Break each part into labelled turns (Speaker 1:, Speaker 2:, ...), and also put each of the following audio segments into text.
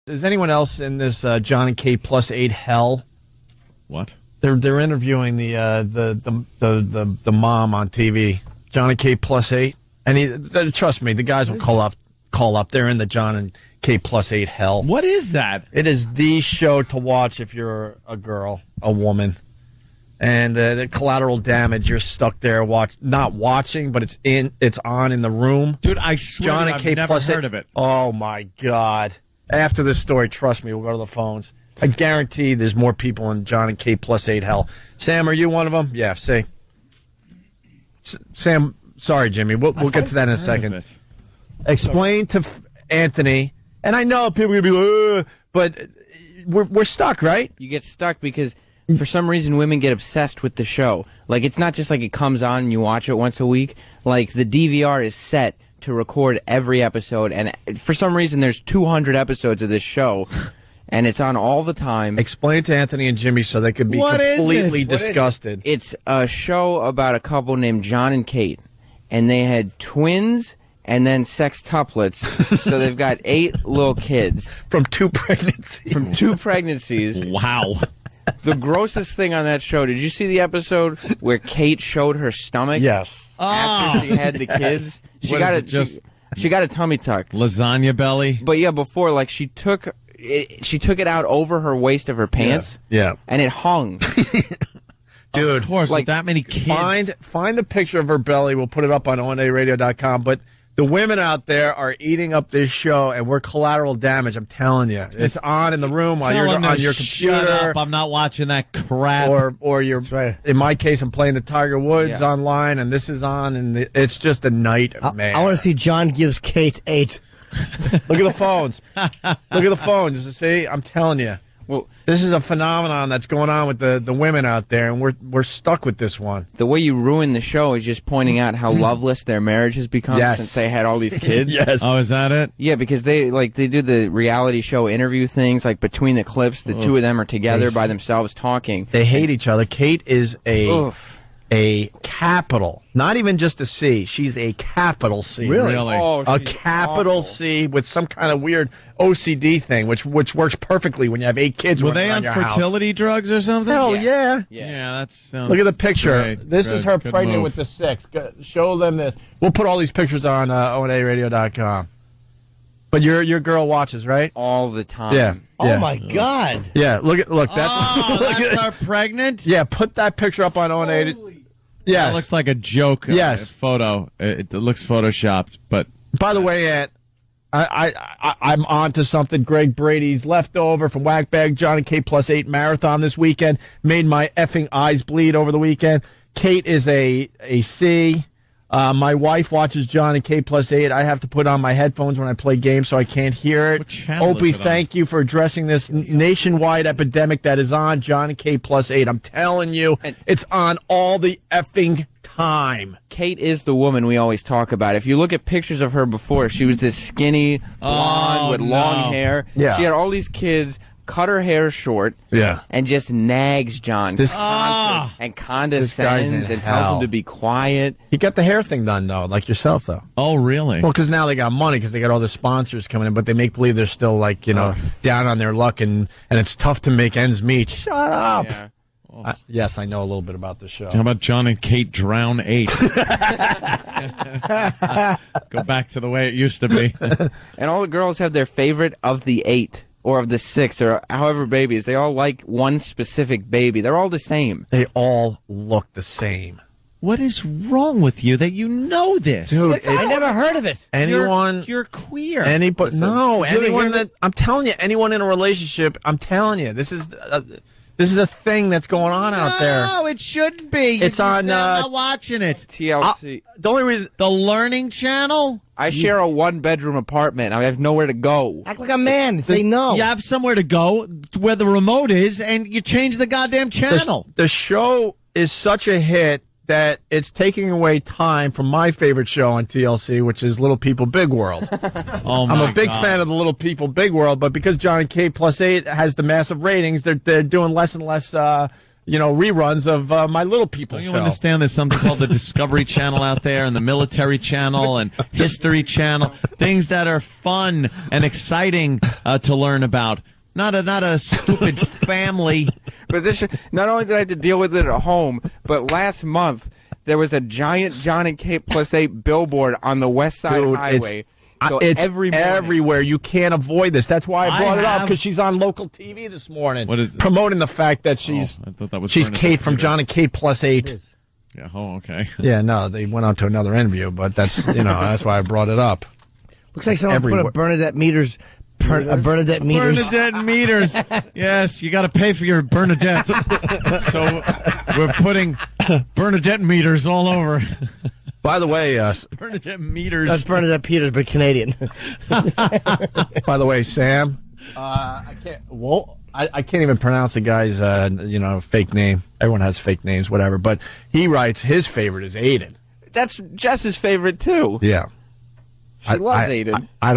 Speaker 1: Is anyone else in this John and Kate plus 8 hell?
Speaker 2: What?
Speaker 1: They're interviewing the mom on TV. John and Kate plus 8, and trust me, the guys will call up. They're in the John and Kate plus 8 hell.
Speaker 2: What is that?
Speaker 1: It is the show to watch if you're a girl, a woman, and the collateral damage. You're stuck there not watching, but it's on in the room.
Speaker 2: Dude, I swear
Speaker 1: John and
Speaker 2: I've
Speaker 1: Kate
Speaker 2: never
Speaker 1: plus
Speaker 2: heard
Speaker 1: 8.
Speaker 2: of it.
Speaker 1: Oh my God! After this story, trust me, we'll go to the phones. I guarantee there's more people in John and Kate plus 8 hell. Sam, are you one of them? Yeah, see. Sam, sorry, Jimmy. We'll get to that in a second. Explain to Anthony, and I know people are going to be like, but we're stuck, right?
Speaker 3: You get stuck because for some reason women get obsessed with the show. Like, it's not just like it comes on and you watch it once a week. Like, the DVR is set to record every episode, and for some reason there's 200 episodes of this show, and it's on all the time.
Speaker 1: Explain to Anthony and Jimmy so they could be completely disgusted.
Speaker 3: It's a show about a couple named John and Kate, and they had twins and then sextuplets, so they've got 8 little kids.
Speaker 1: From 2 pregnancies.
Speaker 3: From 2 pregnancies.
Speaker 2: Wow.
Speaker 3: The grossest thing on that show, did you see the episode where Kate showed her stomach?
Speaker 1: Yes.
Speaker 3: After she had the kids? She got a tummy tuck.
Speaker 2: Lasagna belly?
Speaker 3: But yeah, before, like, she took it out over her waist of her pants.
Speaker 1: Yeah.
Speaker 3: And it hung.
Speaker 1: Dude,
Speaker 2: of course,
Speaker 3: like,
Speaker 2: with that many kids.
Speaker 1: Find a picture of her belly. We'll put it up on onaradio.com. But the women out there are eating up this show, and we're collateral damage. I'm telling you, it's on in the room while you're on your computer.
Speaker 2: Shut up! I'm not watching that crap.
Speaker 1: Or you're. Right. In my case, I'm playing the Tiger Woods online, and this is on, and it's just a nightmare.
Speaker 4: I want to see John gives Kate 8.
Speaker 1: Look at the phones. Look at the phones. See, I'm telling you.
Speaker 3: Well,
Speaker 1: this is a phenomenon that's going on with the women out there, and we're stuck with this one.
Speaker 3: The way you ruin the show is just pointing out how loveless their marriage has become since they had all these kids.
Speaker 1: Yes.
Speaker 2: Oh, is that it?
Speaker 3: Yeah, because they do the reality show interview things, like between the clips, the two of them are together by themselves talking.
Speaker 1: They hate each other. Kate is a capital, not even just a C. She's a capital C.
Speaker 2: Really?
Speaker 3: Oh,
Speaker 1: a capital
Speaker 3: awful.
Speaker 1: C with some kind of weird OCD thing, which works perfectly when you have 8 kids.
Speaker 2: Were they
Speaker 1: running
Speaker 2: on
Speaker 1: around your
Speaker 2: fertility drugs or something?
Speaker 1: Hell yeah.
Speaker 2: Yeah, that sounds
Speaker 1: Look at the picture.
Speaker 2: great.
Speaker 1: This is her
Speaker 2: Good
Speaker 1: pregnant
Speaker 2: move.
Speaker 1: with the 6. Show them this. We'll put all these pictures on onaradio.com. But your girl watches, right?
Speaker 3: All the time.
Speaker 1: Yeah.
Speaker 4: Oh my God!
Speaker 1: Yeah, look. That's
Speaker 2: that's her pregnant?
Speaker 1: Yeah, put that picture up on ONA. Yeah,
Speaker 2: That looks like a joke.
Speaker 1: Yes.
Speaker 2: Photo. It looks photoshopped, but
Speaker 1: by the way, Ant, I'm on to something. Greg Brady's leftover from Whack Bag John and Kate plus 8 marathon this weekend made my effing eyes bleed over the weekend. Kate is a C. My wife watches John and Kate plus 8. I have to put on my headphones when I play games so I can't hear it.
Speaker 2: What channel
Speaker 1: Opie,
Speaker 2: is it on?
Speaker 1: thank you for addressing this nationwide epidemic that is on John and Kate plus 8. I'm telling you, it's on all the effing time.
Speaker 3: Kate is the woman we always talk about. If you look at pictures of her before, she was this skinny blonde with long hair.
Speaker 1: Yeah.
Speaker 3: She had all these kids, cut her hair short, and just nags John and condescends and tells him to be quiet.
Speaker 1: He got the hair thing done, though, like yourself, though.
Speaker 2: oh, really?
Speaker 1: Well, because now they got money because they got all the sponsors coming in, but they make believe they're still, like, down on their luck, and it's tough to make ends meet. Shut up.
Speaker 3: Yeah.
Speaker 1: Yes, I know a little bit about the show.
Speaker 2: How about John and Kate drown 8? Go back to the way it used to be.
Speaker 3: And all the girls have their favorite of the 8 or of the 6 or however babies. They all like one specific baby. They're all the same.
Speaker 1: They all look the same.
Speaker 2: What is wrong with you that you know this?
Speaker 1: Dude,
Speaker 4: I never heard of it.
Speaker 1: anyone...
Speaker 2: You're queer.
Speaker 1: Anybody... No,
Speaker 4: Julie,
Speaker 1: anyone that... I'm telling you, anyone in a relationship, I'm telling you, this is a thing that's going on out there.
Speaker 2: No, it shouldn't be.
Speaker 1: It's on,
Speaker 2: I'm not watching it.
Speaker 3: TLC.
Speaker 1: The only reason...
Speaker 2: The Learning Channel?
Speaker 3: I share a 1-bedroom apartment. I have nowhere to go.
Speaker 4: Act like a man. Say no.
Speaker 2: You have somewhere to go where the remote is, and you change the goddamn channel.
Speaker 1: The show is such a hit that it's taking away time from my favorite show on TLC, which is Little People Big World.
Speaker 2: Oh, my
Speaker 1: I'm a big
Speaker 2: God.
Speaker 1: fan of the Little People Big World, but because John and Kate plus 8 has the massive ratings, they're doing less and less reruns of My Little People
Speaker 2: Don't you
Speaker 1: show.
Speaker 2: understand there's something called the Discovery Channel out there and the Military Channel and History Channel? Things that are fun and exciting to learn about. Not a stupid family.
Speaker 3: But not only did I have to deal with it at home, but last month there was a giant John and Kate +8 billboard on the West Side
Speaker 1: Dude,
Speaker 3: Highway. So
Speaker 1: it's
Speaker 3: every morning,
Speaker 1: everywhere. You can't avoid this. That's why I brought it up,
Speaker 2: have-
Speaker 1: because she's on local TV this morning,
Speaker 2: What is-
Speaker 1: promoting the fact that she's
Speaker 2: I thought that was
Speaker 1: she's
Speaker 2: Bernadette
Speaker 1: Kate from
Speaker 2: Peters.
Speaker 1: John and Kate +8.
Speaker 2: Yeah. Oh, okay.
Speaker 1: Yeah, no, they went on to another interview, but that's that's why I brought it up.
Speaker 4: Looks like someone
Speaker 1: everywhere.
Speaker 4: put a Bernadette Meters. Bernadette Meters.
Speaker 2: Bernadette meters. Yes, you got to pay for your Bernadettes. So we're putting Bernadette meters all over.
Speaker 1: By the way,
Speaker 2: Bernadette meters.
Speaker 4: That's Bernadette Peters, but Canadian.
Speaker 1: Sam, I can't even pronounce the guy's fake name. Everyone has fake names, whatever. But he writes his favorite is Aiden.
Speaker 3: that's Jess's favorite too.
Speaker 1: Yeah.
Speaker 3: She loves Aiden.
Speaker 1: I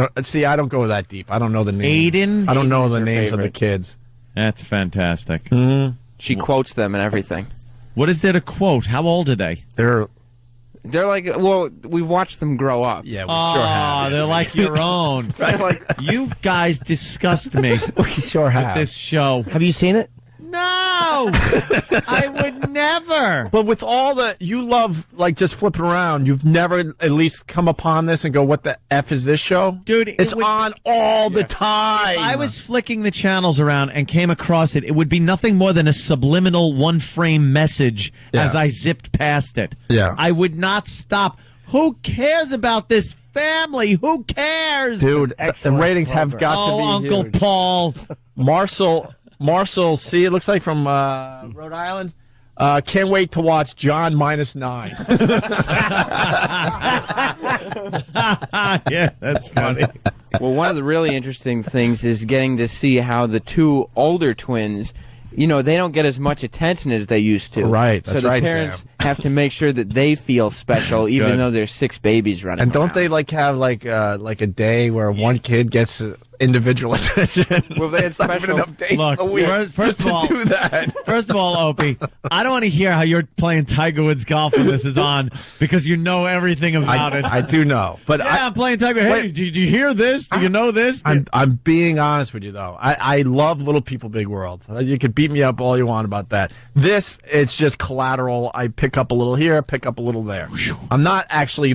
Speaker 1: don't go that deep. I don't know the name.
Speaker 2: Aiden?
Speaker 1: I don't know the
Speaker 3: her
Speaker 1: names of the
Speaker 3: favorite.
Speaker 1: kids.
Speaker 2: That's fantastic.
Speaker 3: She quotes them and everything.
Speaker 2: What is there to quote? How old are they?
Speaker 1: They're
Speaker 3: They're we've watched them grow up.
Speaker 1: we sure have.
Speaker 2: They're like your own. You guys disgust me
Speaker 1: We sure have.
Speaker 2: this show.
Speaker 4: Have you seen it?
Speaker 2: No! I would never.
Speaker 1: But with all you love just flipping around, you've never at least come upon this and go, what the F is this show?
Speaker 2: Dude,
Speaker 1: it's on all the time.
Speaker 2: I was flicking the channels around and came across it. It would be nothing more than a subliminal one-frame message as I zipped past it.
Speaker 1: Yeah.
Speaker 2: I would not stop. Who cares about this family? Who cares?
Speaker 1: Dude, the ratings have got to be
Speaker 2: Uncle
Speaker 1: huge.
Speaker 2: Paul.
Speaker 1: Marcel C, it looks like from Rhode Island. Can't wait to watch John -9.
Speaker 2: Yeah, that's funny.
Speaker 3: Well, one of the really interesting things is getting to see how the two older twins, they don't get as much attention as they used to.
Speaker 1: Right,
Speaker 3: So
Speaker 1: that's
Speaker 3: the
Speaker 1: right,
Speaker 3: parents
Speaker 1: Sam.
Speaker 3: have to make sure that they feel special, even
Speaker 2: Good.
Speaker 3: though there's 6 babies running
Speaker 1: And don't
Speaker 3: around.
Speaker 1: they have a day where one kid gets individual attention?
Speaker 3: Well, they had
Speaker 1: It's not even
Speaker 3: special-
Speaker 1: enough days
Speaker 2: Look,
Speaker 1: a week
Speaker 2: first of
Speaker 1: to
Speaker 2: all-
Speaker 1: do that.
Speaker 2: First of all, Opie, I don't want to hear how you're playing Tiger Woods golf when this is on because you know everything about it.
Speaker 1: I do know, but
Speaker 2: Yeah, I'm playing Tiger. Hey,
Speaker 1: Wait.
Speaker 2: did you hear this? Do you know this?
Speaker 1: I'm being honest with you though. I love Little People Big World. You could beat me up all you want about that. It's just collateral. I pick up a little here, pick up a little there. I'm not actually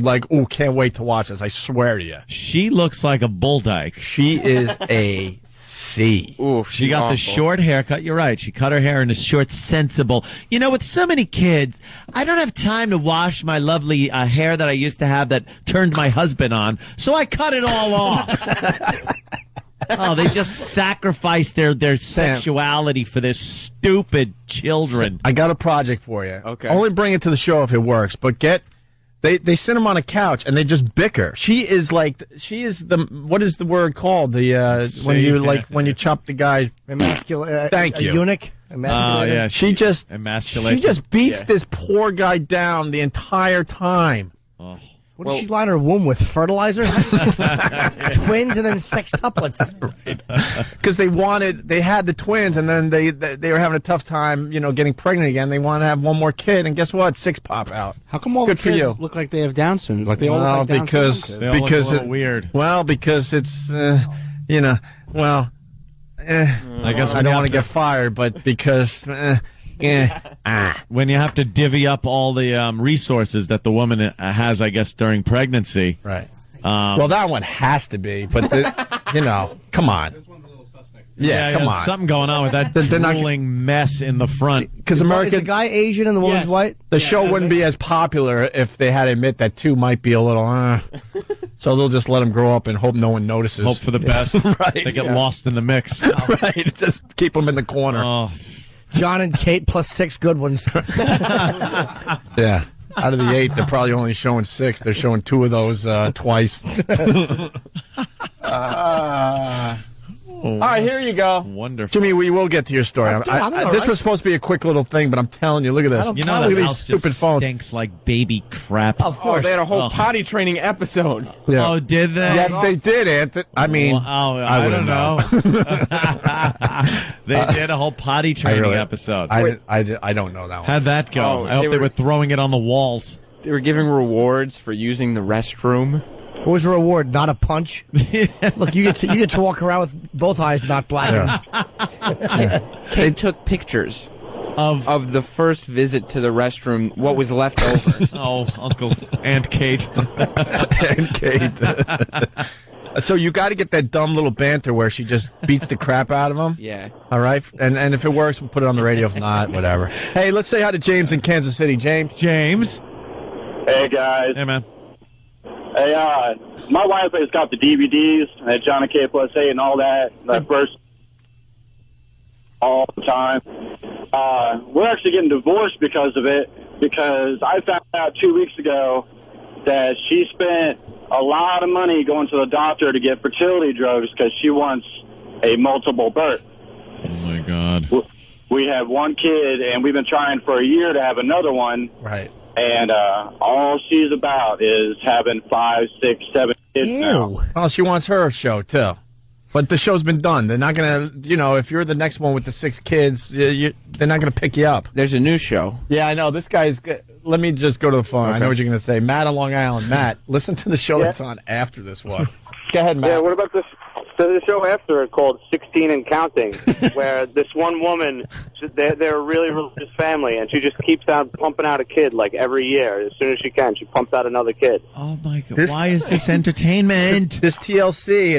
Speaker 1: can't wait to watch this. I swear to you.
Speaker 2: She looks like a bull dyke.
Speaker 1: She is a C.
Speaker 3: Oof,
Speaker 2: She got the
Speaker 3: awful.
Speaker 2: short haircut. You're right. She cut her hair in a short, sensible. With so many kids, I don't have time to wash my lovely hair that I used to have that turned my husband on, so I cut it all off. Oh, they just sacrificed their sexuality for their stupid children.
Speaker 1: I got a project for you.
Speaker 3: Okay.
Speaker 1: Only bring it to the show if it works, but they sit him on a couch and they just bicker. She is the what is the word called? When you chop the guy. Thank you.
Speaker 4: A eunuch.
Speaker 2: Yeah,
Speaker 1: She just
Speaker 2: emasculation.
Speaker 1: beats this poor guy down the entire time.
Speaker 2: Oh.
Speaker 4: What did she line her womb with? Fertilizer? Twins and then sextuplets.
Speaker 1: Because they had the twins, and then they were having a tough time, getting pregnant again. They want to have one more kid, and guess what? 6 pop out.
Speaker 5: How come all
Speaker 1: Good
Speaker 5: the
Speaker 1: for
Speaker 5: kids
Speaker 1: you.
Speaker 5: look like they have Down syndrome? Like they all look like Down
Speaker 1: because
Speaker 5: syndrome?
Speaker 2: They all look
Speaker 1: because
Speaker 2: a little weird.
Speaker 1: Well, because it's I guess I don't want to get fired, but because
Speaker 2: When you have to divvy up all the resources that the woman has, I guess, during pregnancy.
Speaker 1: right. Well, that one has to be, but come on. Yeah, come on.
Speaker 2: Something going on with that
Speaker 1: They're not-
Speaker 2: drooling mess in the front.
Speaker 1: Because
Speaker 4: Is the
Speaker 1: American,
Speaker 4: guy Asian and the woman's
Speaker 2: Yes.
Speaker 4: white?
Speaker 1: the show wouldn't be as popular if they had to admit that 2 might be a little. So they'll just let them grow up and hope no one notices.
Speaker 2: Hope for the best.
Speaker 1: Right,
Speaker 2: They get
Speaker 1: yeah.
Speaker 2: lost in the mix.
Speaker 1: Right, just keep them in the corner.
Speaker 2: Oh,
Speaker 4: John and Kate plus 6 good ones.
Speaker 1: Yeah. Out of the 8, they're probably only showing 6. They're showing 2 of those twice. All right, here you go.
Speaker 2: wonderful.
Speaker 1: Jimmy, we will get to your story.
Speaker 4: I'm all
Speaker 1: This
Speaker 4: right.
Speaker 1: was supposed to be a quick little thing, but I'm telling you, look at this.
Speaker 2: You know
Speaker 1: look
Speaker 2: that
Speaker 1: at these
Speaker 2: house
Speaker 1: stupid
Speaker 2: just
Speaker 1: phones.
Speaker 2: stinks like baby crap.
Speaker 4: Of course.
Speaker 3: They had a whole
Speaker 2: Oh.
Speaker 3: potty training episode.
Speaker 1: Yeah.
Speaker 2: Oh, did they?
Speaker 1: Yes, they did, Anthony. I mean,
Speaker 2: Well, I
Speaker 1: wouldn't
Speaker 2: don't know. They did a whole potty training episode.
Speaker 1: I don't know that one.
Speaker 2: How'd that go?
Speaker 3: Oh,
Speaker 2: I hope they were throwing it on the walls.
Speaker 3: They were giving rewards for using the restroom.
Speaker 4: What was the reward? Not a punch? Look, you get to walk around with both eyes not blackened.
Speaker 3: They took pictures of the first visit to the restroom, what was left over.
Speaker 2: Oh, Uncle Aunt Kate.
Speaker 1: And Kate. So you got to get that dumb little banter where she just beats the crap out of him.
Speaker 3: Yeah.
Speaker 1: All right. And if it works, we'll put it on the radio. If not, whatever. Hey, let's say hi to James in Kansas City. James.
Speaker 6: Hey, guys.
Speaker 2: Hey, man.
Speaker 6: Hey, my wife has got the DVDs at Johnny K Plus 8 and all that. The first all the time. We're actually getting divorced because of it, because I found out 2 weeks ago that she spent a lot of money going to the doctor to get fertility drugs because she wants a multiple birth.
Speaker 2: Oh, my God.
Speaker 6: We have one kid, and we've been trying for a year to have another one.
Speaker 1: Right.
Speaker 6: And all she's about is having 5, 6, 7 kids now.
Speaker 1: Oh, she wants her show, too. But the show's been done. They're not going to, if you're the next one with the 6 kids, they're not going to pick you up.
Speaker 3: There's a new show.
Speaker 1: Yeah, I know. This guy's good. Let me just go to the phone. Okay. I know what you're going to say. Matt on Long Island. Matt, listen to the show that's on after this one. Go ahead, Matt.
Speaker 7: Yeah, what about this? The show after it called 16 and Counting, where this one woman, they're a really religious family, and she just keeps on pumping out a kid like every year. As soon as she can, she pumps out another kid.
Speaker 2: Oh, my God. Why is this entertainment?
Speaker 1: This TLC,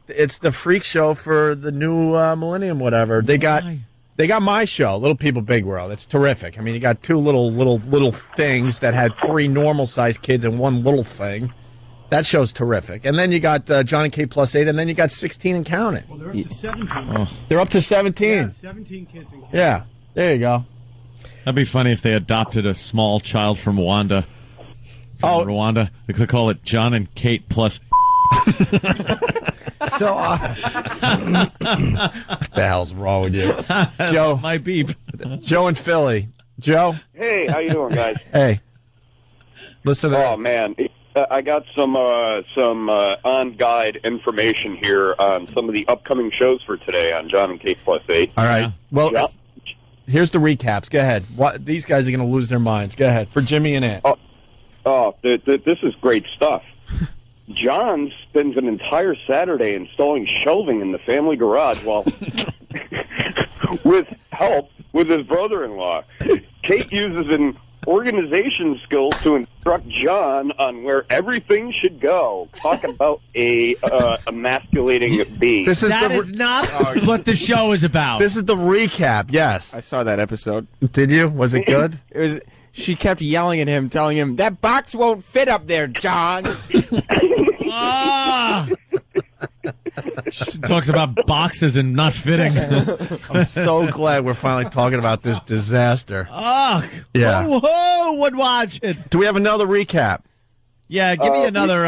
Speaker 1: it's the freak show for the new millennium, whatever. They got my show, Little People, Big World. It's terrific. I mean, you got 2 little things that had 3 normal-sized kids and 1 little thing. That show's terrific. And then you got Johnny K Plus 8, and then you got 16 and counting.
Speaker 8: Well, they're up to 17.
Speaker 1: They're up to 17.
Speaker 8: Yeah, 17 kids and counting.
Speaker 1: Yeah, there you go.
Speaker 2: That'd be funny if they adopted a small child from Rwanda. Rwanda. They could call it John and Kate Plus.
Speaker 4: So,
Speaker 1: what the hell's wrong with you? Joe.
Speaker 2: My beep.
Speaker 1: Joe in Philly. Joe?
Speaker 7: Hey, how you doing, guys?
Speaker 1: Hey. Listen to
Speaker 7: Oh, man. I got some on-guide information here on some of the upcoming shows for today on John and Kate Plus 8.
Speaker 1: All right. Well, here's the recaps. Go ahead. These guys are going to lose their minds. Go ahead. For Jimmy and Ant.
Speaker 7: This is great stuff. John spends an entire Saturday installing shelving in the family garage while with help with his brother-in-law. Kate uses an organization skills to instruct John on where everything should go. Talk about a emasculating bee.
Speaker 2: That is not what the show is about.
Speaker 1: This is the recap, yes.
Speaker 3: I saw that episode.
Speaker 1: Did you? Was it good?
Speaker 3: It was. She kept yelling at him, telling him, "That box won't fit up there, John."
Speaker 2: She talks about boxes and not fitting.
Speaker 1: I'm so glad we're finally talking about this disaster.
Speaker 2: Oh,
Speaker 1: yeah.
Speaker 2: Whoa, would watch it.
Speaker 1: Do we have another recap?
Speaker 2: Yeah, give me another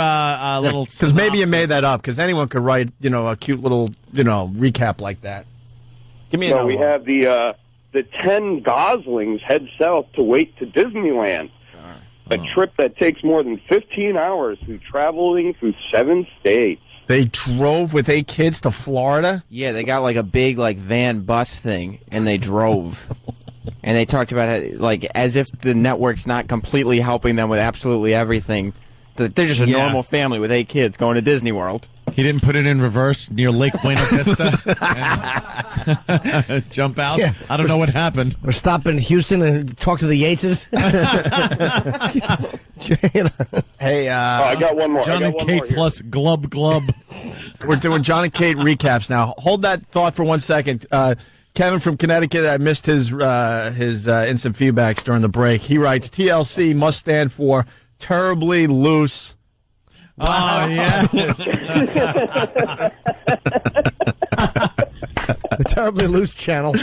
Speaker 2: little.
Speaker 1: Because maybe you made that up. Because anyone could write, a cute little, recap like that. Give me another.
Speaker 7: We have the 10 Goslings head south to wait to Disneyland. A trip that takes more than 15 hours through traveling through 7 states.
Speaker 1: They drove with 8 kids to Florida?
Speaker 3: Yeah, they got like a big van bus thing, and they drove. And they talked about it as if the network's not completely helping them with absolutely everything. They're just a normal family with 8 kids going to Disney World.
Speaker 2: He didn't put it in reverse near Lake Buena Vista. Jump out. Yeah. I don't know what happened.
Speaker 4: We're stopping in Houston and talk to the Yateses.
Speaker 1: Hey,
Speaker 7: I got one more.
Speaker 2: John and Kate plus Glub Glub.
Speaker 1: We're doing John and Kate recaps now. Hold that thought for 1 second. Kevin from Connecticut, I missed his instant feedbacks during the break. He writes, TLC must stand for terribly loose.
Speaker 2: Oh, yeah.
Speaker 4: The terribly loose channel.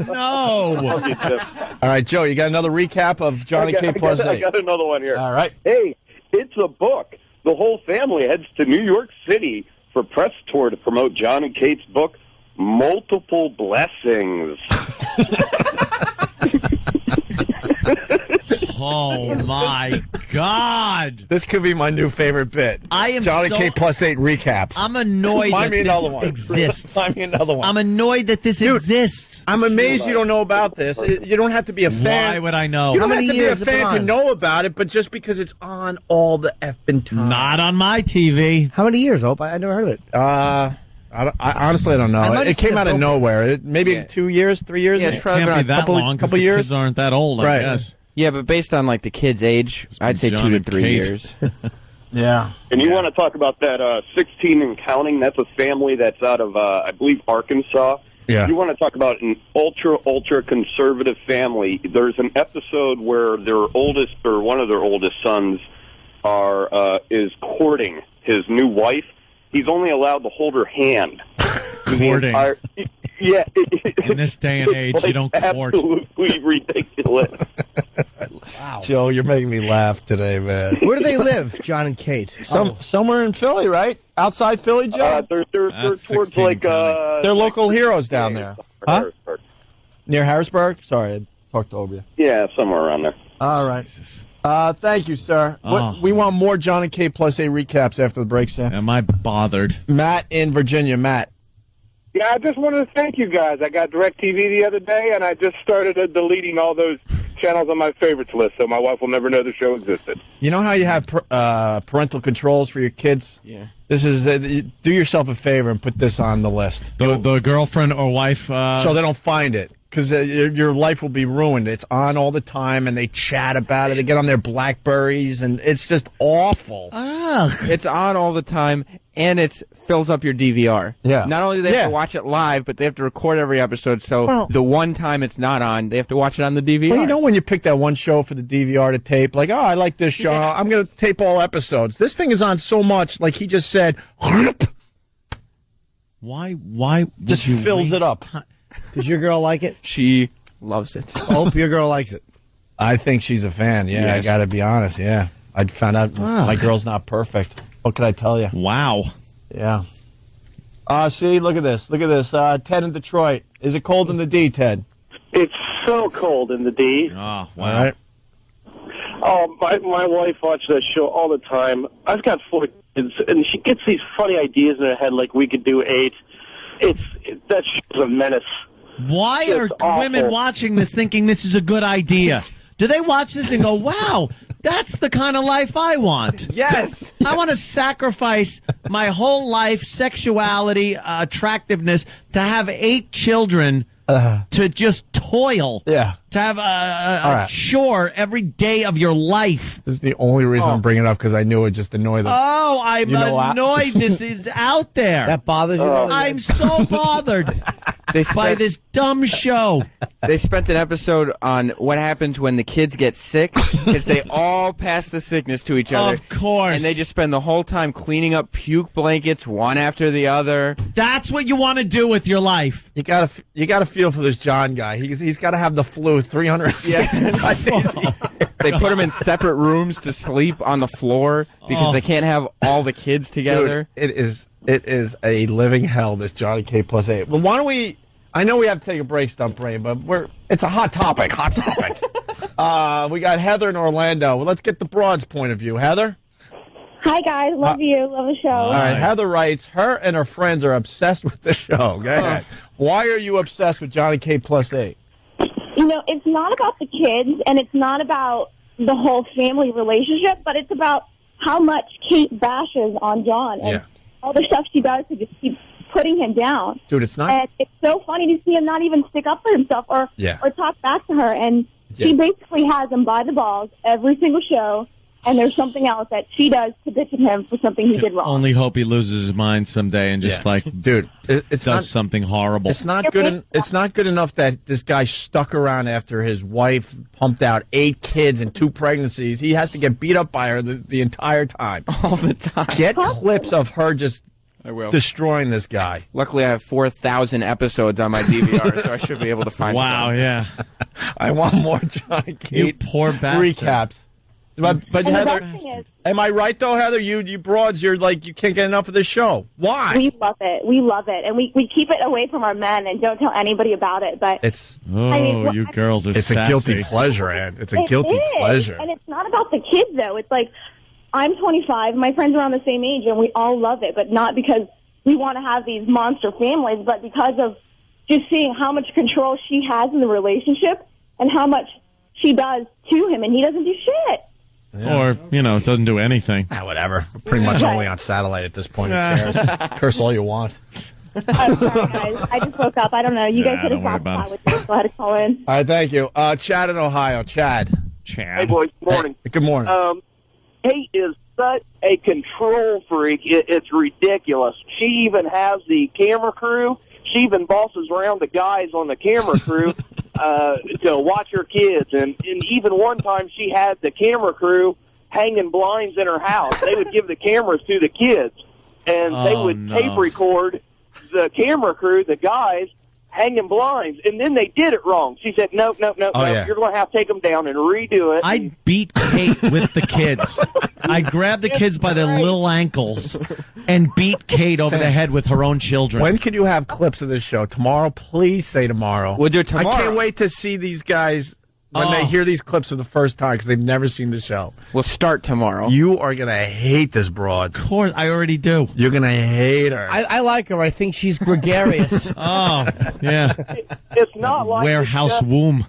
Speaker 2: No.
Speaker 1: All right, Joe, you got another recap of Johnny K Plus 8?
Speaker 7: I got another one here.
Speaker 1: All right.
Speaker 7: Hey, it's a book. The whole family heads to New York City for press tour to promote John and Kate's book, Multiple Blessings.
Speaker 2: Oh my God!
Speaker 1: This could be my new favorite bit.
Speaker 2: I am
Speaker 1: Johnny
Speaker 2: so-
Speaker 1: K plus 8 recaps.
Speaker 2: I'm annoyed
Speaker 1: Find
Speaker 2: that
Speaker 1: me another
Speaker 2: this
Speaker 1: one.
Speaker 2: exists.
Speaker 1: Find me another one.
Speaker 2: I'm annoyed that this exists.
Speaker 1: I'm amazed you don't know about this. You don't have to be a fan.
Speaker 2: Why would I know?
Speaker 1: You don't
Speaker 4: How
Speaker 1: have
Speaker 4: many
Speaker 1: to be a
Speaker 4: years has it been
Speaker 1: fan to
Speaker 4: on?
Speaker 1: know about it, but just because it's on all the effing time.
Speaker 2: Not on my TV.
Speaker 4: How many years, Hope? I never heard of it.
Speaker 1: I honestly don't know.
Speaker 4: I might have
Speaker 1: It came
Speaker 4: seen
Speaker 1: out
Speaker 4: it
Speaker 1: of
Speaker 4: both.
Speaker 1: nowhere. Maybe
Speaker 3: Yeah.
Speaker 1: 2 years, 3 years.
Speaker 3: Yeah, it's probably
Speaker 2: Can't
Speaker 3: been
Speaker 2: be
Speaker 3: a
Speaker 2: that
Speaker 1: couple-
Speaker 2: long 'cause
Speaker 1: couple
Speaker 2: the
Speaker 1: years?
Speaker 2: kids aren't that old,
Speaker 1: Right.
Speaker 2: I guess.
Speaker 3: Yeah, but based on like the kid's age, I'd say
Speaker 2: John
Speaker 3: 2 to
Speaker 2: and
Speaker 3: 3
Speaker 2: Kate.
Speaker 3: years.
Speaker 1: Yeah.
Speaker 7: And you want to talk about that 16 and counting? That's a family that's out of, I believe, Arkansas.
Speaker 1: Yeah.
Speaker 7: You want to talk about an ultra conservative family? There's an episode where their oldest, or one of their oldest sons, is courting his new wife. He's only allowed to hold her hand.
Speaker 2: Courting.
Speaker 7: Yeah.
Speaker 2: In this day and age,
Speaker 7: It's
Speaker 2: you don't court.
Speaker 7: Absolutely ridiculous.
Speaker 1: Joe, you're making me laugh today, man.
Speaker 4: Where do they live, John and Kate?
Speaker 1: Somewhere in Philly, right? Outside Philly, Joe?
Speaker 7: They're
Speaker 2: That's
Speaker 7: towards
Speaker 2: 16
Speaker 7: like
Speaker 1: They're local heroes down there. Huh?
Speaker 7: Harrisburg.
Speaker 1: Near Harrisburg? Sorry, I talked over you.
Speaker 7: Yeah, somewhere around there.
Speaker 1: All right. Thank you, sir.
Speaker 2: Oh.
Speaker 1: We want more John and K plus 8 recaps after the break, sir.
Speaker 2: Am I bothered?
Speaker 1: Matt in Virginia. Matt.
Speaker 9: Yeah, I just wanted to thank you guys. I got DirecTV the other day, and I just started deleting all those channels on my favorites list, so my wife will never know the show existed.
Speaker 1: You know how you have parental controls for your kids?
Speaker 3: Yeah.
Speaker 1: This is do yourself a favor and put this on the list
Speaker 2: The girlfriend or wife.
Speaker 1: so they don't find it, because your life will be ruined. It's on all the time, and they chat about it. They get on their Blackberries, and it's just awful.
Speaker 3: It's on all the time, and it fills up your DVR.
Speaker 1: Yeah.
Speaker 3: Not only do they have
Speaker 1: Yeah.
Speaker 3: to watch it live, but they have to record every episode, so
Speaker 1: Well-
Speaker 3: the one time it's not on, they have to watch it on the DVR.
Speaker 1: Well, you know when you pick that one show for the DVR to tape, like, oh, I like this show. I'm going to tape all episodes. This thing is on so much, like he just said,
Speaker 2: Why? Would
Speaker 1: just
Speaker 2: you
Speaker 1: fills
Speaker 2: waste
Speaker 1: it up.
Speaker 4: Does your girl like it?
Speaker 3: She loves it.
Speaker 4: Hope your girl likes it.
Speaker 1: I think she's a fan. Yeah, I
Speaker 3: Yes.
Speaker 1: got to be honest. Yeah. I found out my girl's not perfect. What can I tell you?
Speaker 2: Wow.
Speaker 1: Yeah. See, look at this. Look at this. Ted in Detroit. Is it cold in the D, Ted?
Speaker 6: It's so cold in the D.
Speaker 2: Oh, wow.
Speaker 1: All right.
Speaker 6: Oh, my wife watches that show all the time. I've got 4 kids, and she gets these funny ideas in her head, like we could do 8. That show's a menace.
Speaker 2: Why
Speaker 6: It's
Speaker 2: are
Speaker 6: awful.
Speaker 2: women watching this thinking this is a good idea? Do they watch this and go, wow, that's the kind of life I want?
Speaker 3: Yes.
Speaker 2: I want to sacrifice my whole life, sexuality, attractiveness, to have 8 children to just toil.
Speaker 1: Yeah.
Speaker 2: To have
Speaker 1: All
Speaker 2: a
Speaker 1: right.
Speaker 2: chore every day of your life.
Speaker 1: This is the only reason I'm bringing it up, because I knew it would just annoy them.
Speaker 2: Oh, I'm
Speaker 1: You know what?
Speaker 2: annoyed this is out there.
Speaker 4: That bothers you?
Speaker 2: I'm so bothered
Speaker 3: They
Speaker 2: by
Speaker 3: spent,
Speaker 2: this dumb show.
Speaker 3: they spent an episode on what happens when the kids get sick, because they all pass the sickness to each other.
Speaker 2: Of course.
Speaker 3: And they just spend the whole time cleaning up puke blankets one after the other.
Speaker 2: That's what you want to do with your life.
Speaker 1: You gotta feel for this John guy. He's got to have the flu 365 days a year.
Speaker 3: They put them in separate rooms to sleep on the floor because they can't have all the kids together.
Speaker 1: Dude, it is a living hell, this Johnny K plus 8. Well, why don't we? I know we have to take a break, Stump Brain, but it's a hot topic. Hot topic. We got Heather in Orlando. Well, let's get the broad's point of view. Heather.
Speaker 10: Hi, guys. Love you. Love the show.
Speaker 1: All right. Heather writes, her and her friends are obsessed with the show. Go ahead. Why are you obsessed with Johnny K plus 8?
Speaker 10: You know, it's not about the kids, and it's not about the whole family relationship, but it's about how much Kate bashes on John and all the stuff she does to just keep putting him down.
Speaker 1: Dude, it's not.
Speaker 10: And it's so funny to see him not even stick up for himself or talk back to her. And she basically has him by the balls every single show. And there's something else that she does to bitch at him for something he did wrong.
Speaker 2: Only hope he loses his mind someday and just
Speaker 1: dude, it's
Speaker 2: does
Speaker 1: not
Speaker 2: something horrible.
Speaker 1: It's not good. It's not good enough that this guy stuck around after his wife pumped out 8 kids and 2 pregnancies. He has to get beat up by her the entire time.
Speaker 3: All the time.
Speaker 1: Get clips of her just
Speaker 3: I will.
Speaker 1: destroying this guy.
Speaker 3: Luckily, I have 4,000 episodes on my DVR, so I should be able to find
Speaker 2: Wow,
Speaker 3: some.
Speaker 2: yeah.
Speaker 1: I want more Johnny
Speaker 2: You
Speaker 1: Kate
Speaker 2: poor bastard.
Speaker 1: recaps. But
Speaker 10: And the
Speaker 1: Heather,
Speaker 10: best thing is,
Speaker 1: am I right though, Heather? You broads, you're like you can't get enough of this show. Why?
Speaker 10: we love it. We love it. And we keep it away from our men and don't tell anybody about it. But
Speaker 1: It's
Speaker 10: I mean,
Speaker 2: you girls are
Speaker 1: it's a
Speaker 2: sassy.
Speaker 1: guilty pleasure, Ann. It's a
Speaker 10: it
Speaker 1: guilty
Speaker 10: is.
Speaker 1: pleasure.
Speaker 10: And it's not about the kids, though. It's like, I'm 25. My friends are around the same age, and we all love it. But not because we want to have these monster families, but because of just seeing how much control she has in the relationship and how much she does to him, and he doesn't do shit.
Speaker 2: Or, doesn't do anything.
Speaker 1: Whatever. We're pretty much only on satellite at this point. Who cares? Curse all you want.
Speaker 10: I'm sorry, guys. I just woke up. I don't know. You guys could have dropped by with me, so I had to call in.
Speaker 1: All right, thank you. Chad in Ohio. Chad.
Speaker 7: Hey, boys. Good morning.
Speaker 1: Hey, good morning.
Speaker 7: Kate is such a control freak. It's ridiculous. She even has the camera crew. She even bosses around the guys on the camera crew to watch her kids. And even one time she had the camera crew hanging blinds in her house. They would give the cameras to the kids, and they would tape record the camera crew, the guys, hanging blinds, and then they did it wrong. She said, no,
Speaker 1: yeah.
Speaker 7: You're going to have to take them down and redo it.
Speaker 2: I beat Kate with the kids. I grabbed the kids by their little ankles and beat Kate over the head with her own children.
Speaker 1: When can you have clips of this show? Tomorrow? Please say tomorrow.
Speaker 3: We'll do it tomorrow.
Speaker 1: I can't wait to see these guys when they hear these clips for the first time because they've never seen the show.
Speaker 3: We'll start tomorrow.
Speaker 1: You are going to hate this broad.
Speaker 2: Of course, I already do.
Speaker 1: You're going to hate her.
Speaker 4: I like her. I think she's gregarious.
Speaker 2: Yeah.
Speaker 7: It's not like
Speaker 2: Warehouse
Speaker 7: it's just,
Speaker 2: womb.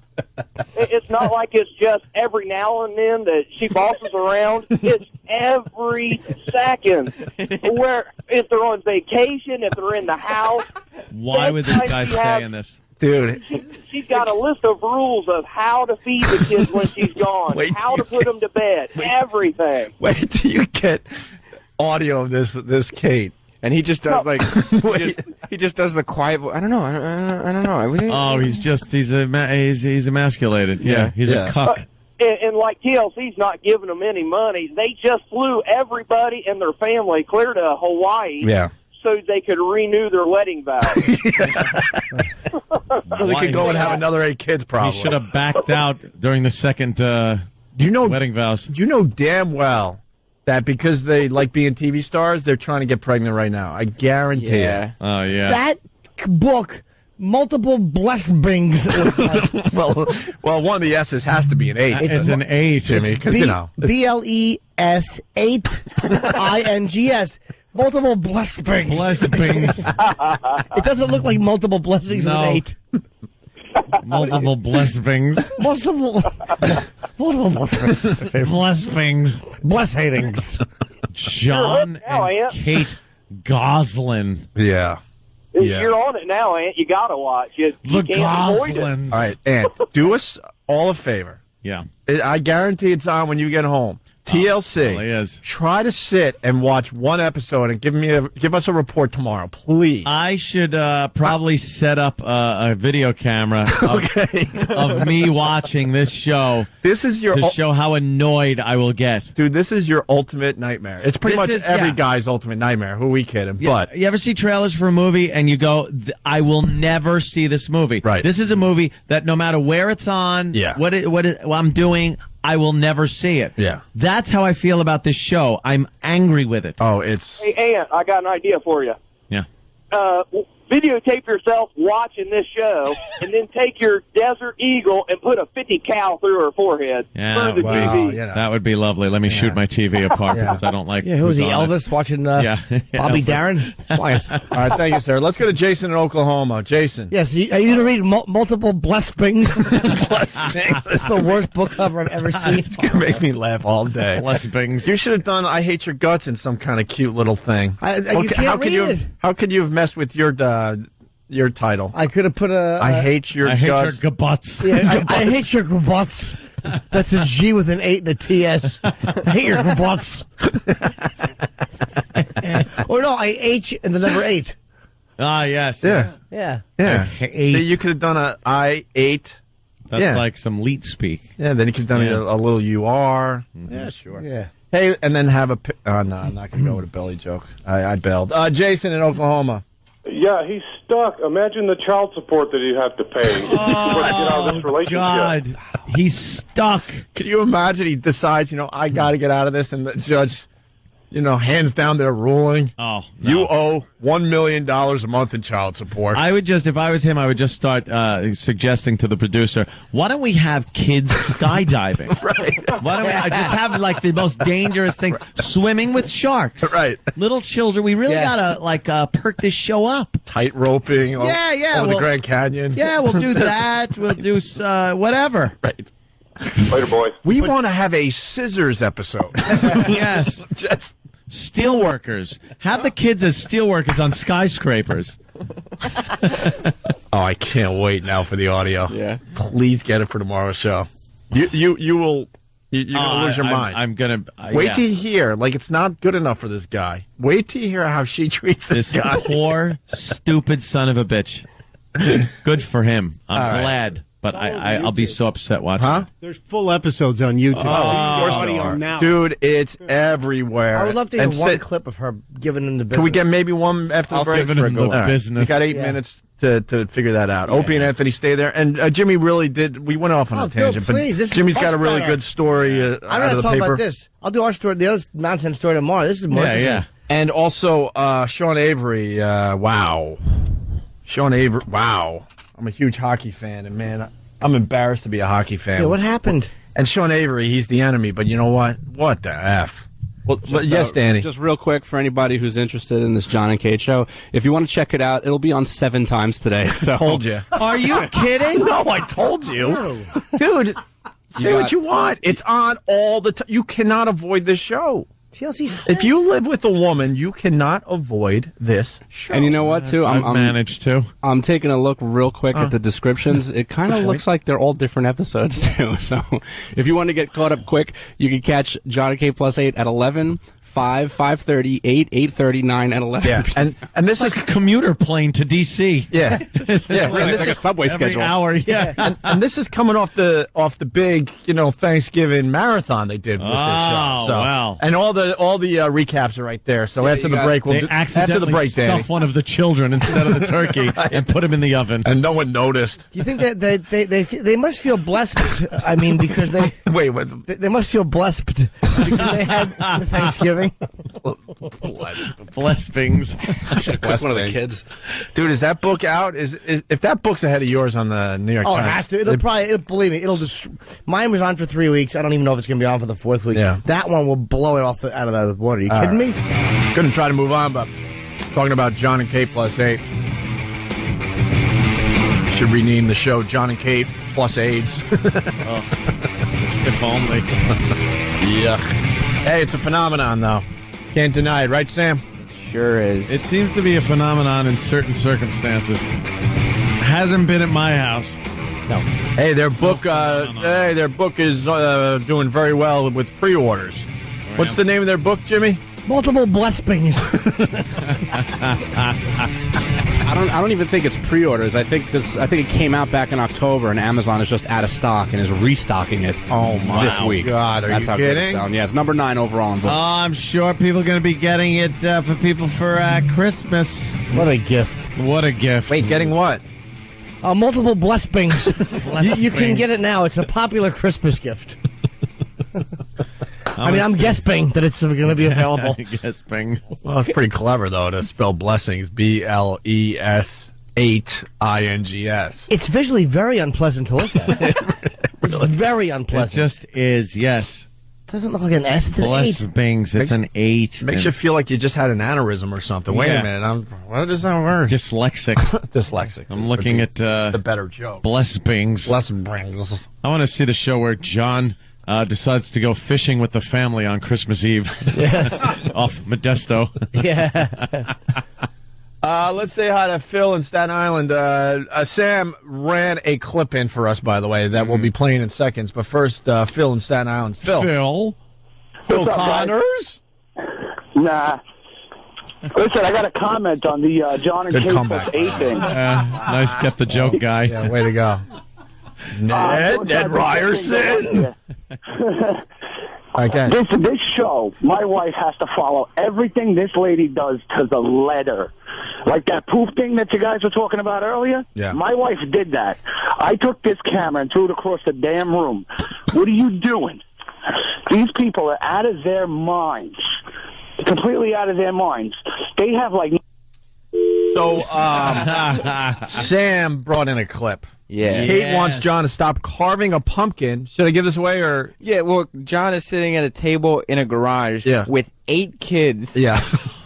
Speaker 7: It's not like it's just every now and then that she bosses around. It's every second. Where if they're on vacation, if they're in the house.
Speaker 2: Why would this guy stay in this?
Speaker 1: Dude.
Speaker 7: She's got a list of rules of how to feed the kids when she's gone, how to put them to bed, everything.
Speaker 1: Wait till you get audio of this Kate.
Speaker 3: And he just does he just does the quiet voice. I don't know. I don't know.
Speaker 2: Oh, he's emasculated. Yeah, he's a cuck.
Speaker 7: And like TLC's not giving them any money. They just flew everybody and their family clear to Hawaii.
Speaker 1: Yeah.
Speaker 7: So they could renew their wedding vows.
Speaker 1: So they could go and have another 8 kids, probably.
Speaker 2: He should have backed out during the second wedding vows.
Speaker 1: You know damn well that because they like being TV stars, they're trying to get pregnant right now. I guarantee it.
Speaker 2: Oh, yeah.
Speaker 4: That book, multiple blessings.
Speaker 1: well, one of the S's has to be an 8.
Speaker 2: It's an 8,
Speaker 1: Jimmy, because,
Speaker 4: BLES 8 INGS. Multiple blessings.
Speaker 2: Blessings.
Speaker 4: It doesn't look like multiple blessings with an 8.
Speaker 2: Multiple blessings.
Speaker 4: Multiple blessings.
Speaker 2: Blessings.
Speaker 4: Blessings.
Speaker 2: John and Kate Goslin.
Speaker 1: Yeah.
Speaker 7: You're on it now, Aunt. You got to watch. You can't avoid it.
Speaker 1: All right, Aunt, do us all a favor.
Speaker 2: Yeah.
Speaker 1: I guarantee it's on when you get home. TLC.
Speaker 2: Well, he is.
Speaker 1: Try to sit and watch one episode and give us a report tomorrow, please.
Speaker 2: I should probably set up a video camera of me watching this show.
Speaker 1: This is your
Speaker 2: to show how annoyed I will get.
Speaker 1: Dude, this is your ultimate nightmare. It's pretty much every guy's ultimate nightmare. Who are we kidding?
Speaker 2: Yeah. But you ever see trailers for a movie and you go, I will never see this movie.
Speaker 1: Right.
Speaker 2: This is a movie that no matter where it's on, what I'm doing, I will never see it.
Speaker 1: Yeah.
Speaker 2: That's how I feel about this show. I'm angry with it.
Speaker 1: Oh, it's...
Speaker 7: Hey, Aunt, I got an idea for you.
Speaker 2: Yeah.
Speaker 7: Videotape yourself watching this show, and then take your Desert Eagle and put a 50 cal through her forehead.
Speaker 2: Yeah,
Speaker 7: through the TV.
Speaker 1: You know.
Speaker 2: That would be lovely. Let me shoot my TV apart because I don't like.
Speaker 4: Yeah, who's he? Elvis watching Bobby Darin? Quiet.
Speaker 1: All right, thank you, sir. Let's go to Jason in Oklahoma. Jason.
Speaker 4: Yes, are you going to read multiple blessings? Blessings. It's the worst book cover I've ever seen.
Speaker 1: It's going to make me laugh all day.
Speaker 2: Blessings.
Speaker 1: You should have done I Hate Your Guts in some kind of cute little thing.
Speaker 4: You can't read it.
Speaker 1: How could you have messed with your title?
Speaker 4: I could have put
Speaker 1: I hate your guts.
Speaker 2: Gabuts.
Speaker 4: Yeah, I hate your gabuts. That's a G with an 8 and a TS. I hate your gabuts. Or no, I H and the number 8.
Speaker 2: Ah, yes.
Speaker 1: Yeah.
Speaker 4: Yeah.
Speaker 1: Yeah. See, you could have done a I ate.
Speaker 2: That's like some leet speak.
Speaker 1: Yeah, then you could have done a little UR. Yeah, sure.
Speaker 4: Yeah.
Speaker 1: Hey, and then have a... Oh, no, I'm not going to go with a belly joke. I bailed. Jason in Oklahoma.
Speaker 9: Yeah, he's stuck. Imagine the child support that he'd have to pay to get out of this relationship.
Speaker 2: God, he's stuck.
Speaker 1: Can you imagine he decides, I got to get out of this, and the judge, hands down their ruling.
Speaker 2: Oh, no.
Speaker 1: You owe $1 million a month in child support.
Speaker 2: I would just, if I was him, I would just start suggesting to the producer, why don't we have kids skydiving?
Speaker 1: Right.
Speaker 2: Why don't we just have like the most dangerous things, swimming with sharks?
Speaker 1: Right.
Speaker 2: Little children, we really gotta perk this show up.
Speaker 1: Tight roping.
Speaker 2: Yeah.
Speaker 1: Over the Grand Canyon.
Speaker 2: Yeah, we'll do that. We'll do whatever.
Speaker 1: Right.
Speaker 9: Later, boys.
Speaker 1: We want to have a scissors episode.
Speaker 2: Yes.
Speaker 1: Just
Speaker 2: steelworkers. Have the kids as steelworkers on skyscrapers.
Speaker 1: Oh, I can't wait now for the audio.
Speaker 5: Yeah.
Speaker 1: Please get it for tomorrow's show. You're gonna lose your mind.
Speaker 2: I'm gonna
Speaker 1: wait till you hear. Like, it's not good enough for this guy. Wait till you hear how she treats this guy.
Speaker 2: Poor, stupid son of a bitch. Good for him. I'm glad. But I'll be so upset watching.
Speaker 1: Huh?
Speaker 8: There's full episodes on YouTube.
Speaker 1: Of course there are.
Speaker 8: Now.
Speaker 1: Dude, it's everywhere.
Speaker 4: I would love to hear one clip of her giving him the business.
Speaker 1: Can we get maybe one after the break?
Speaker 2: Giving him the business.
Speaker 1: We got 8 minutes to figure that out. Opie and Anthony, stay there. And Jimmy really did. We went off on a tangent,
Speaker 4: please,
Speaker 1: but Jimmy's got a really good story
Speaker 4: I'm
Speaker 1: out
Speaker 4: going
Speaker 1: of
Speaker 4: to
Speaker 1: the
Speaker 4: talk
Speaker 1: paper.
Speaker 4: about this. I'll do our story, the other nonsense story tomorrow. This is more interesting.
Speaker 2: Yeah.
Speaker 1: And also, Sean Avery, wow. Sean Avery, wow. I'm a huge hockey fan, and man, I'm embarrassed to be a hockey fan.
Speaker 4: Yeah, what happened?
Speaker 1: And Sean Avery, he's the enemy, but you know what? What the F? Well, yes, Danny.
Speaker 5: Just real quick for anybody who's interested in this John and Kate show, if you want to check it out, it'll be on 7 times today. So.
Speaker 1: Told you.
Speaker 2: Are you kidding?
Speaker 1: No, I told you. Dude, say what you want. It's on all the time. You cannot avoid this show. If you live with a woman, you cannot avoid this show.
Speaker 5: And you know what, too?
Speaker 2: I've managed to.
Speaker 5: I'm taking a look real quick at the descriptions. It kind of looks like they're all different episodes, too. So if you want to get caught up quick, you can catch John and K plus 8 at 11, 5, 5:30, 8, 8:30, 9, and 11.
Speaker 1: Yeah, and this is
Speaker 2: a commuter plane to D.C.
Speaker 1: Yeah, yeah,
Speaker 5: it's like a subway
Speaker 2: every
Speaker 5: schedule.
Speaker 2: Hour, yeah.
Speaker 1: and this is coming off the big Thanksgiving marathon they did with this show. So,
Speaker 2: wow!
Speaker 1: And all the recaps are right there. So after the break,
Speaker 2: we'll after the break,
Speaker 1: Danny.
Speaker 2: stuff one of the children instead of the turkey and put him in the oven,
Speaker 1: and no one noticed.
Speaker 4: Do you think that they must feel blessed? I mean, because they they must feel blessed because they had Thanksgiving.
Speaker 2: Blessings.
Speaker 5: That's one of the kids.
Speaker 1: Dude, is that book out? Is if that book's ahead of yours on the New York Times?
Speaker 4: Oh, it has to. Believe me, it'll just. Mine was on for 3 weeks. I don't even know if it's going to be on for the 4th week.
Speaker 1: Yeah.
Speaker 4: That one will blow it out of the water. Are you kidding me?
Speaker 1: Couldn't try to move on, but talking about John and Kate plus 8. Should rename the show John and Kate plus AIDS.
Speaker 2: If only.
Speaker 1: Yuck. Hey, it's a phenomenon, though. Can't deny it, right, Sam?
Speaker 3: Sure is.
Speaker 2: It seems to be a phenomenon in certain circumstances. Hasn't been at my house.
Speaker 1: No. Hey, their book. Their book is doing very well with pre-orders. What's the name of their book, Jimmy?
Speaker 4: Multiple blessings.
Speaker 5: I don't even think it's pre-orders. I think it came out back in October, and Amazon is just out of stock and is restocking it.
Speaker 1: Oh my
Speaker 5: this week.
Speaker 1: God,
Speaker 5: That's
Speaker 1: you
Speaker 5: how
Speaker 1: kidding?
Speaker 5: good it's selling. Yeah, it's number 9 overall in books.
Speaker 2: Oh, I'm sure people are going to be getting it for people for Christmas.
Speaker 4: What a gift.
Speaker 2: What a gift.
Speaker 1: Wait, getting what?
Speaker 4: Multiple blessings. You can get it now. It's a popular Christmas gift. I'm guessing that it's going to be available.
Speaker 2: Guessing.
Speaker 1: Well, it's pretty clever, though, to spell blessings. BLES8INGS.
Speaker 4: It's visually very unpleasant to look at. Very unpleasant.
Speaker 2: It just is, yes.
Speaker 4: Doesn't look like an S. It's an 8.
Speaker 2: Blessings. It's an 8.
Speaker 1: Makes you feel like you just had an aneurysm or something. Wait a minute. What does that word?
Speaker 2: Dyslexic.
Speaker 1: Dyslexic.
Speaker 2: I'm looking at
Speaker 1: the better joke.
Speaker 2: Blessings.
Speaker 1: Blessings.
Speaker 2: I want to see the show where John decides to go fishing with the family on Christmas Eve.
Speaker 4: Yes.
Speaker 2: Off Modesto.
Speaker 4: Yeah.
Speaker 1: Let's say hi to Phil in Staten Island. Sam ran a clip in for us, by the way, that we'll be playing in seconds. But first, Phil in Staten Island. Phil Connors?
Speaker 6: Nah. Listen, I got a comment on the John and Kate plus 8 thing.
Speaker 2: Nice get the joke, guy.
Speaker 1: Yeah, way to go. Ned Ryerson. Okay.
Speaker 6: This show, my wife has to follow everything this lady does to the letter.
Speaker 11: Like that poof thing that you guys were talking about earlier?
Speaker 1: Yeah.
Speaker 11: My wife did that. I took this camera and threw it across the damn room. What are you doing? These people are out of their minds. Completely out of their minds. They have like...
Speaker 1: So, Sam brought in a clip.
Speaker 3: Yeah.
Speaker 1: Kate wants John to stop carving a pumpkin. Should I give this away or?
Speaker 3: Yeah, well, John is sitting at a table in a garage with 8 kids.
Speaker 1: Yeah.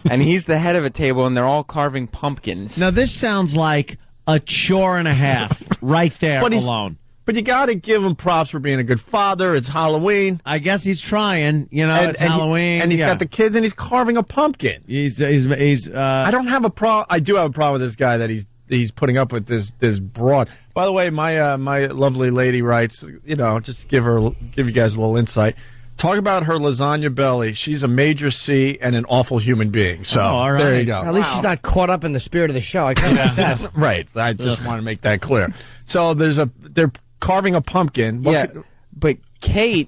Speaker 3: And he's the head of a table, and they're all carving pumpkins.
Speaker 2: Now, this sounds like a chore and a half right there alone.
Speaker 1: But you got to give him props for being a good father. It's Halloween.
Speaker 2: I guess he's trying. It's Halloween.
Speaker 1: And he's got the kids, and he's carving a pumpkin. I don't have a problem. I do have a problem with this guy that he's putting up with this broad. By the way, my lovely lady writes, just to give you guys a little insight. Talk about her lasagna belly. She's a major C and an awful human being. So
Speaker 2: all right.
Speaker 1: There you go.
Speaker 4: At least she's not caught up in the spirit of the show. I kind of like that.
Speaker 1: Right. I just want to make that clear. So they're carving a pumpkin.
Speaker 3: But Kate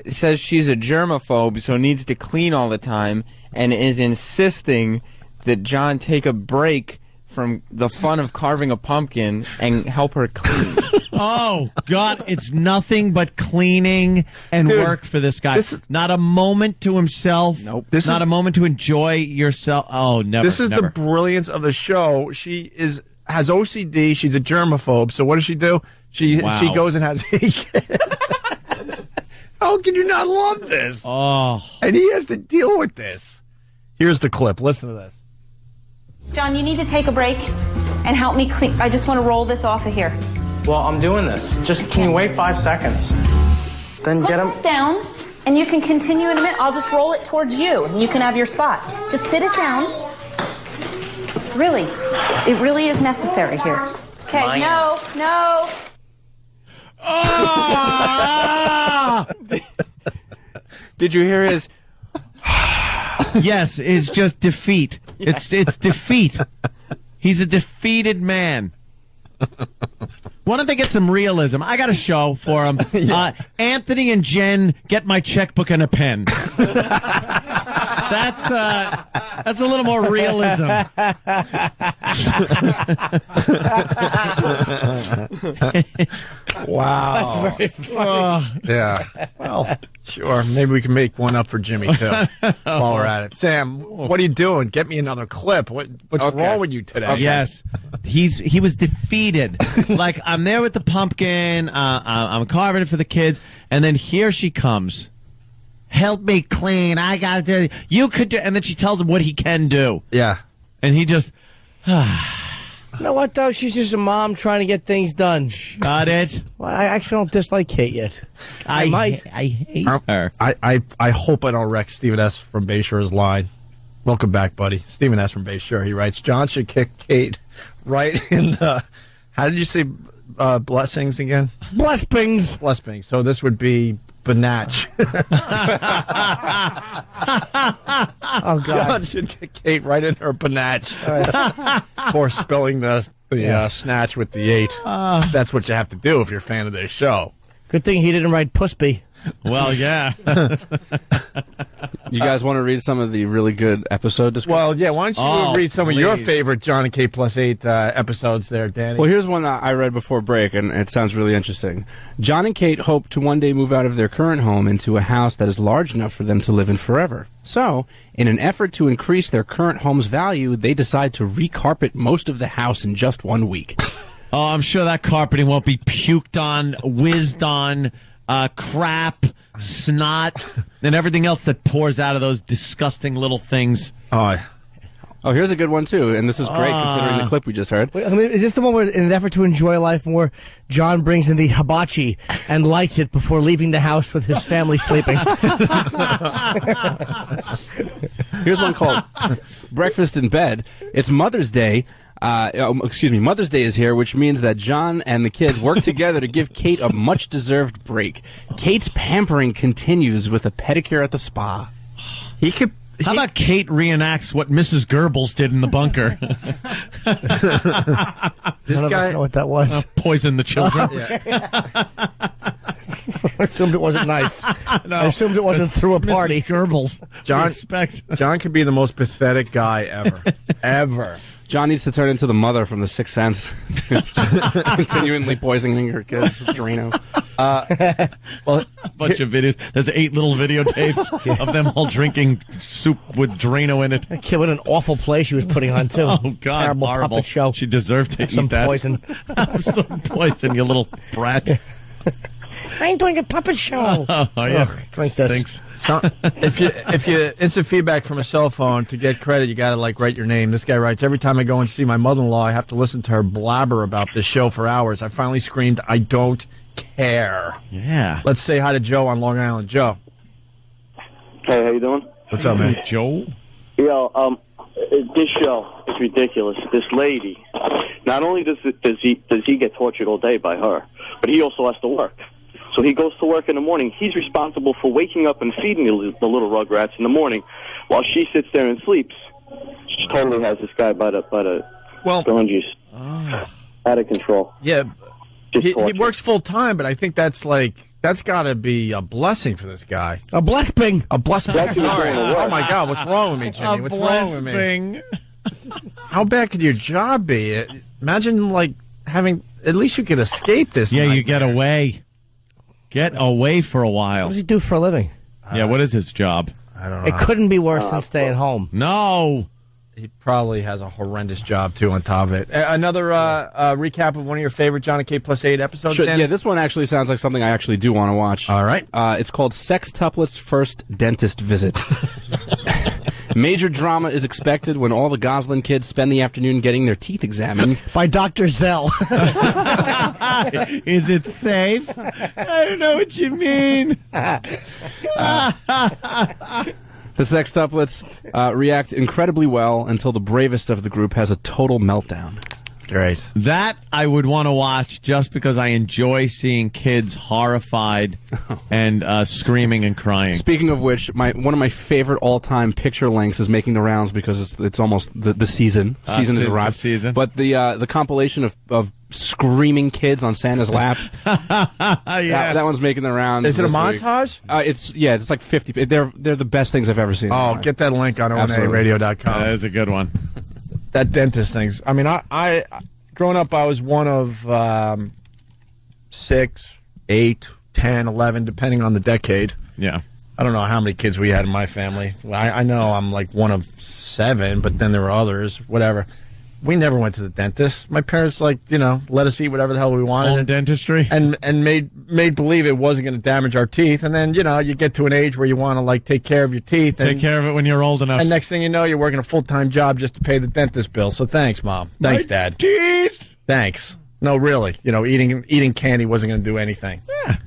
Speaker 3: says she's a germaphobe, so needs to clean all the time, and is insisting that John take a break from the fun of carving a pumpkin and help her clean.
Speaker 2: Oh, God, it's nothing but cleaning and work for this guy. Not a moment to himself.
Speaker 3: Nope.
Speaker 2: Not a moment to enjoy yourself. Oh, never.
Speaker 1: This is the brilliance of the show. She has OCD. She's a germaphobe. So what does she do? She goes and has 8 kids. How can you not love this?
Speaker 2: Oh.
Speaker 1: And he has to deal with this. Here's the clip. Listen to this.
Speaker 12: John, you need to take a break and help me clean. I just want to roll this off of here.
Speaker 13: Well, I'm doing this. Just can you wait 5 seconds? Then
Speaker 12: Put
Speaker 13: get him
Speaker 12: it down, and you can continue in a minute. I'll just roll it towards you, and you can have your spot. Just sit it down. Really, it really is necessary here. Okay, no.
Speaker 2: Ah!
Speaker 3: Did you hear his...
Speaker 2: Yes, it's just defeat. It's defeat. He's a defeated man. Why don't they get some realism? I got a show for him. Anthony and Jen, get my checkbook and a pen. That's a little more realism.
Speaker 1: Wow.
Speaker 4: That's very funny.
Speaker 1: Yeah. Well, sure. Maybe we can make one up for Jimmy, too, while we're at it. Sam, what are you doing? Get me another clip. What's wrong with you today?
Speaker 2: Yes. He was defeated. Like, I'm there with the pumpkin. I'm carving it for the kids. And then here she comes. Help me clean. I got to do it. You could do. And then she tells him what he can do.
Speaker 1: Yeah.
Speaker 2: And he just...
Speaker 4: You know what, though? She's just a mom trying to get things done.
Speaker 2: Got it?
Speaker 4: Well, I actually don't dislike Kate yet. I might.
Speaker 2: I hate her.
Speaker 1: I hope I don't wreck Stephen S. from Bayshore's line. Welcome back, buddy. Stephen S. from Bayshore. He writes, John should kick Kate right in the... How did you say blessings again?
Speaker 4: Blessings.
Speaker 1: Blessings. So this would be... Banach.
Speaker 4: Oh, God.
Speaker 1: John should kick Kate right in her banach for spelling the snatch with the 8. That's what you have to do if you're a fan of this show.
Speaker 4: Good thing he didn't write Pussby.
Speaker 2: Well, yeah.
Speaker 5: You guys want to read some of the really good episode descriptions?
Speaker 1: Well, yeah, why don't you read some of your favorite John and Kate Plus 8 episodes there, Danny?
Speaker 5: Well, here's one that I read before break, and it sounds really interesting. John and Kate hope to one day move out of their current home into a house that is large enough for them to live in forever. So, in an effort to increase their current home's value, they decide to recarpet most of the house in just 1 week.
Speaker 2: Oh, I'm sure that carpeting won't be puked on, whizzed on, crap, snot, and everything else that pours out of those disgusting little things.
Speaker 5: Oh, here's a good one, too, and this is great considering the clip we just heard.
Speaker 4: Wait, I mean, is this the one where, in an effort to enjoy life more, John brings in the hibachi and lights it before leaving the house with his family sleeping?
Speaker 5: Here's one called Breakfast in Bed. It's Mother's Day. Mother's Day is here, which means that John and the kids work together to give Kate a much-deserved break. Kate's pampering continues with a pedicure at the spa.
Speaker 2: How about Kate reenacts what Mrs. Goebbels did in the bunker?
Speaker 4: None of us know what that was.
Speaker 2: Poison the children.
Speaker 4: I assumed it wasn't nice.
Speaker 1: No.
Speaker 4: I assumed it wasn't through a party.
Speaker 2: Goebbels.
Speaker 1: John could be the most pathetic guy ever. Ever.
Speaker 5: John needs to turn into the mother from The Sixth Sense. Just continually poisoning her kids with Drano.
Speaker 2: Well, a bunch of videos. There's 8 little videotapes of them all drinking soup with Drano in it.
Speaker 4: That kid, what an awful play she was putting on, too.
Speaker 2: Oh, God,
Speaker 4: Terrible
Speaker 2: horrible.
Speaker 4: puppet show.
Speaker 2: She deserved to
Speaker 4: Some
Speaker 2: eat that.
Speaker 4: poison.
Speaker 2: Some poison, you little brat.
Speaker 4: I ain't doing a puppet show.
Speaker 2: Oh, yeah.
Speaker 4: Ugh, drink this.
Speaker 2: Stinks.
Speaker 1: So, if you instant feedback from a cell phone to get credit, you got to write your name. This guy writes, every time I go and see my mother-in-law, I have to listen to her blabber about this show for hours. I finally screamed, I don't care.
Speaker 2: Yeah.
Speaker 1: Let's say hi to Joe on Long Island. Joe.
Speaker 6: Hey, how you doing?
Speaker 1: What's up, man?
Speaker 2: Joe?
Speaker 6: Yo, this show is ridiculous. This lady, not only does he get tortured all day by her, but he also has to work. So he goes to work in the morning. He's responsible for waking up and feeding the little rugrats in the morning, while she sits there and sleeps. She totally has this guy by the scrunchies. Out of control.
Speaker 1: Yeah, he
Speaker 6: torture.
Speaker 1: works full time, but I think that's got to be a blessing for this guy.
Speaker 4: A blessing.
Speaker 1: A blessing.
Speaker 6: That's who's
Speaker 1: Sorry.
Speaker 6: going to work.
Speaker 1: Oh my God, what's wrong with me, Jimmy? What's wrong with me? How bad could your job be? Imagine having. At least you could escape this.
Speaker 2: Yeah,
Speaker 1: nightmare.
Speaker 2: you get away. Get away for a while.
Speaker 4: What does he do for a living?
Speaker 2: Yeah, what is his job?
Speaker 1: I don't know.
Speaker 4: It couldn't be worse than staying home.
Speaker 2: No.
Speaker 1: He probably has a horrendous job, too, on top of it. Another recap of one of your favorite John and K Plus 8 episodes,
Speaker 5: Sure,
Speaker 1: Dan?
Speaker 5: yeah, this one actually sounds like something I actually do want to watch.
Speaker 1: All right.
Speaker 5: It's called Sextuplet's First Dentist Visit. Major drama is expected when all the Goslin kids spend the afternoon getting their teeth examined.
Speaker 4: By Dr. Zell.
Speaker 2: Is it safe? I don't know what you mean.
Speaker 5: The sextuplets react incredibly well until the bravest of the group has a total meltdown.
Speaker 1: Great.
Speaker 2: That I would want to watch just because I enjoy seeing kids horrified and screaming and crying.
Speaker 5: Speaking of which, one of my favorite all-time picture lengths is making the rounds because it's almost the season. Season has arrived.
Speaker 2: Season.
Speaker 5: But the compilation of screaming kids on Santa's lap.
Speaker 2: Yeah.
Speaker 5: That one's making the rounds.
Speaker 1: Is it a
Speaker 5: this week.
Speaker 1: montage?
Speaker 5: It's like 50. They're the best things I've ever seen.
Speaker 1: Oh, get that link on onaradio.com.
Speaker 2: That is a good one.
Speaker 1: That dentist things. I mean, I growing up, I was one of 6, 8, 10, 11, depending on the decade.
Speaker 2: Yeah.
Speaker 1: I don't know how many kids we had in my family. I know I'm like one of 7, but then there were others, whatever. We never went to the dentist. My parents, let us eat whatever the hell we wanted.
Speaker 2: Home dentistry?
Speaker 1: And made believe it wasn't going to damage our teeth. And then, you get to an age where you want to, take care of your teeth.
Speaker 2: Take care of it when you're old enough.
Speaker 1: And next thing you know, you're working a full-time job just to pay the dentist bill. So thanks, Mom. Thanks, Dad.
Speaker 2: Teeth!
Speaker 1: Thanks. No, really. Eating candy wasn't going to do anything.
Speaker 2: Yeah.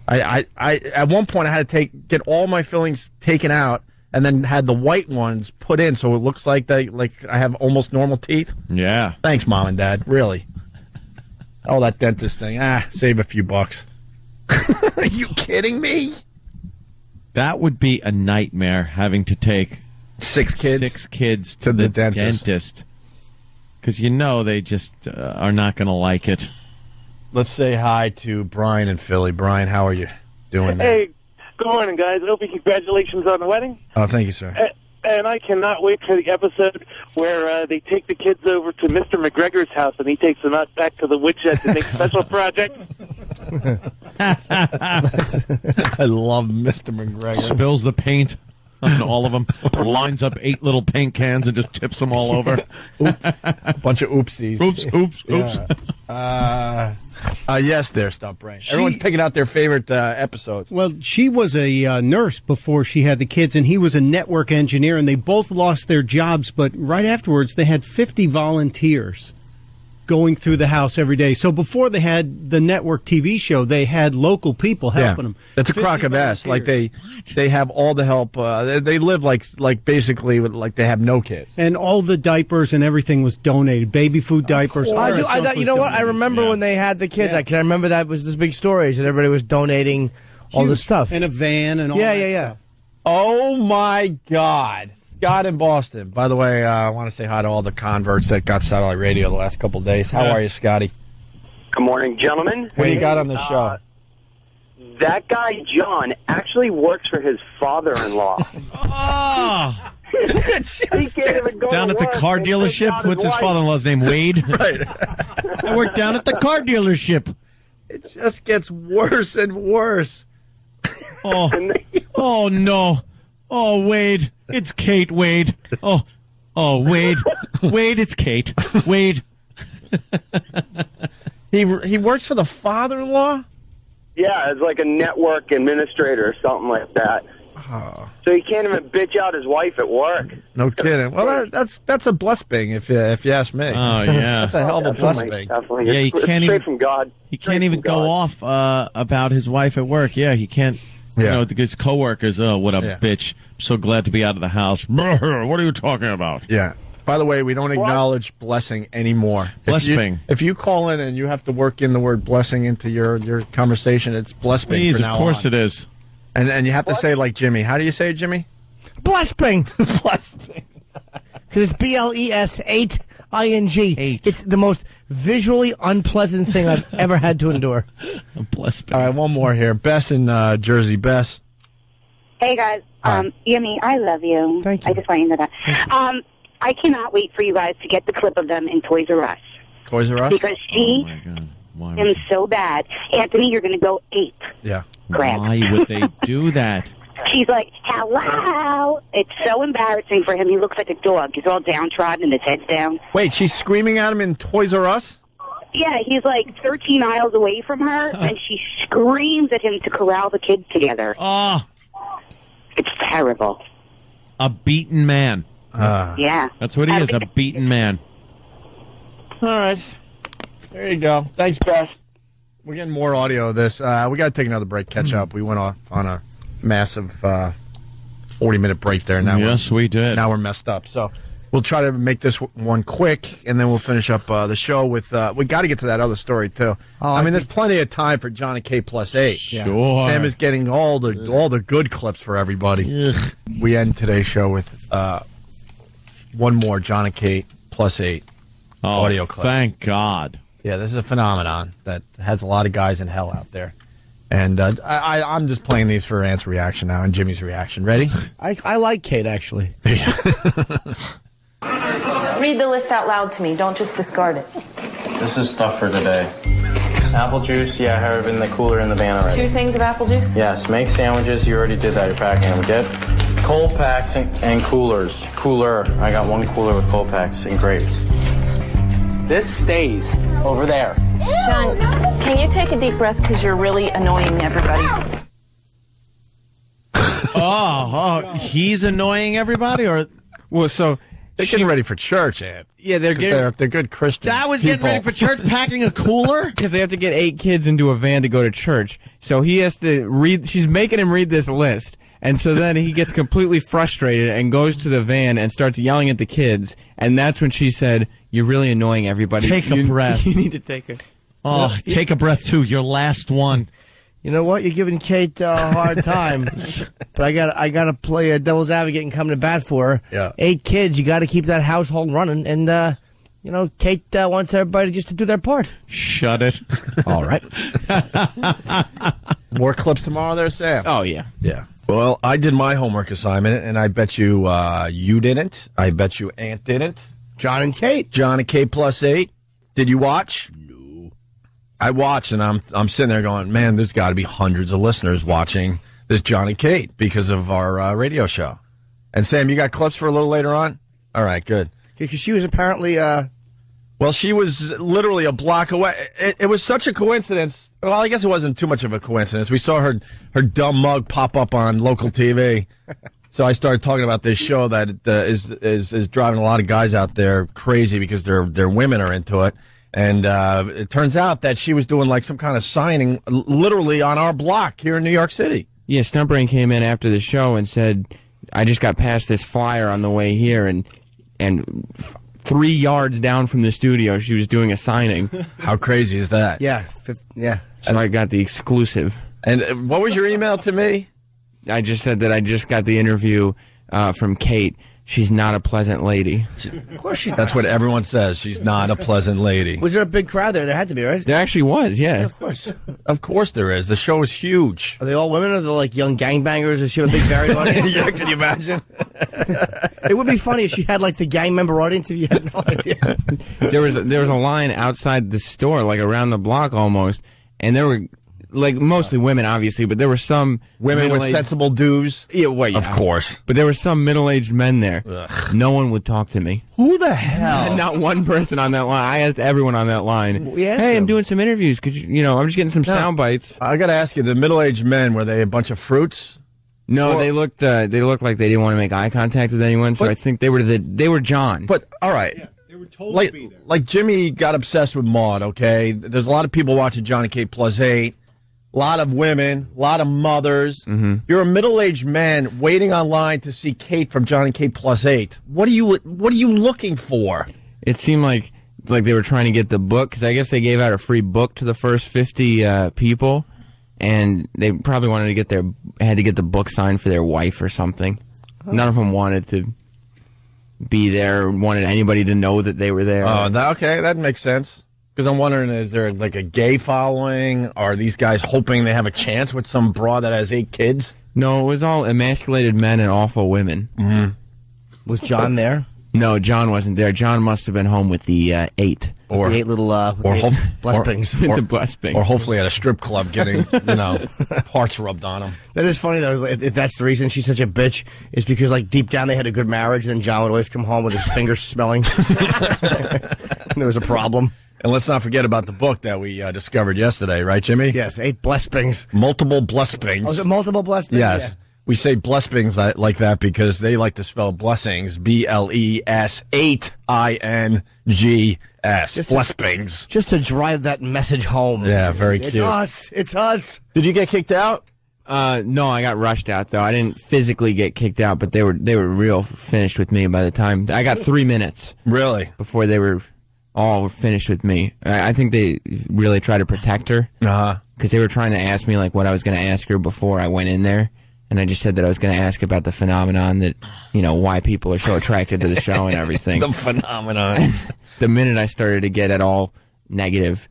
Speaker 1: I at one point, I had to get all my fillings taken out and then had the white ones put in so it looks like I have almost normal teeth.
Speaker 2: Yeah.
Speaker 1: Thanks, Mom and Dad. Really. Oh, that dentist thing. Save a few bucks. Are you kidding me?
Speaker 2: That would be a nightmare, having to take
Speaker 1: 6
Speaker 2: kids to the dentist. Because they just are not going to like it.
Speaker 1: Let's say hi to Brian in Philly. Brian, how are you doing?
Speaker 9: Hey, good morning, guys. Opie, congratulations on the wedding.
Speaker 1: Oh, thank you, sir.
Speaker 9: And I cannot wait for the episode where they take the kids over to Mr. McGregor's house and he takes them out back to the woodshed to make special projects.
Speaker 1: I love Mr. McGregor.
Speaker 2: Spills the paint on all of them. Lines up 8 little paint cans and just tips them all over.
Speaker 1: A bunch of oopsies.
Speaker 2: Oops.
Speaker 1: Yeah. Yes, there, Stop Brain. Everyone's picking out their favorite episodes.
Speaker 8: Well, she was a nurse before she had the kids, and he was a network engineer, and they both lost their jobs, but right afterwards they had 50 volunteers going through the house every day. So before they had the network TV show, they had local people helping them.
Speaker 1: That's a crock of S. They have all the help. They live basically like they have no kids.
Speaker 8: And all the diapers and everything was donated. Baby food diapers.
Speaker 4: I thought, you know what? I remember when they had the kids. I remember that was this big stories and everybody was donating all this stuff.
Speaker 8: And a van and all that stuff.
Speaker 1: Oh, my God. Scott in Boston. By the way, I want to say hi to all the converts that got satellite radio the last couple of days. How are you, Scotty?
Speaker 14: Good morning, gentlemen.
Speaker 1: What do you got on the show?
Speaker 7: that guy, John, actually works for his father-in-law.
Speaker 2: Oh!
Speaker 7: He can't even go
Speaker 2: Down
Speaker 7: to
Speaker 2: at the
Speaker 7: work
Speaker 2: car
Speaker 7: and
Speaker 2: dealership?
Speaker 7: take
Speaker 2: What's his
Speaker 7: wife.
Speaker 2: father-in-law's name? Wade?
Speaker 1: Right.
Speaker 2: I work down at the car dealership.
Speaker 1: It just gets worse and worse.
Speaker 2: Oh, oh no. Oh, Wade. It's Kate, Wade. Oh, Wade. Wade, it's Kate. Wade.
Speaker 1: He works for the father-in-law?
Speaker 7: Yeah, as like a network administrator or something like that.
Speaker 1: Oh.
Speaker 7: So he can't even bitch out his wife at work.
Speaker 1: No kidding. Well, that's a blessing if you ask me.
Speaker 2: Oh, yeah.
Speaker 1: That's a hell of a blessing.
Speaker 7: Definitely.
Speaker 2: Yeah, he
Speaker 7: It's
Speaker 2: can't
Speaker 7: straight
Speaker 2: even
Speaker 7: from God.
Speaker 2: He can't even go off about his wife at work. Yeah, he can't. You know, his coworkers. Oh, what a bitch! So glad to be out of the house. What are you talking about?
Speaker 1: Yeah. By the way, we don't acknowledge blessing anymore.
Speaker 2: Blessing.
Speaker 1: If you call in and you have to work in the word blessing into your conversation, it's blessing.
Speaker 2: Please,
Speaker 1: from now
Speaker 2: of course
Speaker 1: on.
Speaker 2: it is.
Speaker 1: And you have to say like Jimmy. How do you say it, Jimmy?
Speaker 4: Blessing.
Speaker 1: Blessing.
Speaker 4: Because it's BLES8ING. It's the most visually unpleasant thing I've ever had to endure.
Speaker 2: Blessing.
Speaker 1: All right, one more here. Bess in Jersey. Bess.
Speaker 14: Hey guys, Yummy, I love you.
Speaker 4: Thank you.
Speaker 14: I just want you to know that. I cannot wait for you guys to get the clip of them in Toys R Us.
Speaker 1: Toys R Us?
Speaker 14: Because she him so bad. Anthony, you're going to go ape.
Speaker 1: Yeah.
Speaker 14: Crap.
Speaker 2: Why would they do that?
Speaker 14: She's like, hello. It's so embarrassing for him. He looks like a dog. He's all downtrodden and his head's down.
Speaker 1: Wait, she's screaming at him in Toys R Us?
Speaker 14: Yeah, he's like 13 aisles away from her, and she screams at him to corral the kids together.
Speaker 2: Oh.
Speaker 14: It's terrible.
Speaker 2: A beaten man.
Speaker 14: Yeah.
Speaker 2: That's what he is, a beaten man.
Speaker 1: All right. There you go. Thanks, Bess. We're getting more audio of this. We got to take another break, catch up. We went off on a massive 40-minute break there. Now
Speaker 2: yes, we did.
Speaker 1: Now we're messed up. So we'll try to make this one quick, and then we'll finish up the show with... we got to get to that other story, too. I mean, there's plenty of time for John and K plus 8.
Speaker 2: Sure.
Speaker 1: Sam is getting all the good clips for everybody. We end today's show with one more John and Kate plus 8 audio clip.
Speaker 2: Thank God.
Speaker 1: Yeah, this is a phenomenon that has a lot of guys in hell out there. And I'm just playing these for Ant's reaction now and Jimmy's reaction. Ready?
Speaker 4: I like Kate, actually.
Speaker 12: Read the list out loud to me. Don't just discard it.
Speaker 13: This is stuff for today. Apple juice, yeah, I have it in the cooler in the van already.
Speaker 12: 2 things of apple juice?
Speaker 13: Yes, make sandwiches, you already did that, you're packing them. Get cold packs and coolers. Cooler, I got 1 cooler with cold packs and grapes. This stays over there.
Speaker 12: John, can you take a deep breath because you're really annoying everybody?
Speaker 2: He's annoying everybody, or
Speaker 1: well, so they're getting ready for church, Ant.
Speaker 3: Yeah, they're
Speaker 1: good Christians.
Speaker 2: that was getting ready for church, packing a cooler
Speaker 3: because they have to get 8 kids into a van to go to church. So he has to read. She's making him read this list. And so then he gets completely frustrated and goes to the van and starts yelling at the kids. And that's when she said, "You're really annoying everybody.
Speaker 2: Take a breath.
Speaker 3: You need to take a..."
Speaker 2: Oh, take a breath, too. Your last one.
Speaker 4: You know what? You're giving Kate a hard time. But I gotta play a devil's advocate and come to bat for her.
Speaker 1: Yeah.
Speaker 4: 8 kids. You got to keep that household running. And, Kate wants everybody just to do their part.
Speaker 2: Shut it.
Speaker 4: All right.
Speaker 1: More clips tomorrow there, Sam?
Speaker 3: Oh, yeah.
Speaker 1: Yeah. Well, I did my homework assignment, and I bet you you didn't. I bet you Ant didn't.
Speaker 4: John and Kate.
Speaker 1: John and Kate plus 8. Did you watch? No. I watched, and I'm sitting there going, man, there's got to be hundreds of listeners watching this John and Kate because of our radio show. And Sam, you got clips for a little later on? All right, good.
Speaker 4: Because she was apparently...
Speaker 1: Well, she was literally a block away. It was such a coincidence. Well, I guess it wasn't too much of a coincidence. We saw her dumb mug pop up on local TV. So I started talking about this show that is driving a lot of guys out there crazy because their women are into it. And it turns out that she was doing like some kind of signing literally on our block here in New York City.
Speaker 3: Yeah, Stumpbrain came in after the show and said, "I just got past this flyer on the way here, and 3 yards down from the studio, she was doing a signing."
Speaker 1: How crazy is that?
Speaker 4: Yeah.
Speaker 3: So I got the exclusive.
Speaker 1: And what was your email to me?
Speaker 3: I just said that I just got the interview from Kate. she's not a pleasant lady.
Speaker 4: Of course she.
Speaker 1: That's what everyone says. She's not a pleasant lady.
Speaker 4: Was there a big crowd there? There had to be, right?
Speaker 3: There actually was, yeah.
Speaker 4: Of course.
Speaker 1: Of course there is. The show is huge.
Speaker 4: Are they all women? Or are they like young gangbangers? Is she a big varied audience?
Speaker 1: Yeah, can you imagine?
Speaker 4: It would be funny if she had like the gang member audience. If you had no idea.
Speaker 3: There was a line outside the store, like around the block almost, and there were like mostly women, obviously, but there were some
Speaker 1: Women with sensible dues?
Speaker 3: Yeah, well, yeah.
Speaker 1: Of course.
Speaker 3: But there were some middle-aged men there.
Speaker 1: Ugh.
Speaker 3: No one would talk to me.
Speaker 1: Who the hell?
Speaker 3: Not one person on that line. I asked everyone on that line.
Speaker 4: We asked
Speaker 3: hey,
Speaker 4: them.
Speaker 3: I'm doing some interviews. Could you, I'm just getting some sound bites.
Speaker 1: I got to ask you, the middle-aged men, were they a bunch of fruits?
Speaker 3: No, they looked like they didn't want to make eye contact with anyone. So I think they were John.
Speaker 1: But all right.
Speaker 8: Yeah, they were told
Speaker 1: like,
Speaker 8: to be there.
Speaker 1: like Jimmy got obsessed with Maude, okay? There's a lot of people watching Johnny K Plus 8. A lot of women, a lot of mothers.
Speaker 3: Mm-hmm.
Speaker 1: You're a middle-aged man waiting online to see Kate from Johnny K Plus 8. What are you looking for?
Speaker 3: It seemed like they were trying to get the book, because I guess they gave out a free book to the first 50 people, and they probably had to get the book signed for their wife or something. Oh. None of them wanted to be there or wanted anybody to know that they were there.
Speaker 1: Oh, okay, that makes sense. Because I'm wondering, is there like a gay following? Are these guys hoping they have a chance with some broad that has 8 kids?
Speaker 3: No, it was all emasculated men and awful women.
Speaker 1: Mm-hmm.
Speaker 4: Was John there?
Speaker 3: No, John wasn't there. John must have been home with the 8.
Speaker 4: Or the 8 little blessings.
Speaker 3: The blessings.
Speaker 1: Or hopefully at a strip club getting, parts rubbed on them.
Speaker 4: That is funny, though, if that's the reason she's such a bitch, is because, like, deep down they had a good marriage, and then John would always come home with his fingers smelling. And there was a problem.
Speaker 1: And let's not forget about the book that we discovered yesterday, right, Jimmy?
Speaker 4: Yes, 8 blessings.
Speaker 1: Multiple blessings.
Speaker 4: Oh, is it multiple blessings?
Speaker 1: Yes.
Speaker 4: Yeah.
Speaker 1: We say blessings like that because they like to spell blessings, B-L-E-S-8-I-N-G-S. Blessings.
Speaker 4: Just to drive that message home.
Speaker 1: Yeah, very cute.
Speaker 4: It's us. It's us.
Speaker 1: Did you get kicked out?
Speaker 3: No, I got rushed out, though. I didn't physically get kicked out, but they were
Speaker 1: Uh-huh.
Speaker 3: real finished with me by the time. I got 3 minutes.
Speaker 1: Really?
Speaker 3: Before they were all finished with me. I think they really tried to protect her. Because they were trying to ask me like what I was going to ask her before I went in there. And I just said that I was going to ask about the phenomenon that, why people are so attracted to the show and everything.
Speaker 1: The phenomenon.
Speaker 3: The minute I started to get at all negative,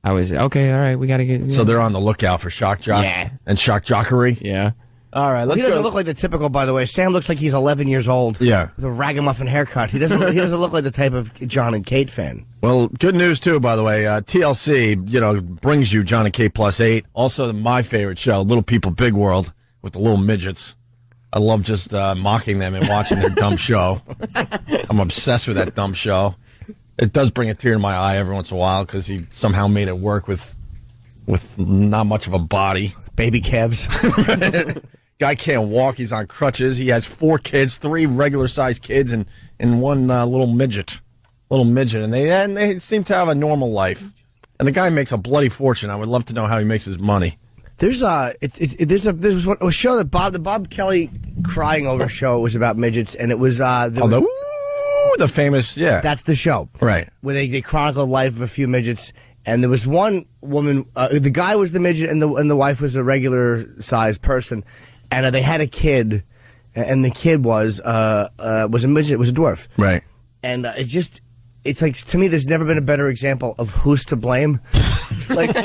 Speaker 3: I was, okay, all right, we got to get...
Speaker 1: So they're on the lookout for shock jock and shock jockery?
Speaker 3: Yeah.
Speaker 1: All right, let's
Speaker 4: He doesn't look like the typical, by the way. Sam looks like he's 11 years old.
Speaker 1: Yeah.
Speaker 4: With a ragamuffin haircut. He doesn't look like the type of John and Kate fan.
Speaker 1: Well, good news, too, by the way. TLC, brings you John and Kate Plus 8. Also, my favorite show, Little People, Big World, with the little midgets. I love just mocking them and watching their dumb show. I'm obsessed with that dumb show. It does bring a tear to my eye every once in a while because he somehow made it work with not much of a body.
Speaker 4: Baby calves.
Speaker 1: Guy can't walk. He's on crutches. He has 4 kids, 3 regular-sized kids, and one little midget. And they seem to have a normal life. And the guy makes a bloody fortune. I would love to know how he makes his money.
Speaker 4: There's a show that the Bob Kelly crying over show was about midgets, and it was
Speaker 1: the famous
Speaker 4: That's the show,
Speaker 1: right?
Speaker 4: Where they chronicled the life of a few midgets, and there was one woman. The guy was the midget, and the wife was a regular sized person, and they had a kid, and the kid was a midget, was a dwarf,
Speaker 1: right?
Speaker 4: And it's like, to me, there's never been a better example of who's to blame. like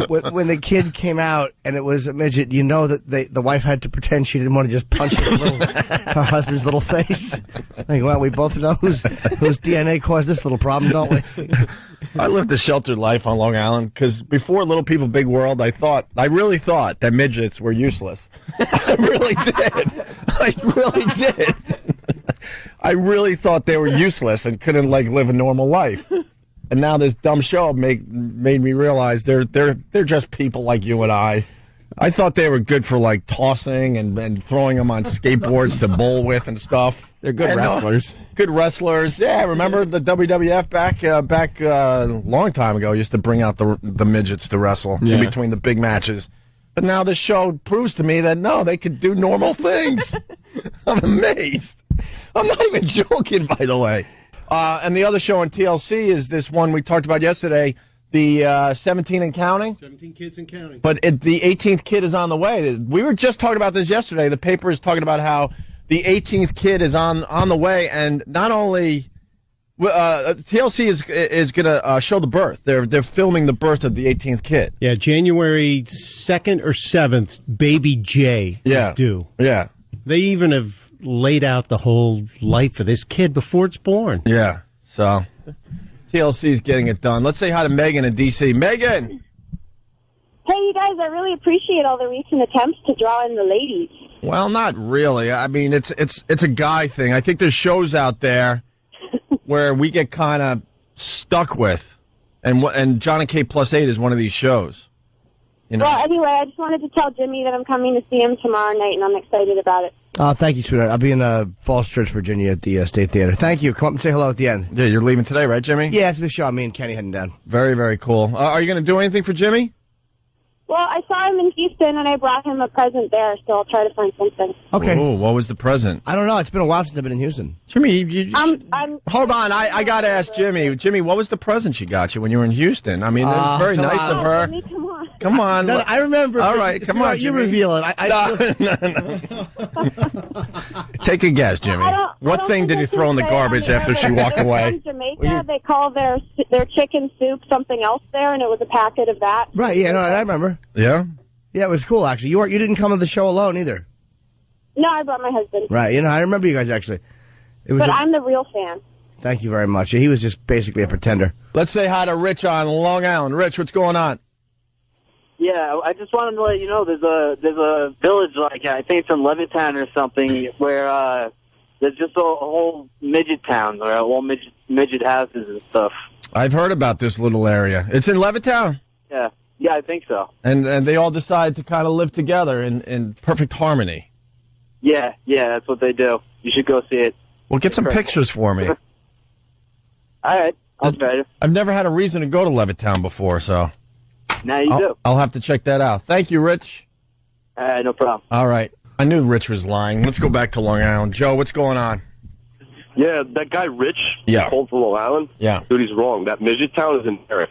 Speaker 4: when the kid came out and it was a midget, that the wife had to pretend she didn't want to just punch her husband's little face. Like, well, we both know whose DNA caused this little problem, don't we?
Speaker 1: I lived a sheltered life on Long Island because before Little People, Big World, I really thought that midgets were useless. I really did. I really thought they were useless and couldn't live a normal life. And now this dumb show made me realize they're just people like you and I. I thought they were good for tossing and throwing them on skateboards to bowl with and stuff.
Speaker 3: They're good wrestlers.
Speaker 1: Good wrestlers. Yeah, remember the WWF back a long time ago used to bring out the midgets to wrestle in between the big matches. But now this show proves to me that no, they could do normal things. I'm amazed. I'm not even joking, by the way. And the other show on TLC is this one we talked about yesterday, The 17 and counting?
Speaker 8: 17 kids and counting.
Speaker 1: But the 18th kid is on the way. We were just talking about this yesterday. The paper is talking about how the 18th kid is on the way, and not only TLC is going to show the birth. They're filming the birth of the 18th kid.
Speaker 8: Yeah, January 2nd or 7th, baby Jay is due.
Speaker 1: Yeah.
Speaker 8: They even have laid out the whole life of this kid before it's born.
Speaker 1: Yeah. So TLC's getting it done. Let's say hi to Megan in D.C. Megan!
Speaker 10: Hey, you guys, I really appreciate all the recent attempts to draw in the ladies.
Speaker 1: Well, not really. I mean, it's a guy thing. I think there's shows out there where we get kind of stuck with, and John and Kate Plus 8 is one of these shows. You know?
Speaker 10: Well, anyway, I just wanted to tell Jimmy that I'm coming to see him tomorrow night, and I'm excited about it.
Speaker 4: Thank you, sweetheart. I'll be in Falls Church, Virginia at the State Theater. Thank you. Come up and say hello at the end.
Speaker 1: Yeah, you're leaving today, right, Jimmy?
Speaker 4: Yeah, after the show, me and Kenny heading down.
Speaker 1: Very, very cool. Are you going to do anything for Jimmy?
Speaker 10: Well, I saw him in Houston, and I brought him a present there, so I'll try to find something.
Speaker 4: Okay.
Speaker 1: Oh, what was the present?
Speaker 4: I don't know. It's been a while since I've been in Houston.
Speaker 1: Jimmy,
Speaker 10: I'm
Speaker 1: hold on. I got to ask Jimmy. Jimmy, what was the present she got you when you were in Houston? I mean, it was very nice of her.
Speaker 10: Jimmy, come on.
Speaker 1: Come on.
Speaker 4: No, I remember.
Speaker 1: All right, come on,
Speaker 4: You
Speaker 1: Jimmy.
Speaker 4: reveal it.
Speaker 1: Take a guess, Jimmy. What thing did you throw in the garbage after she walked away?
Speaker 10: In Jamaica, they call their chicken soup something else there, and it was a packet of that.
Speaker 4: Right, yeah, no, I remember.
Speaker 1: Yeah?
Speaker 4: Yeah, it was cool, actually. You didn't come to the show alone, either.
Speaker 10: No, I brought my husband.
Speaker 4: Right, I remember you guys, actually.
Speaker 10: But I'm the real fan.
Speaker 4: Thank you very much. He was just basically a pretender.
Speaker 1: Let's say hi to Rich on Long Island. Rich, what's going on?
Speaker 15: Yeah, I just wanted to let you know there's a village, like I think it's in Levittown or something, where there's just a whole midget town, or all midget houses and stuff.
Speaker 1: I've heard about this little area. It's in Levittown?
Speaker 15: Yeah, I think so.
Speaker 1: And they all decide to kind of live together in perfect harmony.
Speaker 15: Yeah, that's what they do. You should go see it.
Speaker 1: Well, get some pictures for me.
Speaker 15: All right, I'll try to.
Speaker 1: I've never had a reason to go to Levittown before, so
Speaker 15: Now you do.
Speaker 1: I'll have to check that out. Thank you, Rich.
Speaker 15: All right, no problem.
Speaker 1: All right. I knew Rich was lying. Let's go back to Long Island. Joe, what's going on?
Speaker 16: Yeah, that guy Rich,
Speaker 1: Yeah.
Speaker 16: called from Long Island.
Speaker 1: Yeah.
Speaker 16: Dude, he's wrong. That midget town is in Merrick.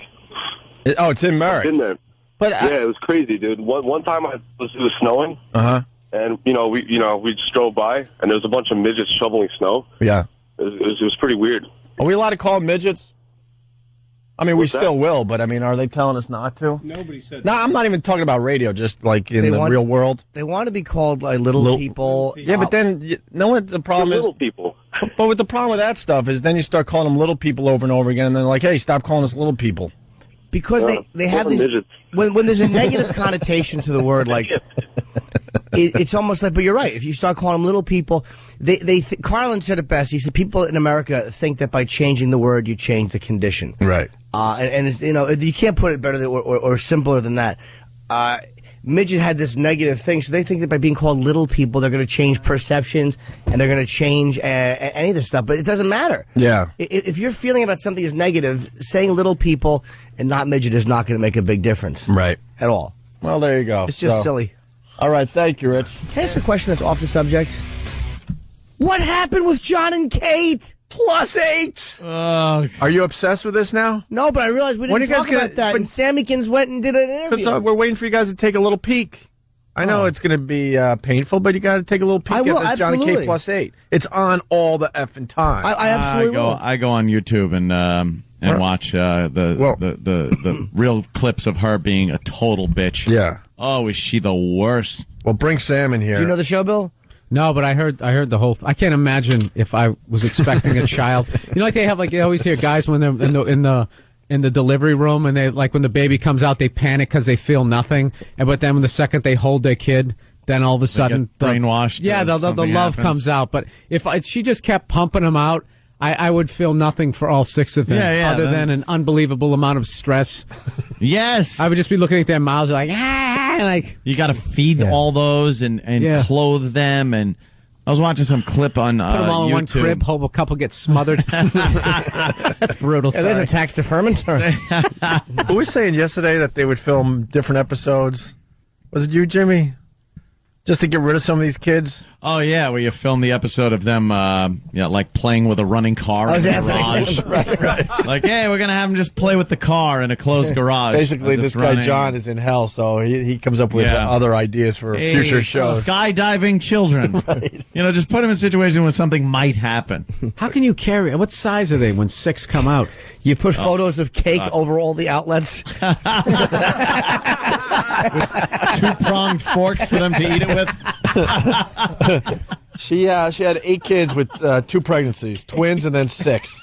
Speaker 1: It's in Merrick.
Speaker 16: I've been there.
Speaker 1: But
Speaker 16: yeah, it was crazy, dude. One time it was snowing. And we just drove by, and there was a bunch of midgets shoveling snow.
Speaker 1: Yeah.
Speaker 16: It was pretty weird.
Speaker 1: Are we allowed to call them midgets? I mean,
Speaker 16: What's
Speaker 1: we
Speaker 16: that?
Speaker 1: still will, but I mean, are they telling us not to?
Speaker 8: Nobody said
Speaker 1: No, I'm not even talking about radio, just like in the real world.
Speaker 4: They want to be called like little people.
Speaker 1: Yeah, but then, you know what the problem is?
Speaker 16: Little people.
Speaker 1: But with the problem with that stuff is then you start calling them little people over and over again, and they're like, hey, stop calling us little people.
Speaker 4: Because they have this, when there's a negative connotation to the word, like, it's almost like, but you're right, if you start calling them little people, Carlin said it best, he said people in America think that by changing the word, you change the condition.
Speaker 1: Right.
Speaker 4: And it's, you can't put it better than, or simpler than that. Midget had this negative thing, so they think that by being called little people, they're going to change perceptions, and they're going to change any of this stuff, but it doesn't matter.
Speaker 1: Yeah.
Speaker 4: If you're feeling about something as negative, saying little people and not midget is not going to make a big difference.
Speaker 1: Right.
Speaker 4: At all.
Speaker 1: Well, there you go.
Speaker 4: It's just silly.
Speaker 1: All right, thank you, Rich.
Speaker 4: Can I ask a question that's off the subject? What happened with John and Kate? +8.
Speaker 1: Are you obsessed with this now?
Speaker 4: No, but I realized we didn't talk about that. And Sammykins went and did an interview.
Speaker 1: Because we're waiting for you guys to take a little peek. I know it's going to be painful, but you got to take a little peek at this John and Kate +8. It's on all the effing time.
Speaker 4: I absolutely will.
Speaker 2: I go on YouTube and watch the real clips of her being a total bitch.
Speaker 1: Yeah.
Speaker 2: Oh, is she the worst?
Speaker 1: Well, bring Sam in here.
Speaker 4: Do you know the show, Bill?
Speaker 8: No, but I heard the whole. I can't imagine if I was expecting a child. You know, like they have, like, you always hear guys when they're in the delivery room, and they, like, when the baby comes out, they panic because they feel nothing. But then when the second they hold their kid, then all of a sudden
Speaker 2: brainwashed.
Speaker 8: Yeah, the love comes out. But if she just kept pumping him out, I would feel nothing for all 6 of them, other than an unbelievable amount of stress.
Speaker 2: Yes,
Speaker 8: I would just be looking at their mouths like, like
Speaker 2: you got to feed all those and clothe them. And I was watching some clip on
Speaker 8: put them all in one
Speaker 2: YouTube.
Speaker 8: crib, hope a couple gets smothered. That's brutal.
Speaker 4: Yeah, there's a tax deferment.
Speaker 1: Who was saying yesterday that they would film different episodes? Was it you, Jimmy? Just to get rid of some of these kids?
Speaker 2: Oh, yeah, where you film the episode of them, like playing with a running car in the garage.
Speaker 1: right.
Speaker 2: Like, hey, we're going to have them just play with the car in a closed garage.
Speaker 1: Basically, this guy John is in hell, so he comes up with other ideas for future shows.
Speaker 2: Skydiving children. Right. Just put them in a situation where something might happen.
Speaker 17: How can you carry? What size are they when 6 come out?
Speaker 4: You put photos of cake over all the outlets.
Speaker 2: With 2-pronged forks for them to eat it with.
Speaker 1: She had 8 kids with 2 pregnancies, twins, and then 6.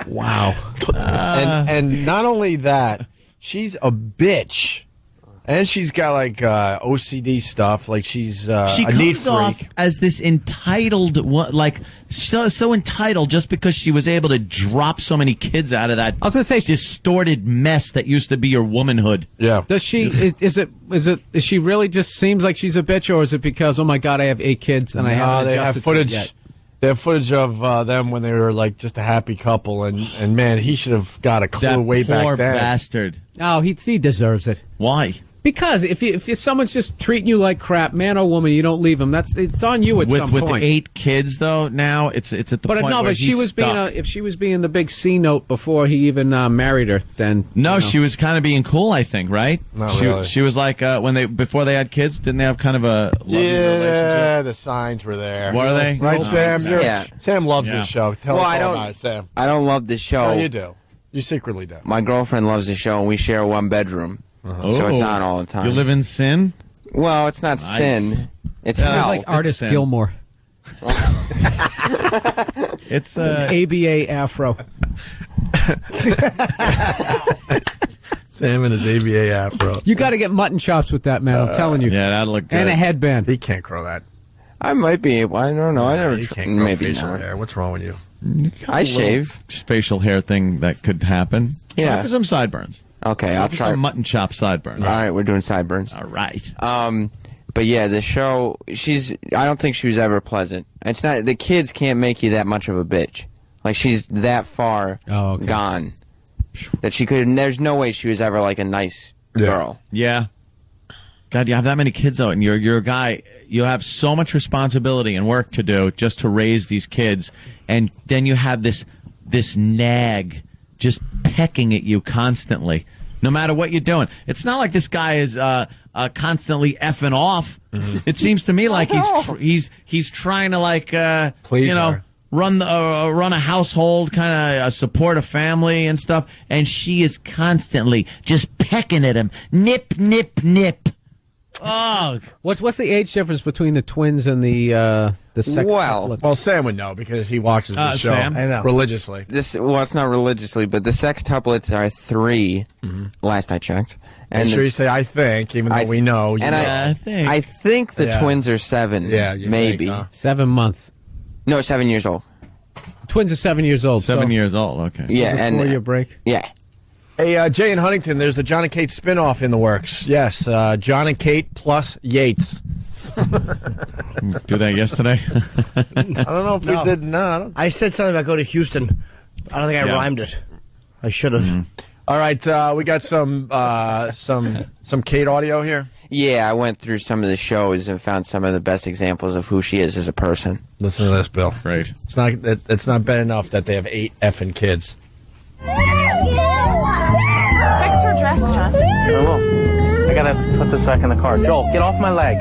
Speaker 17: Wow.
Speaker 1: And not only that, she's a bitch. And she's got like OCD stuff, like she's
Speaker 2: she
Speaker 1: a neat
Speaker 2: comes off
Speaker 1: freak.
Speaker 2: as this entitled, like so entitled, just because she was able to drop so many kids out of that.
Speaker 17: I was going to say
Speaker 2: distorted mess that used to be your womanhood.
Speaker 1: Yeah.
Speaker 17: Does she? Is she really just seems like she's a bitch, or is it because, oh my God, I have 8 kids and I haven't
Speaker 1: they have
Speaker 17: adjusted to it
Speaker 1: footage.
Speaker 17: yet?
Speaker 1: They have footage of them when they were like just a happy couple, and man, he should have got a clue
Speaker 2: That
Speaker 1: way back
Speaker 2: poor
Speaker 1: then.
Speaker 2: bastard.
Speaker 17: Oh, he deserves it.
Speaker 2: Why?
Speaker 17: Because if someone's just treating you like crap, man or woman, you don't leave them. It's on you at some point.
Speaker 2: With 8 kids though, now it's at the point where
Speaker 17: but she was
Speaker 2: stuck.
Speaker 17: if she was being the big C note before he even married her, then
Speaker 2: No, she was kind of being cool, I think, right?
Speaker 1: Not really.
Speaker 2: She was like before they had kids, didn't they have kind of a lovely relationship?
Speaker 1: The signs were there.
Speaker 2: Were they?
Speaker 1: Right,
Speaker 2: Oh,
Speaker 1: Sam?
Speaker 3: Yeah.
Speaker 1: Sam loves
Speaker 2: Yeah.
Speaker 1: this show. Tell us all about it, Sam.
Speaker 3: I don't love this show.
Speaker 1: No, you do. You secretly do.
Speaker 3: My girlfriend loves the show, and we share one bedroom, so it's on all the time.
Speaker 2: You live in sin?
Speaker 3: Well, it's not
Speaker 2: Nice.
Speaker 3: sin. It's
Speaker 2: Yeah,
Speaker 3: hell.
Speaker 17: like artist
Speaker 2: sin.
Speaker 17: Gilmore.
Speaker 2: It's
Speaker 17: ABA Afro.
Speaker 1: Sam and his ABA afro.
Speaker 17: You got to get mutton chops with that, man. I'm telling you.
Speaker 2: Yeah, that'll look good.
Speaker 17: And a headband.
Speaker 1: He can't grow that.
Speaker 3: I might be able. I don't know. I never.
Speaker 1: He can't grow
Speaker 3: Maybe
Speaker 1: facial
Speaker 3: not.
Speaker 1: hair. What's wrong with you?
Speaker 3: I shave.
Speaker 2: Facial hair thing that could happen. Try
Speaker 3: Yeah.
Speaker 2: for some sideburns.
Speaker 3: Okay, I'll
Speaker 2: Try for
Speaker 3: try.
Speaker 2: some mutton chop sideburns.
Speaker 3: All right, we're doing sideburns.
Speaker 2: All right.
Speaker 3: But yeah, the show. I don't think she was ever pleasant. It's not. The kids can't make you that much of a bitch. Like she's that far gone that she could. There's no way she was ever like a nice girl.
Speaker 2: Yeah. God, you have that many kids though, and you're a guy. You have so much responsibility and work to do just to raise these kids, and then you have this nag just pecking at you constantly, no matter what you're doing. It's not like this guy is constantly effing off.
Speaker 1: Mm-hmm.
Speaker 2: It seems to me like he's trying to like
Speaker 1: Please her.
Speaker 2: run a household, kind of support a family and stuff, and she is constantly just pecking at him, nip, nip, nip. Oh,
Speaker 17: what's the age difference between the twins and the sex couplets?
Speaker 1: Well, Sam would know because he watches the show
Speaker 2: Sam?
Speaker 4: I know.
Speaker 1: religiously.
Speaker 3: It's not religiously, but the sextuplets are 3. Last I checked.
Speaker 1: And make sure you say "I think," even though we know. You
Speaker 3: and
Speaker 1: know.
Speaker 3: I think the
Speaker 1: Yeah.
Speaker 3: twins are 7.
Speaker 1: Yeah, you
Speaker 3: maybe
Speaker 1: think, huh?
Speaker 17: 7 months.
Speaker 3: No, 7 years old.
Speaker 17: Twins are 7 years old.
Speaker 2: 7 years old. Okay.
Speaker 3: Yeah,
Speaker 17: Before
Speaker 3: and
Speaker 17: your break.
Speaker 3: yeah.
Speaker 1: Hey, Jay and Huntington, there's a John and Kate spinoff in the works. Yes, John and Kate plus Yates.
Speaker 2: Do that yesterday.
Speaker 1: I don't know if we did. No,
Speaker 4: I said something about go to Houston. I don't think I rhymed it. I should have.
Speaker 1: All right, we got some Kate audio here.
Speaker 3: Yeah, I went through some of the shows and found some of the best examples of who she is as a person.
Speaker 1: Listen to this, Bill.
Speaker 2: Great.
Speaker 1: It's not bad enough that they have 8 effing kids.
Speaker 12: Fix her dress, John.
Speaker 13: I will. I gotta put this back in the car. Joel, get off my leg.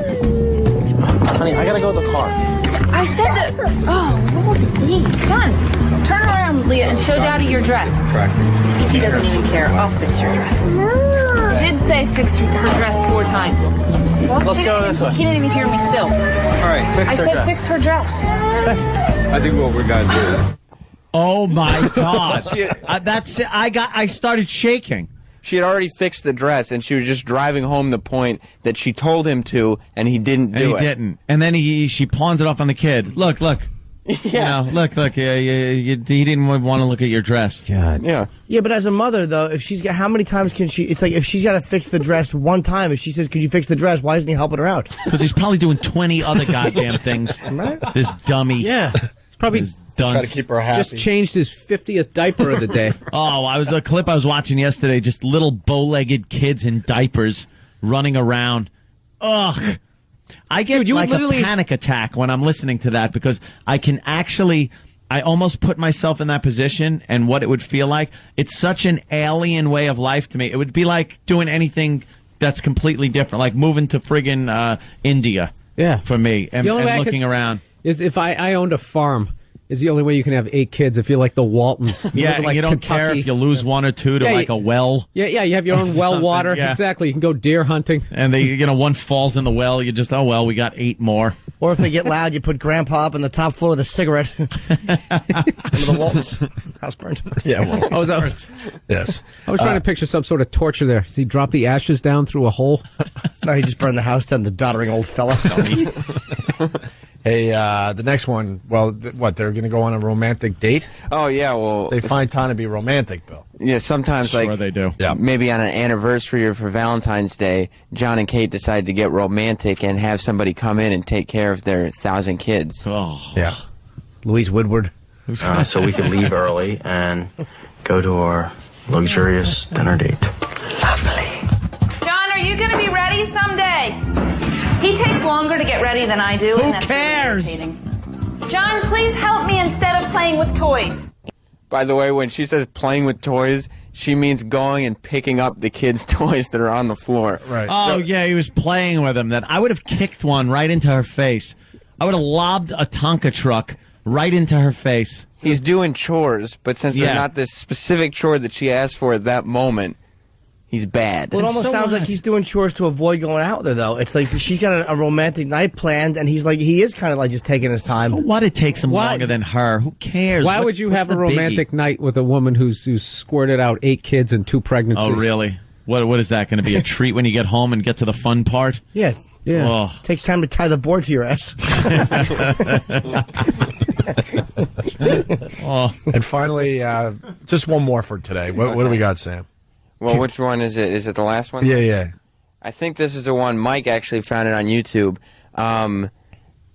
Speaker 13: Honey, I gotta go to the car.
Speaker 12: I said that. Oh, Lord, me. John, turn around, Leah, and show Daddy your dress. He doesn't even care. I'll fix your dress. I did say fix her dress 4 times.
Speaker 13: Let's go this way.
Speaker 12: He didn't even hear me still.
Speaker 13: All right, fix
Speaker 12: I
Speaker 13: her
Speaker 12: said
Speaker 13: dress.
Speaker 12: fix her dress.
Speaker 18: I think what we gotta do.
Speaker 2: Oh my God! That's it. I started shaking.
Speaker 3: She had already fixed the dress, and she was just driving home the point that she told him to, and he didn't do it.
Speaker 2: He didn't. And then she pawns it off on the kid. Look.
Speaker 3: Yeah.
Speaker 2: Look. He didn't want to look at your dress.
Speaker 17: God.
Speaker 3: Yeah.
Speaker 4: Yeah, but as a mother, though, if she's got, how many times can she? It's like if she's got to fix the dress one time, if she says, "Could you fix the dress?" Why isn't he helping her out?
Speaker 2: Because he's probably doing 20 other goddamn things. This dummy.
Speaker 17: Yeah. It's probably
Speaker 1: Try to keep her happy.
Speaker 17: just changed his 50th diaper of the day.
Speaker 2: Oh, a clip I was watching yesterday. Just little bow-legged kids in diapers running around. Ugh. I get
Speaker 17: Dude, you
Speaker 2: like
Speaker 17: literally-
Speaker 2: a panic attack when I'm listening to that because I can actually, I almost put myself in that position and what it would feel like. It's such an alien way of life to me. It would be like doing anything that's completely different, like moving to friggin' India.
Speaker 17: Yeah.
Speaker 2: For me, and
Speaker 17: The only way I
Speaker 2: looking
Speaker 17: could-
Speaker 2: around.
Speaker 17: Is if I owned a farm. Is the only way you can have 8 kids if you're like the Waltons. You
Speaker 2: Yeah,
Speaker 17: live in, like,
Speaker 2: you don't care
Speaker 17: Kentucky.
Speaker 2: if you lose one or two to
Speaker 17: Yeah,
Speaker 2: like a well.
Speaker 17: Yeah, you have your own well
Speaker 2: Something,
Speaker 17: water.
Speaker 2: yeah.
Speaker 17: Exactly. You can go deer hunting.
Speaker 2: And one falls in the well. You just, oh, well, we got 8 more.
Speaker 4: Or if they get loud, you put Grandpa up on the top floor with a cigarette. Under the Waltons. House burned.
Speaker 1: Yeah, well,
Speaker 17: Oh, that,
Speaker 1: yes.
Speaker 17: I was trying to picture some sort of torture there. Does he drop the ashes down through a hole?
Speaker 4: No, he just burned the house down, the doddering old fella.
Speaker 1: Hey, the next one, well, what, they're going to go on a romantic date?
Speaker 3: Oh, yeah, well...
Speaker 1: They find time to be romantic, Bill.
Speaker 3: Yeah, sometimes,
Speaker 2: Sure
Speaker 3: like...
Speaker 2: they do.
Speaker 1: Yeah.
Speaker 3: Maybe on an anniversary or for Valentine's Day, John and Kate decide to get romantic and have somebody come in and take care of their 1,000 kids.
Speaker 2: Oh.
Speaker 1: Yeah.
Speaker 4: Louise Woodward.
Speaker 13: So we could leave early and go to our luxurious dinner date.
Speaker 12: John, are you going to be ready someday? He takes longer to get ready than I do. and that's
Speaker 2: cares?
Speaker 12: Really irritating. John, please help me instead of playing with toys.
Speaker 3: By the way, when she says playing with toys, she means going and picking up the kids' toys that are on the floor.
Speaker 1: Right.
Speaker 2: Oh, yeah, he was playing with them. Then I would have kicked one right into her face. I would have lobbed a Tonka truck right into her face.
Speaker 3: He's doing chores, but since
Speaker 2: Yeah.
Speaker 3: they're not this specific chore that she asked for at that moment, he's bad.
Speaker 4: Well, it almost
Speaker 2: so
Speaker 4: sounds like
Speaker 2: what?
Speaker 4: he's doing chores to avoid going out there, though. It's like she's got a romantic night planned, and he is kind of like just taking his time.
Speaker 2: So what? It takes him
Speaker 17: Why-
Speaker 2: longer than her. Who cares?
Speaker 17: Why
Speaker 2: What-
Speaker 17: would you
Speaker 2: what's
Speaker 17: have a
Speaker 2: the biggie?
Speaker 17: romantic night with a woman who's squirted out 8 kids and 2 pregnancies?
Speaker 2: Oh, really? What is that going to be? A treat when you get home and get to the fun part?
Speaker 4: Yeah.
Speaker 17: Yeah.
Speaker 2: Oh.
Speaker 4: Takes time to tie the board to your ass.
Speaker 2: Oh.
Speaker 1: And finally, just one more for today. What do we got, Sam?
Speaker 3: Well, which one is it? Is it the last one?
Speaker 1: Yeah.
Speaker 3: I think this is the one. Mike actually found it on YouTube.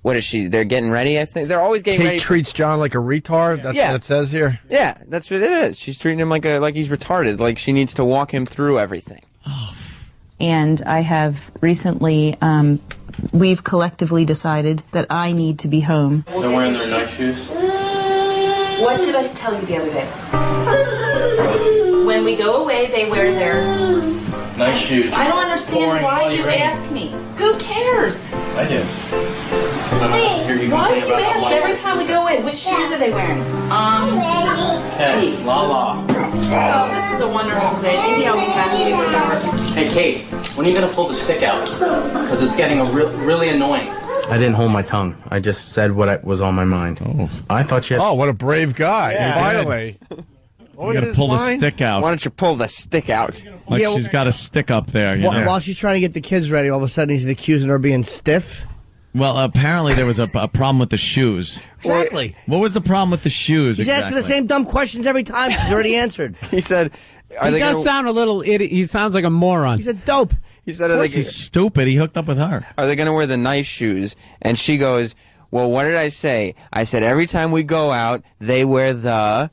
Speaker 3: What is she? They're getting ready, I think. They're always getting
Speaker 1: Kate
Speaker 3: ready.
Speaker 1: treats John like a retard. That's
Speaker 3: Yeah.
Speaker 1: what it says here.
Speaker 3: Yeah, that's what it is. She's treating him like he's retarded. Like she needs to walk him through everything.
Speaker 12: And I have recently, we've collectively decided that I need to be home.
Speaker 13: They're wearing their nice shoes.
Speaker 12: What did I tell you the other day? When we go away, they wear their...
Speaker 13: Nice shoes.
Speaker 12: I don't understand
Speaker 13: Pouring
Speaker 12: why
Speaker 13: bloody
Speaker 12: you
Speaker 13: rain.
Speaker 12: ask me. Who cares?
Speaker 13: I do.
Speaker 12: Why do you ask every time we go in? Which shoes are they wearing?
Speaker 13: Hey, la la.
Speaker 12: Oh, this is a wonderful day. Maybe I'll be happy to remember.
Speaker 13: Hey, Kate, when are you going to pull the stick out? Because it's getting really annoying. I didn't hold my tongue. I just said what was on my mind.
Speaker 2: Oh.
Speaker 13: I thought you had...
Speaker 1: Oh, what a brave guy.
Speaker 3: Yeah.
Speaker 1: Finally.
Speaker 2: You got to pull the stick out.
Speaker 3: Why don't you pull the stick out?
Speaker 2: Like
Speaker 4: Yeah,
Speaker 2: she's got a stick up there. You know?
Speaker 4: While she's trying to get the kids ready, all of a sudden he's accusing her of being stiff.
Speaker 2: Well, apparently there was a problem with the shoes.
Speaker 4: Exactly.
Speaker 2: What was the problem with the shoes?
Speaker 4: He's asking the same dumb questions every time. She's already answered.
Speaker 3: He said, "Are
Speaker 17: He
Speaker 3: they
Speaker 17: does
Speaker 3: gonna?"
Speaker 17: sound a little idiot. He sounds like a moron.
Speaker 4: He's a dope.
Speaker 3: He said, "Are they?
Speaker 2: He's stupid. He hooked up with her.
Speaker 3: Are they going to wear the nice shoes?" And she goes, "Well, what did I say? I said every time we go out, they wear the."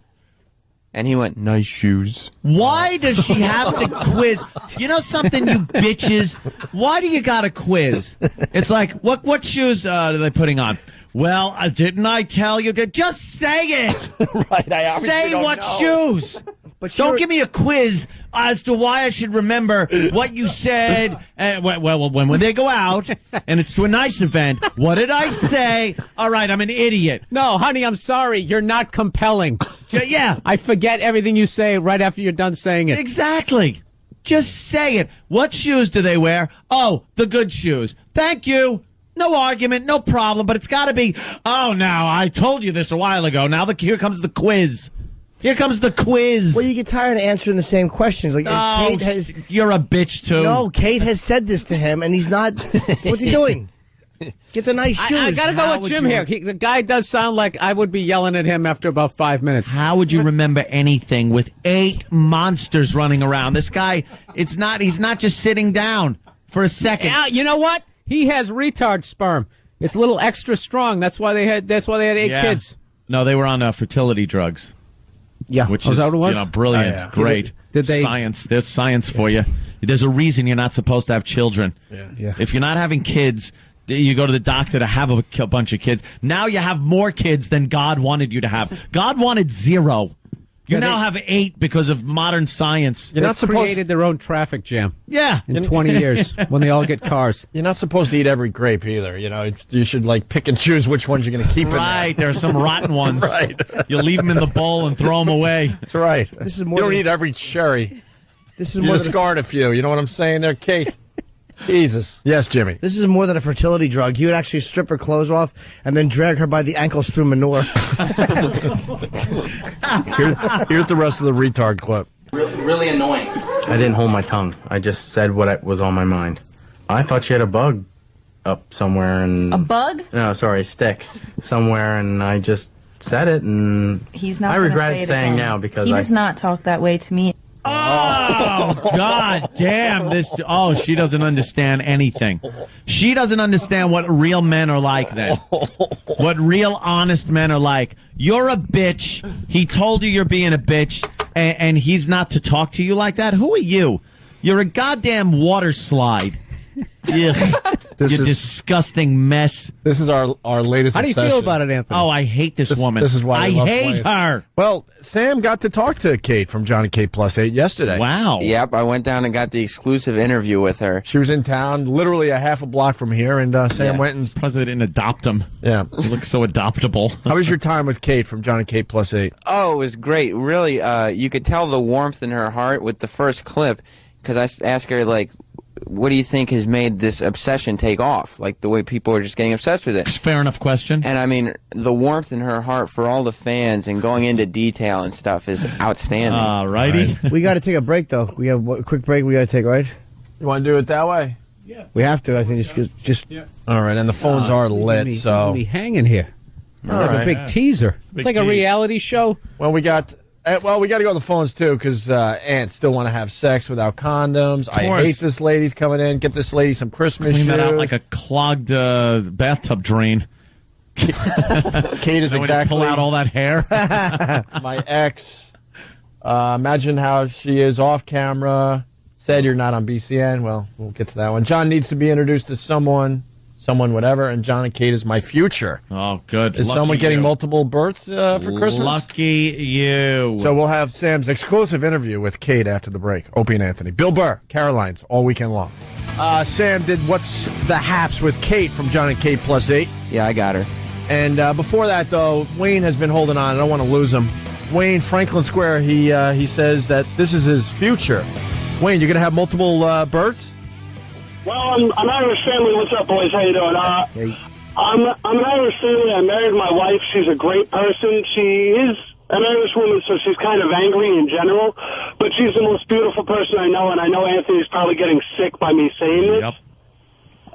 Speaker 3: And he went, "Nice shoes."
Speaker 2: Why does she have to quiz? You know something, you bitches? Why do you got to quiz? It's like, what shoes are they putting on? Well, didn't I tell you? Just say it.
Speaker 4: Right. I obviously
Speaker 2: Say
Speaker 4: don't
Speaker 2: what
Speaker 4: know.
Speaker 2: shoes.
Speaker 4: But
Speaker 2: Don't
Speaker 4: you're-
Speaker 2: give me a quiz as to why I should remember what you said. And when they go out and it's to a nice event, what did I say? All right, I'm an idiot.
Speaker 17: No, honey, I'm sorry. You're not compelling.
Speaker 2: Yeah,
Speaker 17: I forget everything you say right after you're done saying it.
Speaker 2: exactly. Just say it. What shoes do they wear? Oh, the good shoes. Thank you. No argument, no problem, but it's got to be, oh, now, I told you this a while ago. Now, here comes the quiz. Here comes the quiz.
Speaker 4: Well, you get tired of answering the same questions. Like
Speaker 2: Oh,
Speaker 4: Kate has.
Speaker 2: you're a bitch, too.
Speaker 4: No, Kate has said this to him, and he's not. What's he doing? Get the nice shoes.
Speaker 17: I gotta
Speaker 2: How
Speaker 17: go with
Speaker 2: would
Speaker 17: Jim
Speaker 2: you-
Speaker 17: here. The guy does sound like I would be yelling at him after about 5 minutes.
Speaker 2: How would you remember anything with 8 monsters running around? This guy, he's not just sitting down for a second.
Speaker 17: Yeah, you know what? He has retard sperm. It's a little extra strong. That's why they had 8
Speaker 2: Yeah.
Speaker 17: kids.
Speaker 2: No, they were on fertility drugs.
Speaker 4: Yeah.
Speaker 2: Which
Speaker 17: Oh,
Speaker 2: is
Speaker 17: is that what it was?
Speaker 2: You know, brilliant,
Speaker 1: Oh, yeah.
Speaker 2: great.
Speaker 17: Did they-
Speaker 2: Science? There's science for you. There's a reason you're not supposed to have children.
Speaker 1: Yeah.
Speaker 2: If you're not having kids, You go to the doctor to have a bunch of kids. Now you have more kids than God wanted you to have. God wanted 0. You now have 8 because of modern science.
Speaker 17: You're not created their own traffic jam.
Speaker 2: Yeah.
Speaker 17: In 20 years, when they all get cars.
Speaker 1: You're not supposed to eat every grape either. You should pick and choose which ones you're going to keep in there.
Speaker 2: Right. There are some rotten ones.
Speaker 1: Right.
Speaker 2: You leave them in the bowl and throw them away.
Speaker 1: That's right.
Speaker 4: This is more
Speaker 1: you don't
Speaker 4: than-
Speaker 1: eat every cherry.
Speaker 4: This is
Speaker 1: You
Speaker 4: more
Speaker 1: discard a few. You know what I'm saying there, Kate? Jesus. Yes, Jimmy.
Speaker 4: This is more than a fertility drug. He would actually strip her clothes off and then drag her by the ankles through manure.
Speaker 1: Here's the rest of the retard clip.
Speaker 13: Really annoying. I didn't hold my tongue. I just said what was on my mind. I thought she had a bug up somewhere and...
Speaker 12: A bug?
Speaker 13: No, sorry, a stick. Somewhere, and I just said it, and...
Speaker 12: He's not
Speaker 13: I
Speaker 12: gonna
Speaker 13: regret
Speaker 12: say it
Speaker 13: saying
Speaker 12: again.
Speaker 13: now because
Speaker 12: He does not talk that way to me.
Speaker 2: Oh, God damn this. Oh, she doesn't understand anything. She doesn't understand what real men are like then. What real honest men are like. You're a bitch. He told you you're being a bitch, and he's not to talk to you like that? Who are you? You're a goddamn water slide. Ugh. You disgusting mess.
Speaker 1: This is our latest
Speaker 17: How do you
Speaker 1: obsession.
Speaker 17: feel about it, Anthony?
Speaker 2: Oh, I hate this woman.
Speaker 1: This is why
Speaker 2: I
Speaker 1: love
Speaker 2: hate
Speaker 1: playing.
Speaker 2: her.
Speaker 1: Well, Sam got to talk to Kate from Johnny Kate Plus 8 yesterday.
Speaker 2: Wow.
Speaker 3: Yep, I went down and got the exclusive interview with her.
Speaker 1: She was in town, literally a half a block from here, and Sam went and...
Speaker 2: Plus, they didn't adopt him.
Speaker 1: Yeah.
Speaker 2: He looks so adoptable.
Speaker 1: How was your time with Kate from Johnny Kate Plus 8?
Speaker 3: Oh, it was great. Really, you could tell the warmth in her heart with the first clip, because I asked her, what do you think has made this obsession take off? Like, the way people are just getting obsessed with it.
Speaker 2: Fair enough question.
Speaker 3: And, I mean, the warmth in her heart for all the fans and going into detail and stuff is outstanding.
Speaker 2: All righty.
Speaker 4: We got to take a break, though. We have a quick break we got to take, right?
Speaker 1: You want to do it that way?
Speaker 4: Yeah. We have to, I think. Just
Speaker 1: All right, and the phones are lit, so...
Speaker 17: Be hanging here. It's
Speaker 1: All
Speaker 17: like
Speaker 1: right.
Speaker 17: a big teaser.
Speaker 1: Big
Speaker 17: It's like a
Speaker 1: tease.
Speaker 17: reality show.
Speaker 1: Well, we got to go on the phones, too, because ants still want to have sex without condoms. I
Speaker 2: course.
Speaker 1: hate this lady's coming in. Get this lady some Christmas
Speaker 2: Clean
Speaker 1: shoes.
Speaker 2: that out like a clogged bathtub drain.
Speaker 1: Kate is
Speaker 2: Then when you
Speaker 1: exactly...
Speaker 2: pull out all that hair.
Speaker 1: My ex. Imagine how she is off camera. Said you're not on BCN. Well, we'll get to that one. John needs to be introduced to someone whatever, and John and Kate is my future.
Speaker 2: Oh, good.
Speaker 1: Is
Speaker 2: Lucky
Speaker 1: someone getting
Speaker 2: you.
Speaker 1: multiple births for Christmas?
Speaker 2: Lucky you.
Speaker 1: So we'll have Sam's exclusive interview with Kate after the break. Opie and Anthony. Bill Burr, Caroline's, all weekend long. Sam did What's the Haps with Kate from John and Kate Plus 8.
Speaker 3: Yeah, I got her.
Speaker 1: And before that, though, Wayne has been holding on. I don't want to lose him. Wayne, Franklin Square, he says that this is his future. Wayne, you're going to have multiple births?
Speaker 6: Well, I'm Irish family. What's up, boys? How you doing? I'm an Irish family. I married my wife. She's a great person. She is an Irish woman, so she's kind of angry in general. But she's the most beautiful person I know, and I know Anthony's probably getting sick by me saying this.
Speaker 2: Yep.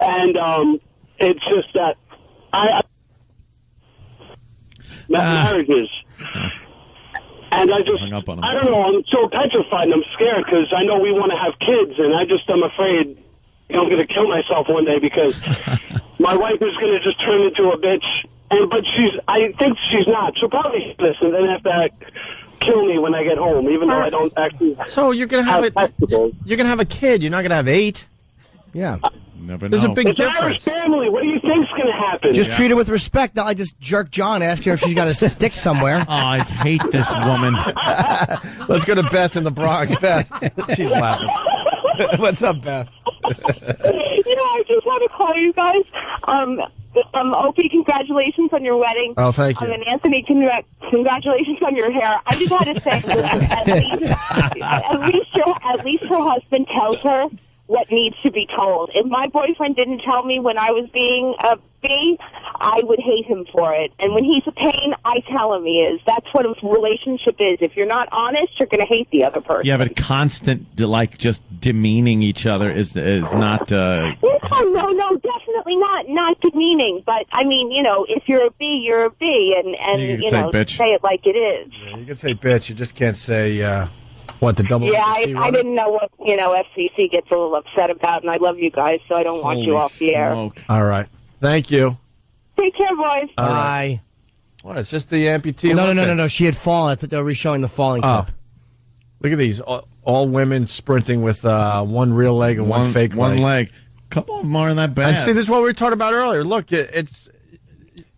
Speaker 6: And it's just that marriages. And I don't know, I'm so petrified and I'm scared because I know we want to have kids, and I'm afraid I'm going to kill myself one day because my wife is going to just turn into a bitch. But I think she's not. She'll probably listen and have to kill me when I get home, even though I don't actually.
Speaker 1: So you're going to have you're going to have a kid. You're not going to have 8. Yeah.
Speaker 2: Never
Speaker 1: There's
Speaker 2: know.
Speaker 1: a big
Speaker 6: It's
Speaker 1: difference.
Speaker 6: Irish family. What do you think's going to happen?
Speaker 4: Just treat her with respect. Not like just jerk John, ask her if she's got a stick somewhere.
Speaker 2: Oh, I hate this woman.
Speaker 1: Let's go to Beth in the Bronx. Beth, she's laughing. What's up, Beth?
Speaker 10: I just want to call you guys. Opie, congratulations on your wedding.
Speaker 1: Oh, thank you.
Speaker 10: And Anthony, congratulations on your hair. I just had to say, at least her husband tells her what needs to be told. If my boyfriend didn't tell me when I was being a B, I would hate him for it. And when he's a pain, I tell him he is. That's what a relationship is. If you're not honest, you're going to hate the other person.
Speaker 2: Yeah, but constant, just demeaning each other is not...
Speaker 10: No, definitely not demeaning. But, I mean, if you're a B, you're a B. And
Speaker 1: You can say bitch.
Speaker 10: say it like it is.
Speaker 1: Yeah, you can say bitch. You just can't say, what, the double...
Speaker 10: Yeah, I didn't know what, FCC gets a little upset about, and I love you guys, so I don't want you off the air.
Speaker 1: All right. Thank you.
Speaker 10: Take care, boys.
Speaker 1: All right. What, it's just the amputee
Speaker 4: No. She had fallen. I thought they were showing the falling clip.
Speaker 1: Look at these. All women sprinting with one real leg and one fake leg.
Speaker 2: One leg. couple of them aren't that bad.
Speaker 1: And see, this is what we were talking about earlier. Look, it's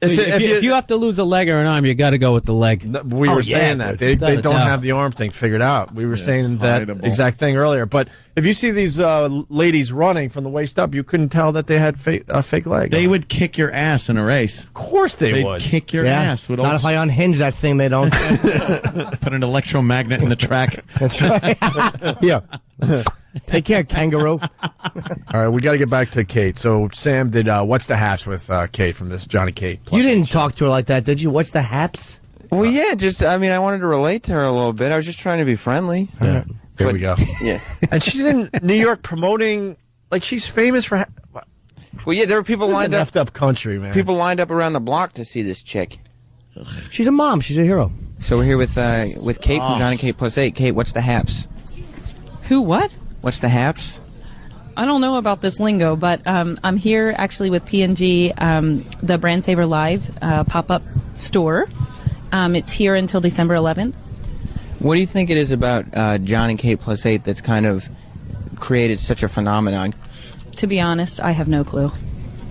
Speaker 17: If you have to lose a leg or an arm, you got to go with the leg.
Speaker 1: we were saying that they don't have the arm thing figured out. We were saying that exact thing earlier. But if you see these ladies running from the waist up, you couldn't tell that they had a fake leg.
Speaker 2: They would kick your ass in a race.
Speaker 1: Of course they
Speaker 2: would kick your ass.
Speaker 4: Not if I unhinge that thing. They don't.
Speaker 2: Put an electromagnet in the track.
Speaker 4: That's right. Yeah. Take care, kangaroo.
Speaker 1: All right, we got to get back to Kate. So Sam did What's the Haps with Kate from this Johnny Kate.
Speaker 4: You didn't talk to her like that, did you? What's the haps?
Speaker 3: Well, yeah, I wanted to relate to her a little bit. I was just trying to be friendly.
Speaker 1: Yeah. Here we go.
Speaker 3: Yeah.
Speaker 1: And she's in New York promoting, like she's famous for...
Speaker 3: Well, yeah, there were people lined up...
Speaker 1: Effed up country, man.
Speaker 3: People lined up around the block to see this chick.
Speaker 4: She's a mom. She's a hero.
Speaker 3: So we're here with Kate from Johnny Kate Plus 8. Kate, what's the haps?
Speaker 19: Who, what?
Speaker 3: What's the haps?
Speaker 19: I don't know about this lingo, but I'm here actually with P&G, the Brand Saver Live pop-up store. It's here until December 11th.
Speaker 3: What do you think it is about John and Kate Plus 8 that's kind of created such a phenomenon?
Speaker 19: To be honest, I have no clue.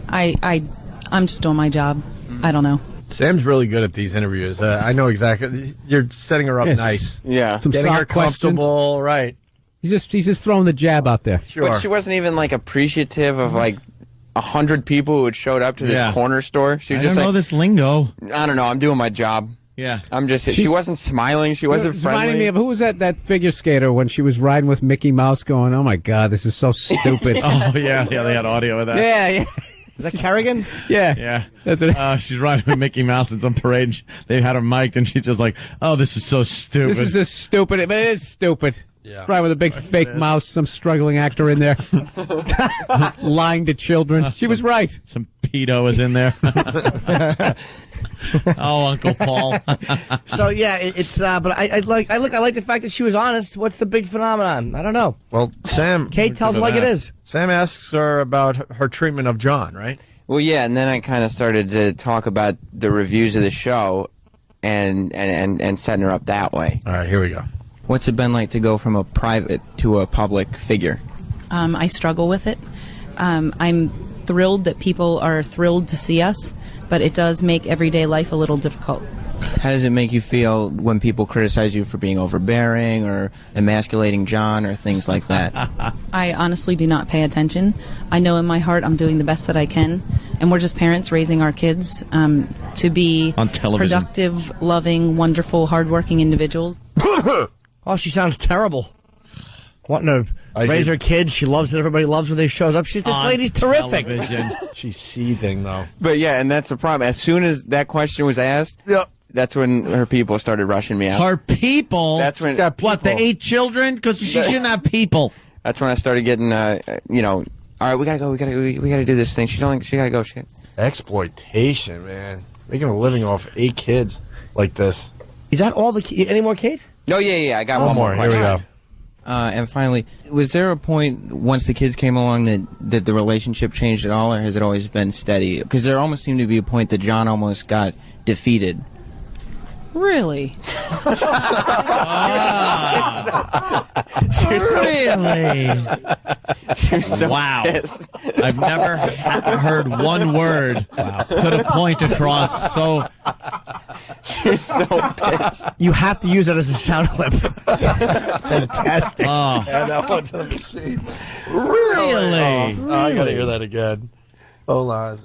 Speaker 19: I'm just doing my job. I don't know.
Speaker 1: Sam's really good at these interviews. I know exactly. You're setting her up nice.
Speaker 3: Yeah.
Speaker 17: Some
Speaker 1: Getting her
Speaker 17: soft questions.
Speaker 1: comfortable, right.
Speaker 17: He's just throwing the jab out there.
Speaker 1: Sure.
Speaker 3: But she wasn't even like appreciative of like 100 people who had showed up to this corner store. She was just
Speaker 2: don't know
Speaker 3: like,
Speaker 2: this lingo.
Speaker 3: I don't know. I'm doing my job.
Speaker 2: Yeah.
Speaker 3: She wasn't smiling. She wasn't
Speaker 17: It's
Speaker 3: friendly.
Speaker 17: reminding me of, who was that figure skater when she was riding with Mickey Mouse going, oh my God, this is so stupid.
Speaker 2: Oh, yeah, they had audio of that.
Speaker 17: Yeah.
Speaker 4: Is that Kerrigan?
Speaker 17: Yeah.
Speaker 2: That's it. She's riding with Mickey Mouse in some parade. They had her mic'd, and she's just like, oh, this is so stupid.
Speaker 17: This is stupid. It is stupid.
Speaker 1: Yeah.
Speaker 17: Right, with a big fake mouse, some struggling actor in there, lying to children. She was right.
Speaker 2: Some pedo was in there. Oh, Uncle Paul.
Speaker 4: So yeah, it's but I like the fact that she was honest. What's the big phenomenon? I don't know.
Speaker 1: Well, Sam...
Speaker 4: Kate tells like it is.
Speaker 1: Sam asks her about her treatment of John, right?
Speaker 3: Well, yeah, and then I kind of started to talk about the reviews of the show and setting her up that way.
Speaker 1: All right, here we go.
Speaker 3: What's it been like to go from a private to a public figure?
Speaker 19: I struggle with it. I'm thrilled that people are thrilled to see us, but it does make everyday life a little difficult.
Speaker 3: How does it make you feel when people criticize you for being overbearing or emasculating John or things like that?
Speaker 19: I honestly do not pay attention. I know in my heart I'm doing the best that I can, and we're just parents raising our kids to be
Speaker 2: on television.
Speaker 19: Productive, loving, wonderful, hardworking individuals.
Speaker 4: Oh, she sounds terrible. Wanting to raise her kids. She loves it. Everybody loves her. They shows up. This lady's terrific.
Speaker 1: She's seething, though.
Speaker 3: But yeah, and that's the problem. As soon as that question was asked, that's when her people started rushing me out.
Speaker 2: Her people?
Speaker 3: That's when...
Speaker 2: What, the 8 children? Because she shouldn't have people.
Speaker 3: That's when I started getting, all right, we gotta go. We gotta do this thing. She gotta go.
Speaker 1: Exploitation, man. Making a living off 8 kids like this.
Speaker 4: Is that all any more, Kate?
Speaker 3: No, yeah. I got one more.
Speaker 1: Here we go.
Speaker 3: And finally, was there a point once the kids came along that the relationship changed at all, or has it always been steady? Because there almost seemed to be a point that John almost got defeated.
Speaker 19: Really?
Speaker 2: Really?
Speaker 3: So
Speaker 2: wow.
Speaker 3: pissed.
Speaker 2: I've never heard one word put a point across so...
Speaker 3: You're so pissed.
Speaker 4: You have to use that as a sound clip. Fantastic.
Speaker 2: Oh.
Speaker 1: And that one's on the machine.
Speaker 2: Really?
Speaker 1: I gotta hear that again. Hold on.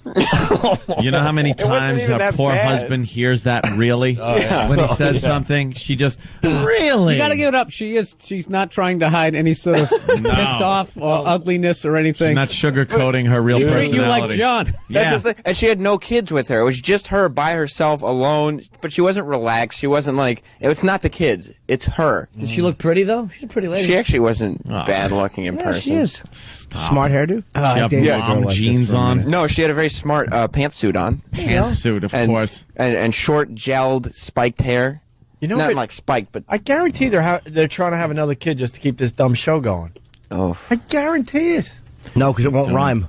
Speaker 2: You know how many times
Speaker 3: even
Speaker 2: her
Speaker 3: that
Speaker 2: poor
Speaker 3: bad.
Speaker 2: husband hears that really? When he says something, she just, really?
Speaker 17: You got to give it up. She's not trying to hide any sort of pissed off or ugliness or anything.
Speaker 2: She's not sugarcoating her real
Speaker 17: She's
Speaker 2: personality.
Speaker 17: treating you like John.
Speaker 3: That's the thing. And she had no kids with her. It was just her by herself alone. But she wasn't relaxed. She wasn't like, it's not the kids. It's her.
Speaker 4: Did she look pretty, though? She's a pretty lady.
Speaker 3: She actually wasn't bad looking in person.
Speaker 4: She is. Smart hairdo?
Speaker 2: She had mom jeans on.
Speaker 3: No, she had a very smart pantsuit on.
Speaker 2: Pantsuit, of course.
Speaker 3: And short, gelled, spiked hair.
Speaker 1: You know,
Speaker 3: not like spiked, but
Speaker 1: I guarantee they're trying to have another kid just to keep this dumb show going.
Speaker 3: oh,
Speaker 1: I guarantee it.
Speaker 4: No, because it won't rhyme.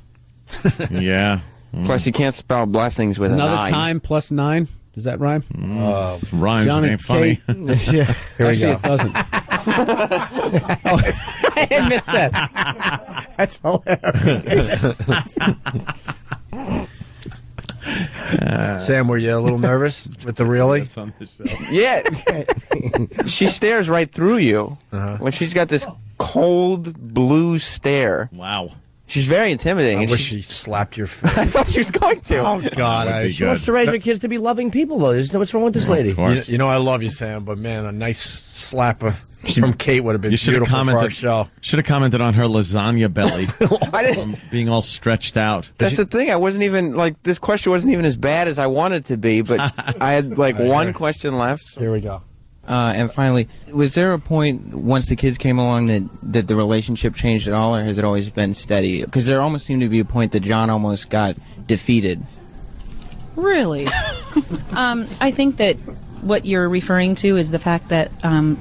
Speaker 2: Yeah.
Speaker 3: plus you can't spell blessings with
Speaker 17: Another
Speaker 3: a 9.
Speaker 17: time plus 9. Does that rhyme?
Speaker 2: Rhymes
Speaker 17: John
Speaker 2: ain't
Speaker 17: and
Speaker 2: funny.
Speaker 17: Kate.
Speaker 4: Here we
Speaker 17: Actually,
Speaker 4: go.
Speaker 17: it doesn't. I didn't miss that.
Speaker 4: That's hilarious.
Speaker 1: Sam, were you a little nervous with the really?
Speaker 2: On the show.
Speaker 3: Yeah. She stares right through you.
Speaker 1: Uh-huh.
Speaker 3: When she's got this cold blue stare.
Speaker 2: Wow.
Speaker 3: She's very intimidating.
Speaker 1: I
Speaker 3: and
Speaker 1: wish
Speaker 3: she
Speaker 1: she slapped your face.
Speaker 3: I thought she was going to.
Speaker 1: Oh, God.
Speaker 4: She wants to raise her kids to be loving people, though. What's wrong with this lady?
Speaker 1: You know I love you, Sam, but man, a nice slap from Kate would have been beautiful for our show.
Speaker 2: Should have commented on her lasagna belly. Being all stretched out.
Speaker 3: That's the thing. I wasn't even, this question wasn't even as bad as I wanted to be, but I had, one question left.
Speaker 1: Here we go.
Speaker 3: And finally, was there a point once the kids came along that the relationship changed at all, or has it always been steady? Because there almost seemed to be a point that John almost got defeated.
Speaker 19: Really? I think that what you're referring to is the fact that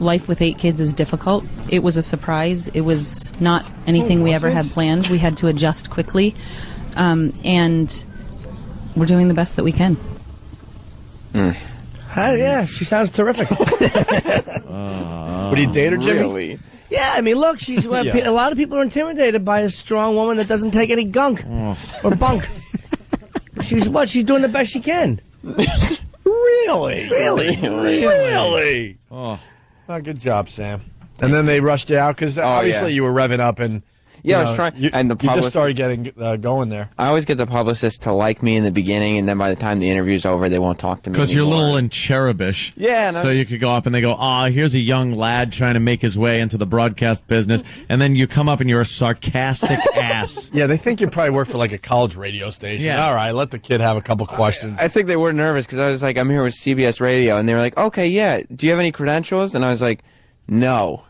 Speaker 19: life with 8 kids is difficult. It was a surprise. It was not anything we ever had planned. We had to adjust quickly. And we're doing the best that we can.
Speaker 4: Yeah, she sounds terrific.
Speaker 1: Would you date her, Jimmy?
Speaker 3: Really?
Speaker 4: Yeah, I mean, look, she's a lot of people are intimidated by a strong woman that doesn't take any gunk or bunk. She's doing the best she can.
Speaker 1: Really?
Speaker 2: Oh.
Speaker 1: Good job, Sam. And then they rushed you out because obviously you were revving up and
Speaker 3: I was trying. And the
Speaker 1: you just started getting going there.
Speaker 3: I always get the publicist to like me in the beginning, and then by the time the interview's over, they won't talk to me
Speaker 2: Because you're
Speaker 3: anymore.
Speaker 2: little and cherubish.
Speaker 3: Yeah. No.
Speaker 2: So you could go up and they go, here's a young lad trying to make his way into the broadcast business. And then you come up and you're a sarcastic ass.
Speaker 1: Yeah, they think you probably work for a college radio station.
Speaker 2: Yeah.
Speaker 1: All right, let the kid have a couple questions.
Speaker 3: I think they were nervous because I was like, I'm here with CBS Radio, and they were like, okay, yeah, do you have any credentials? And I was like, no.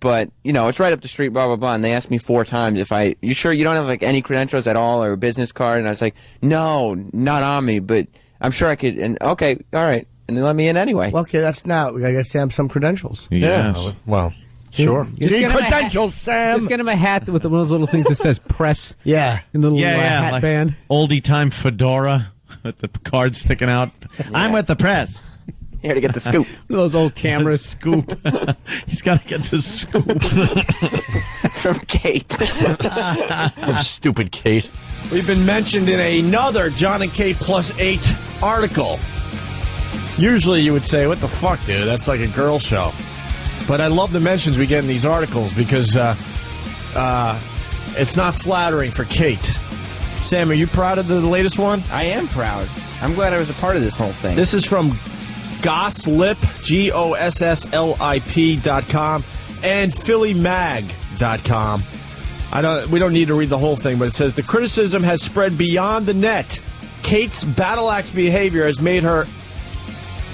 Speaker 3: But, it's right up the street, blah, blah, blah. And they asked me 4 times you sure you don't have, any credentials at all or a business card? And I was like, no, not on me, but I'm sure I could. And, okay, all right. And they let me in anyway.
Speaker 4: Well, okay, that's now. We got to get Sam some credentials.
Speaker 2: Yes.
Speaker 1: Yeah. Well, sure.
Speaker 4: You need credentials, Sam.
Speaker 17: Just get him a hat with one of those little things that says press.
Speaker 4: Yeah.
Speaker 17: In the little hat
Speaker 2: like
Speaker 17: band.
Speaker 2: Oldie time fedora with the card sticking out. I'm with the press.
Speaker 3: Here to get the scoop.
Speaker 17: One of those old cameras.
Speaker 2: Scoop. He's got to get the scoop.
Speaker 3: From Kate.
Speaker 1: From stupid Kate. We've been mentioned in another John and Kate Plus 8 article. Usually you would say, what the fuck, dude? That's like a girl show. But I love the mentions we get in these articles because it's not flattering for Kate. Sam, are you proud of the latest one?
Speaker 3: I am proud. I'm glad I was a part of this whole thing.
Speaker 1: This is from Goslip, GOSSLIP.com, and PhillyMag.com. We don't need to read the whole thing, but it says the criticism has spread beyond the net. Kate's battle axe behavior has made her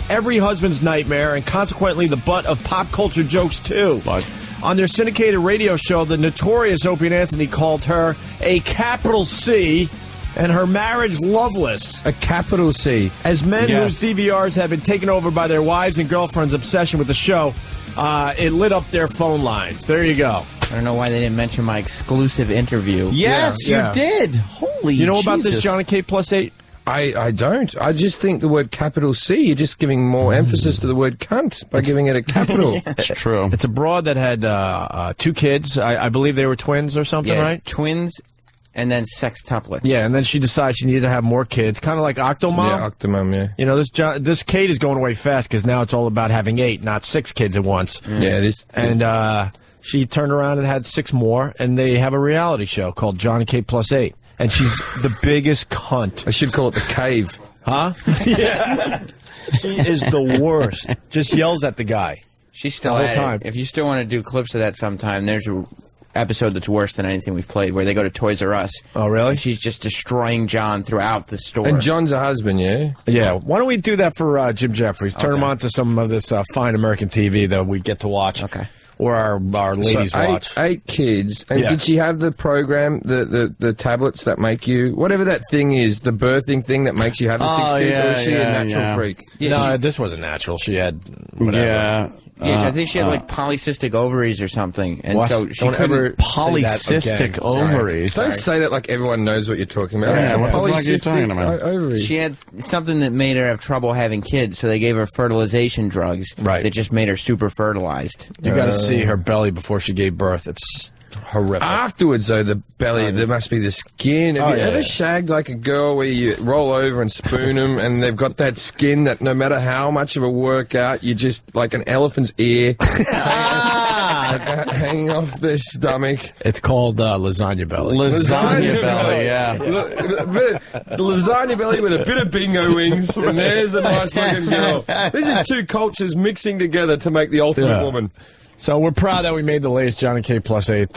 Speaker 1: every husband's nightmare and consequently the butt of pop culture jokes too. On their syndicated radio show, the notorious Opie and Anthony called her a capital C and her marriage loveless.
Speaker 18: A capital C.
Speaker 1: As men whose DVRs have been taken over by their wives and girlfriends' obsession with the show, it lit up their phone lines. There you go.
Speaker 3: I don't know why they didn't mention my exclusive interview.
Speaker 18: Yes, you did. Holy
Speaker 1: You know
Speaker 18: Jesus.
Speaker 1: about this, John and Kate Plus 8?
Speaker 18: I don't. I just think the word capital C, you're just giving more emphasis to the word cunt by giving it a capital.
Speaker 1: It's true. It's a broad that had 2 kids. I believe they were twins or something, right?
Speaker 3: Twins and then sextuplets.
Speaker 1: Yeah, and then she decided she needed to have more kids, kind of like Octomom.
Speaker 18: Yeah, Octomom, yeah.
Speaker 1: You know, this Kate is going away fast because now it's all about having 8, not 6 kids at once.
Speaker 18: Yeah,
Speaker 1: And she turned around and had 6 more, and they have a reality show called John and Kate Plus 8. And she's the biggest cunt.
Speaker 18: I should call it The Cave.
Speaker 1: Huh? Yeah. She is the worst. Just yells at the guy.
Speaker 3: She's still
Speaker 1: the
Speaker 3: at
Speaker 1: whole time.
Speaker 3: it. If you still want to do clips of that sometime, there's a episode that's worse than anything we've played where they go to Toys R Us.
Speaker 1: Oh, really?
Speaker 3: And she's just destroying John throughout the store.
Speaker 18: And John's a husband, yeah?
Speaker 1: Yeah. Why don't we do that for Jim Jeffries? Turn him on to some of this fine American TV that we get to watch.
Speaker 3: Okay.
Speaker 1: Or our ladies watch.
Speaker 18: 8 kids. And did she have the program, the tablets that make you, whatever that thing is, the birthing thing that makes you have the 6 kids, or is she a natural freak?
Speaker 1: No, this wasn't natural. She had whatever.
Speaker 3: Yeah. Yeah, I think she had like polycystic ovaries or something, and
Speaker 4: What?
Speaker 3: so she
Speaker 4: Don't
Speaker 3: couldn't.
Speaker 4: ever
Speaker 2: Polycystic ovaries.
Speaker 18: Don't say that like everyone knows what you're talking about.
Speaker 2: Yeah, what the fuck are you
Speaker 18: Polycystic
Speaker 2: talking about?
Speaker 18: ovaries.
Speaker 3: She had something that made her have trouble having kids, so they gave her fertilization drugs that just made her super fertilized.
Speaker 20: You got to see her belly before she gave birth. It's horrific.
Speaker 18: Afterwards, though, the belly, there must be the skin. Have you ever shagged like a girl where you roll over and spoon them and they've got that skin that no matter how much of a workout, you just like an elephant's ear hanging off their stomach?
Speaker 20: It's called lasagna belly.
Speaker 2: Lasagna belly, yeah.
Speaker 18: Lasagna belly with a bit of bingo wings, and there's a nice looking girl. This is two cultures mixing together to make the ultimate woman.
Speaker 20: So we're proud that we made the latest John and Kate Plus 8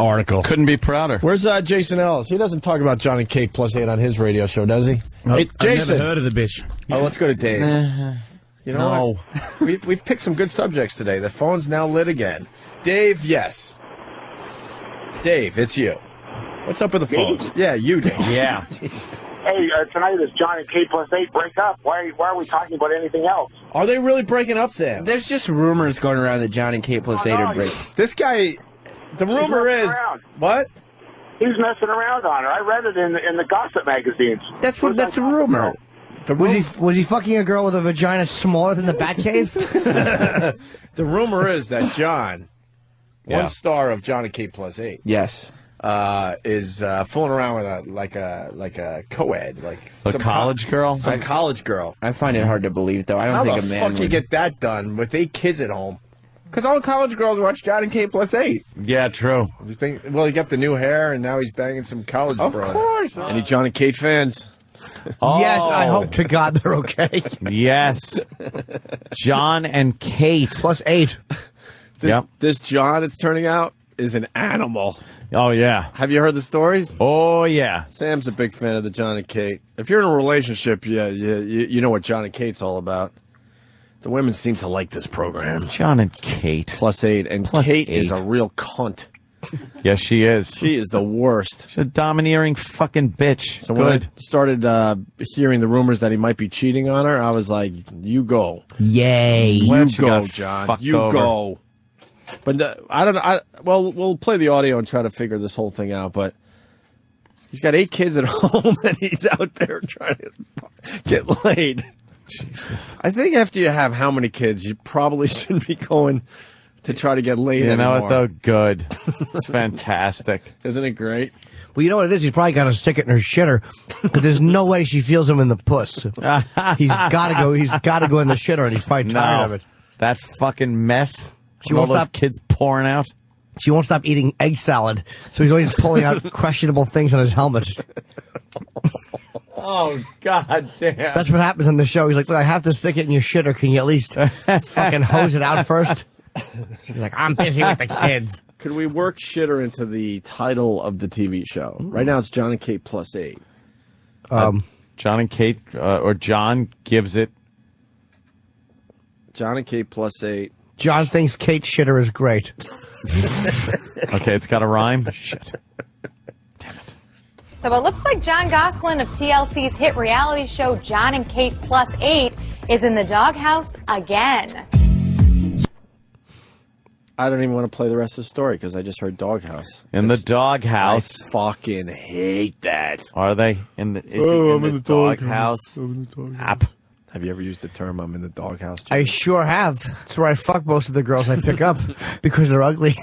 Speaker 20: article.
Speaker 2: Couldn't be prouder.
Speaker 20: Where's Jason Ellis? He doesn't talk about John and Kate Plus 8 on his radio show, does he? Hey, Jason.
Speaker 1: I've never heard of the bitch. Oh, let's go to Dave. You know what? We've picked some good subjects today. The phone's now lit again. Dave, yes. Dave, it's you. What's up with the phones? Yeah, you, Dave.
Speaker 2: Yeah.
Speaker 11: Hey, tonight is John and Kate Plus 8 break up. Why are we talking about anything else?
Speaker 1: Are they really breaking up, Sam?
Speaker 3: There's just rumors going around that John and Kate Plus 8 are breaking.
Speaker 1: This guy, the rumor is what?
Speaker 11: He's messing around on her. I read it in the gossip magazines.
Speaker 3: That's a rumor.
Speaker 4: Was he fucking a girl with a vagina smaller than the Batcave?
Speaker 1: The rumor is that John, one star of John and Kate Plus 8,
Speaker 3: yes,
Speaker 1: is fooling around with a co-ed, like
Speaker 2: a college girl.
Speaker 1: Some college girl.
Speaker 3: I find it hard to believe, though. I don't think a man
Speaker 1: How the fuck you
Speaker 3: would.
Speaker 1: get that done with 8 kids at home? Because all college girls watch John and Kate Plus 8.
Speaker 2: Yeah, true.
Speaker 1: You think? Well, he got the new hair, and now he's banging some college bro.
Speaker 3: Of course.
Speaker 1: Any John and Kate fans?
Speaker 4: Yes, I hope to God they're okay.
Speaker 2: Yes. John and Kate.
Speaker 4: Plus 8.
Speaker 1: This John, it's turning out, is an animal.
Speaker 2: Oh, yeah.
Speaker 1: Have you heard the stories?
Speaker 2: Oh, yeah.
Speaker 1: Sam's a big fan of the John and Kate. If you're in a relationship, you know what John and Kate's all about. The women seem to like this program.
Speaker 2: John and Kate.
Speaker 1: Plus 8. And
Speaker 2: Plus
Speaker 1: Kate
Speaker 2: 8.
Speaker 1: is a real cunt.
Speaker 2: Yes, she is.
Speaker 1: She is the worst.
Speaker 2: She's a domineering fucking bitch.
Speaker 1: So when I started hearing the rumors that he might be cheating on her, I was like, you go.
Speaker 4: Yay.
Speaker 1: You go, John. You go. But I don't know. Well, we'll play the audio and try to figure this whole thing out. But he's got 8 kids at home, and he's out there trying to get laid. Jesus. I think after you have how many kids, you probably shouldn't be going to try to get laid anymore.
Speaker 2: You know what, though? Good. It's fantastic.
Speaker 1: Isn't it great?
Speaker 4: Well, you know what it is? He's probably got to stick it in her shitter because there's no way she feels him in the puss. He's got to go. He's got to go in the shitter, and he's probably tired of it.
Speaker 2: That fucking mess.
Speaker 4: She
Speaker 2: all
Speaker 4: won't
Speaker 2: those
Speaker 4: stop
Speaker 2: kids pouring out.
Speaker 4: She won't stop eating egg salad, so he's always pulling out questionable things on his helmet.
Speaker 2: Oh, God damn.
Speaker 4: That's what happens on the show. He's like, look, I have to stick it in your shitter. Can you at least fucking hose it out first? She's like, I'm busy with the kids.
Speaker 1: Could we work shitter into the title of the TV show? Right now it's John and Kate Plus 8.
Speaker 2: John and Kate, or John gives it.
Speaker 1: John and Kate Plus 8.
Speaker 4: John thinks Kate shitter is great.
Speaker 2: Okay, it's got a rhyme. Shit.
Speaker 21: So it looks like John Gosselin of TLC's hit reality show John and Kate Plus 8 is in the doghouse again.
Speaker 1: I don't even want to play the rest of the story because I just heard doghouse.
Speaker 2: In the doghouse.
Speaker 1: I fucking hate that.
Speaker 2: Are they? I'm in the doghouse. App.
Speaker 1: Have you ever used the term "I'm in the doghouse"?
Speaker 4: I sure have. That's where I fuck most of the girls I pick up because they're ugly.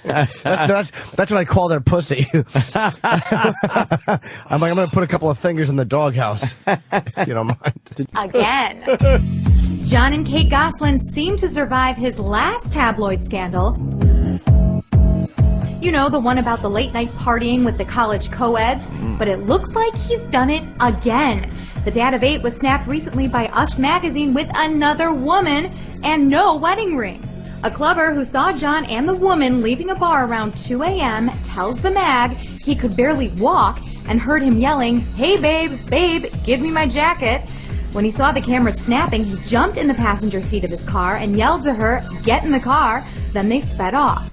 Speaker 4: that's what I call their pussy. I'm going to put a couple of fingers in the doghouse. If you don't mind.
Speaker 21: Again. John and Kate Gosselin seem to survive his last tabloid scandal. You know, the one about the late night partying with the college co-eds. But it looks like he's done it again. The dad of 8 was snapped recently by Us Magazine with another woman and no wedding ring. A clubber who saw John and the woman leaving a bar around 2 a.m. tells the mag he could barely walk and heard him yelling, "Hey babe, give me my jacket." When he saw the camera snapping, he jumped in the passenger seat of his car and yelled to her, "Get in the car." Then they sped off.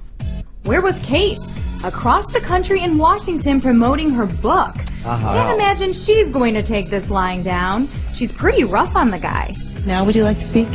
Speaker 21: Where was Kate? Across the country in Washington promoting her book. Can't imagine she's going to take this lying down. She's pretty rough on the guy.
Speaker 19: Now would you like to speak?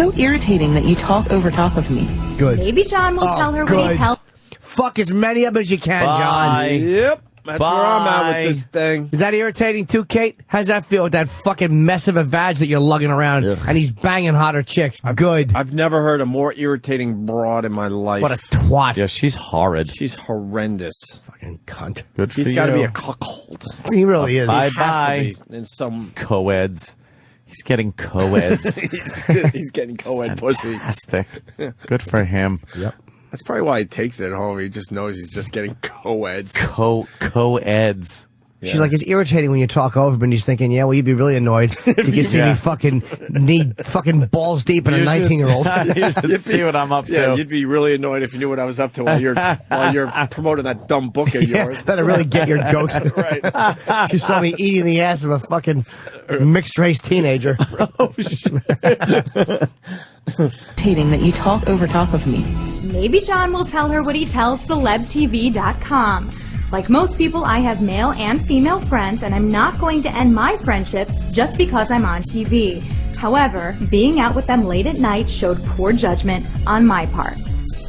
Speaker 12: so irritating that you talk over top of me.
Speaker 4: Good.
Speaker 21: Maybe John will tell her what he tells.
Speaker 4: Fuck as many of them as you can, John.
Speaker 18: Yep. That's where I'm at with this thing.
Speaker 4: Is that irritating too, Kate? How's that feel with that fucking mess of a vag that you're lugging around and he's banging hotter chicks? Good.
Speaker 20: I've never heard a more irritating broad in my life.
Speaker 4: What a twat.
Speaker 2: Yeah, she's horrid.
Speaker 20: She's horrendous.
Speaker 4: Fucking cunt.
Speaker 2: Good for
Speaker 20: He's got to
Speaker 2: you.
Speaker 20: be a cuckold.
Speaker 4: He really is.
Speaker 2: Bye-bye.
Speaker 20: In some
Speaker 2: Co-eds. He's getting co-eds.
Speaker 20: he's getting co-ed pussy.
Speaker 2: Fantastic. Good for him.
Speaker 4: Yep.
Speaker 20: That's probably why he takes it home. He just knows he's just getting co-eds.
Speaker 2: Co-eds.
Speaker 4: She's like, it's irritating when you talk over me, and he's thinking, yeah, well, you'd be really annoyed if you could see me fucking knee fucking balls deep in a 19-year-old.
Speaker 2: You should see what I'm up to.
Speaker 20: Yeah, you'd be really annoyed if you knew what I was up to while you're promoting that dumb book of yours.
Speaker 4: That'd really get your goat.
Speaker 20: Right.
Speaker 4: You saw me eating the ass of a fucking mixed-race teenager.
Speaker 12: Oh, shit. Irritating that you talk over top of me.
Speaker 21: Maybe John will tell her what he tells celebtv.com. Like most people, I have male and female friends, and I'm not going to end my friendships just because I'm on TV. However, being out with them late at night showed poor judgment on my part.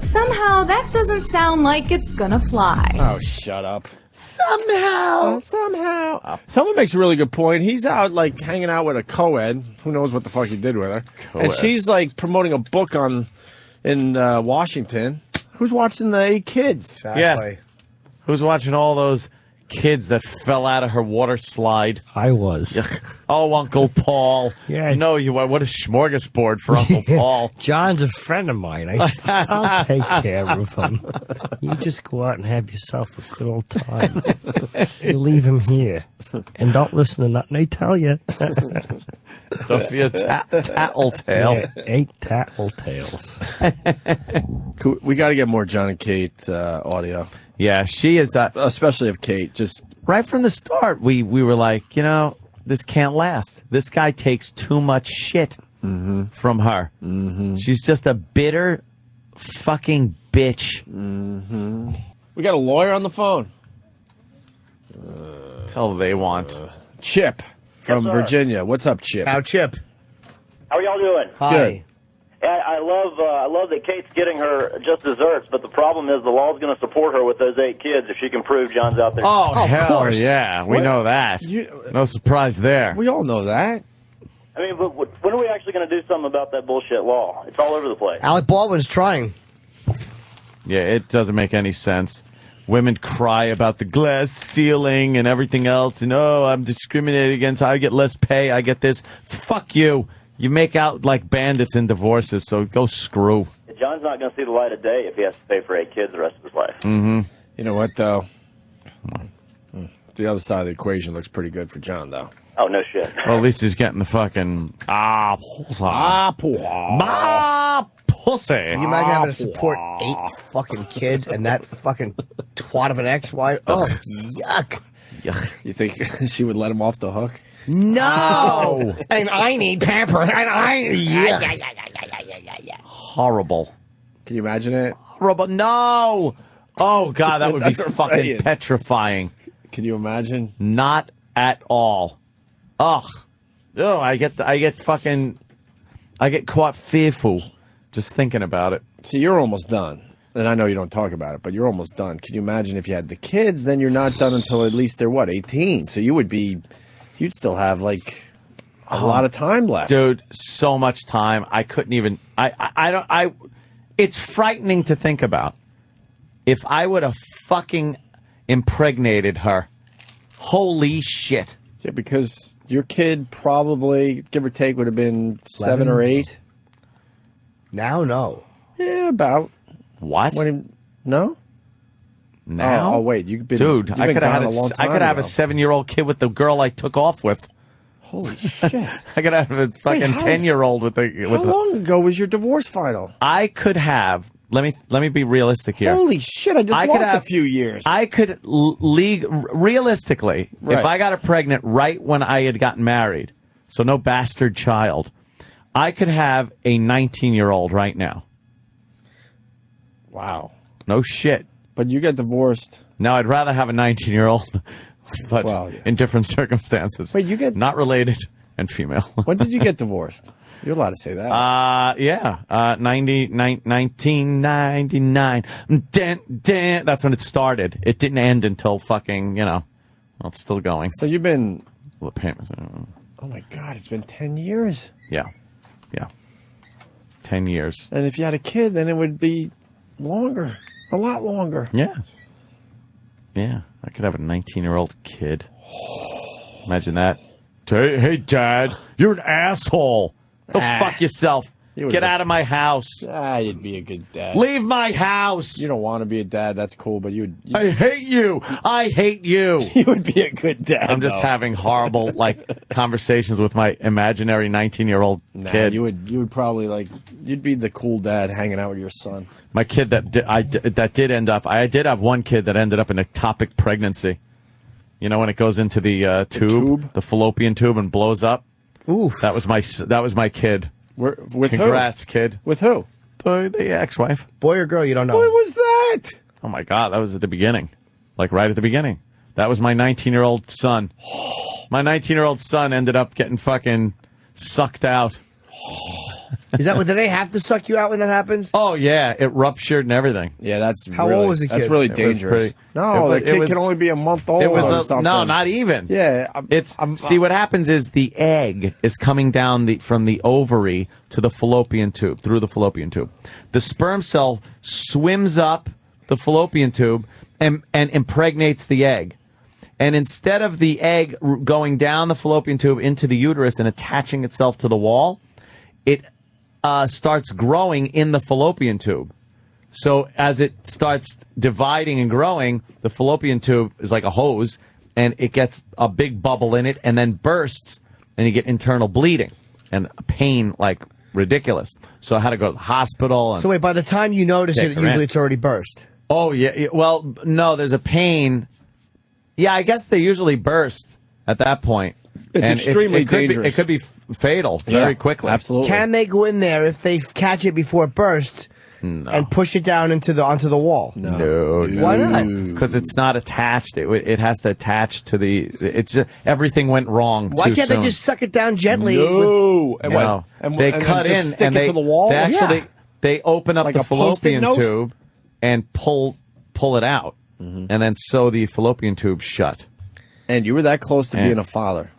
Speaker 21: Somehow, that doesn't sound like it's gonna fly.
Speaker 20: Oh, shut up.
Speaker 4: Somehow.
Speaker 20: Someone makes a really good point. He's out, like, hanging out with a co-ed. Who knows what the fuck he did with her.
Speaker 2: Co-ed.
Speaker 20: And she's, like, promoting a book in Washington. Who's watching the 8 Kids?
Speaker 2: Yeah. Who's watching all those kids that fell out of her water slide?
Speaker 5: I was.
Speaker 2: Oh, Uncle Paul.
Speaker 5: Yeah.
Speaker 2: No, you are. What a smorgasbord for Uncle Paul.
Speaker 5: John's a friend of mine. I'll take care of him. You just go out and have yourself a good old time. You leave him here. And don't listen to nothing they tell you.
Speaker 2: Don't be a tattletale.
Speaker 5: Yeah, 8 tattletales.
Speaker 20: We got to get more John and Kate audio.
Speaker 2: Yeah, she is.
Speaker 20: Especially of Kate. Just
Speaker 2: right from the start, we were like, this can't last. This guy takes too much shit from her. Mm-hmm. She's just a bitter fucking bitch.
Speaker 20: Mm-hmm. We got a lawyer on the phone.
Speaker 2: Hell, they want.
Speaker 20: Chip from
Speaker 6: Yes, sir.
Speaker 20: Virginia. What's up, Chip?
Speaker 4: Now, Chip.
Speaker 6: How are y'all doing?
Speaker 4: Hi.
Speaker 20: Good.
Speaker 6: Yeah, I love that Kate's getting her just desserts, but the problem is the law's going to support her with those 8 kids if she can prove John's out there.
Speaker 2: Oh, hell
Speaker 20: course.
Speaker 2: yeah. We
Speaker 20: What?
Speaker 2: know that. No surprise there.
Speaker 20: We all know that.
Speaker 6: I mean, but when are we actually going to do something about that bullshit law? It's all over the place.
Speaker 4: Alec Baldwin's trying.
Speaker 2: Yeah, it doesn't make any sense. Women cry about the glass ceiling and everything else, and I'm discriminated against. I get less pay. I get this. Fuck you. You make out like bandits in divorces, so go screw.
Speaker 6: John's not going to see the light of day if he has to pay for 8 kids the rest of his life.
Speaker 2: Mm-hmm.
Speaker 20: You know what, though? The other side of the equation looks pretty good for John, though.
Speaker 6: Oh, no shit.
Speaker 2: Well, at least he's getting the fucking pussy.
Speaker 4: You imagine having to support 8 fucking kids and that fucking twat of an ex-wife? Oh, yuck.
Speaker 20: You think she would let him off the hook?
Speaker 4: No! And I need pampering.
Speaker 2: Horrible.
Speaker 20: Can you imagine it?
Speaker 2: Horrible. No! Oh, God, that would be
Speaker 20: That's what I'm
Speaker 2: fucking
Speaker 20: saying.
Speaker 2: petrifying.
Speaker 20: Can you imagine?
Speaker 2: Not at all. Ugh. Oh, I get quite fearful just thinking about it.
Speaker 20: See, you're almost done. And I know you don't talk about it, but you're almost done. Can you imagine if you had the kids, then you're not done until at least they're, 18? So you'd still have, like, a lot of time left.
Speaker 2: Dude, so much time. I couldn't even, it's frightening to think about. If I would have fucking impregnated her, holy shit.
Speaker 20: Yeah, because your kid probably, give or take, would have been 7 or 8.
Speaker 4: Now, no.
Speaker 20: Yeah, about.
Speaker 2: What?
Speaker 20: No?
Speaker 2: Now?
Speaker 20: Oh, wait. You've been,
Speaker 2: dude,
Speaker 20: you've
Speaker 2: I
Speaker 20: been
Speaker 2: could have
Speaker 20: gone
Speaker 2: had
Speaker 20: a long time
Speaker 2: I could have a
Speaker 20: ago.
Speaker 2: 7-year-old kid with the girl I took off with.
Speaker 20: Holy shit.
Speaker 2: I could have a fucking 10-year-old with the.
Speaker 20: How long ago was your divorce final?
Speaker 2: I could have. Let me be realistic here.
Speaker 20: Holy shit! I just lost a few years.
Speaker 2: I could realistically,
Speaker 20: Right.
Speaker 2: if I got her pregnant right when I had gotten married, so no bastard child, I could have a 19-year-old right now.
Speaker 20: Wow.
Speaker 2: No shit.
Speaker 20: But you got divorced.
Speaker 2: No, I'd rather have a 19-year-old, but in different circumstances.
Speaker 20: Wait, you get
Speaker 2: not related and female.
Speaker 20: When did you get divorced? You're allowed to say that.
Speaker 2: Yeah. 1999. That's when it started. It didn't end until fucking, well, it's still going.
Speaker 20: So you've been...
Speaker 2: Oh,
Speaker 20: my God, it's been 10 years.
Speaker 2: Yeah. 10 years.
Speaker 20: And if you had a kid, then it would be longer. A lot longer.
Speaker 2: Yeah. Yeah. I could have a 19-year-old kid. Imagine that. Hey, Dad, you're an asshole. Go fuck yourself. Get out of my house.
Speaker 20: You'd be a good dad.
Speaker 2: Leave my house.
Speaker 20: You don't want to be a dad. That's cool, but you
Speaker 2: I hate you. I hate you.
Speaker 20: You would be a good dad.
Speaker 2: I'm just having horrible conversations with my imaginary 19-year-old kid.
Speaker 20: You would probably you'd be the cool dad hanging out with your son.
Speaker 2: My kid that did end up. I did have one kid that ended up in ectopic pregnancy. You know when it goes into the tube, the fallopian tube, and blows up.
Speaker 4: Ooh,
Speaker 2: that was my kid.
Speaker 20: With
Speaker 2: Congrats, kid.
Speaker 20: With who?
Speaker 2: The ex-wife.
Speaker 4: Boy or girl, you don't know.
Speaker 20: What was that?
Speaker 2: Oh, my God. That was at the beginning. Right at the beginning. That was my 19-year-old son. My 19-year-old son ended up getting fucking sucked out.
Speaker 4: Is that what? Do they have to suck you out when that happens?
Speaker 2: Oh, yeah. It ruptured and everything.
Speaker 20: Yeah, that's
Speaker 4: How old was the kid?
Speaker 20: That's really dangerous. The kid can only be a month old or something.
Speaker 2: No, not even.
Speaker 20: Yeah.
Speaker 2: See, what happens is the egg is coming down from the ovary to the fallopian tube, through the fallopian tube. The sperm cell swims up the fallopian tube and impregnates the egg. And instead of the egg going down the fallopian tube into the uterus and attaching itself to the wall, it starts growing in the fallopian tube. So as it starts dividing and growing, the fallopian tube is like a hose, and it gets a big bubble in it and then bursts, and you get internal bleeding and pain like ridiculous. So I had to go to the hospital.
Speaker 4: So wait, by the time you notice it, usually it's already burst.
Speaker 2: Oh, yeah. Well, no, there's a pain. Yeah, I guess they usually burst at that point.
Speaker 20: It's extremely dangerous.
Speaker 2: It could be fatal very quickly.
Speaker 20: Absolutely.
Speaker 4: Can they go in there if they catch it before it bursts and push it down onto the wall?
Speaker 2: No.
Speaker 4: Why not?
Speaker 2: Because it's not attached. It has to attach to the. It's just everything went wrong.
Speaker 4: Why can't they just suck it down gently?
Speaker 2: No.
Speaker 20: And
Speaker 2: they cut in and they
Speaker 20: to the wall.
Speaker 2: They actually they open up
Speaker 20: Like
Speaker 2: the
Speaker 20: a Post-it
Speaker 2: fallopian
Speaker 20: note?
Speaker 2: tube and pull it out, and then sew the fallopian tube shut.
Speaker 20: And you were that close to being a father.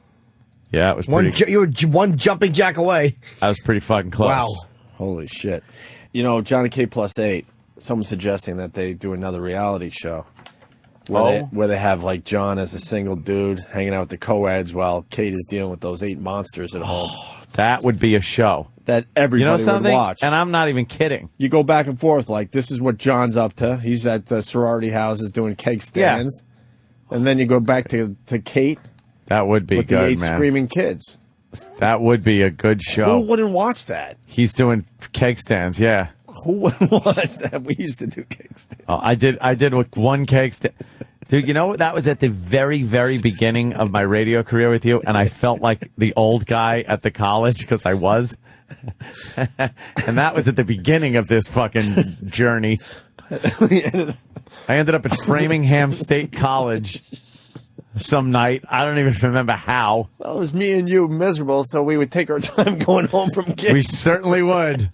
Speaker 2: Yeah, it was pretty.
Speaker 4: You were one jumping jack away.
Speaker 2: I was pretty fucking close.
Speaker 4: Wow.
Speaker 20: Holy shit. Johnny K plus 8, someone's suggesting that they do another reality show. Where they have, John as a single dude hanging out with the co-eds while Kate is dealing with those 8 monsters at home.
Speaker 2: That would be a show.
Speaker 20: That everybody would watch.
Speaker 2: And I'm not even kidding.
Speaker 20: You go back and forth, this is what John's up to. He's at the sorority houses doing cake stands. Yeah. And then you go back to Kate.
Speaker 2: That would be
Speaker 20: with
Speaker 2: good,
Speaker 20: the 8
Speaker 2: man.
Speaker 20: screaming kids.
Speaker 2: That would be a good show.
Speaker 20: Who wouldn't watch that?
Speaker 2: He's doing cake stands, yeah.
Speaker 20: Who wouldn't watch that? We used to do cake stands.
Speaker 2: Oh, I did with one cake stand. Dude, that was at the very, very beginning of my radio career with you, and I felt like the old guy at the college, because I was. And that was at the beginning of this fucking journey. I ended up at Framingham State College some night. I don't even remember how.
Speaker 20: Well, it was me and you miserable, so we would take our time going home from gigs.
Speaker 2: We certainly would.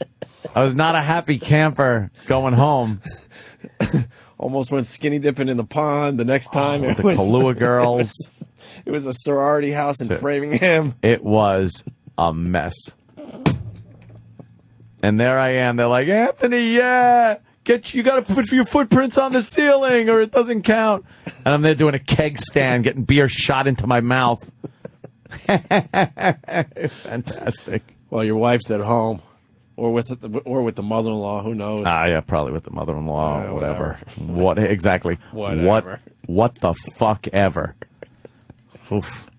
Speaker 2: I was not a happy camper going home.
Speaker 20: Almost went skinny dipping in the pond. The next time it
Speaker 2: the
Speaker 20: was
Speaker 2: Kahlua girls.
Speaker 20: It was a sorority house in Framingham.
Speaker 2: It was a mess. And there I am. They're like, Anthony, yeah. You got to put your footprints on the ceiling or it doesn't count. And I'm there doing a keg stand, getting beer shot into my mouth. Fantastic.
Speaker 20: Well, your wife's at home, or with the mother-in-law. Who knows?
Speaker 2: Yeah, probably with the mother-in-law. Whatever. What exactly?
Speaker 20: Whatever.
Speaker 2: What the fuck ever? Oof.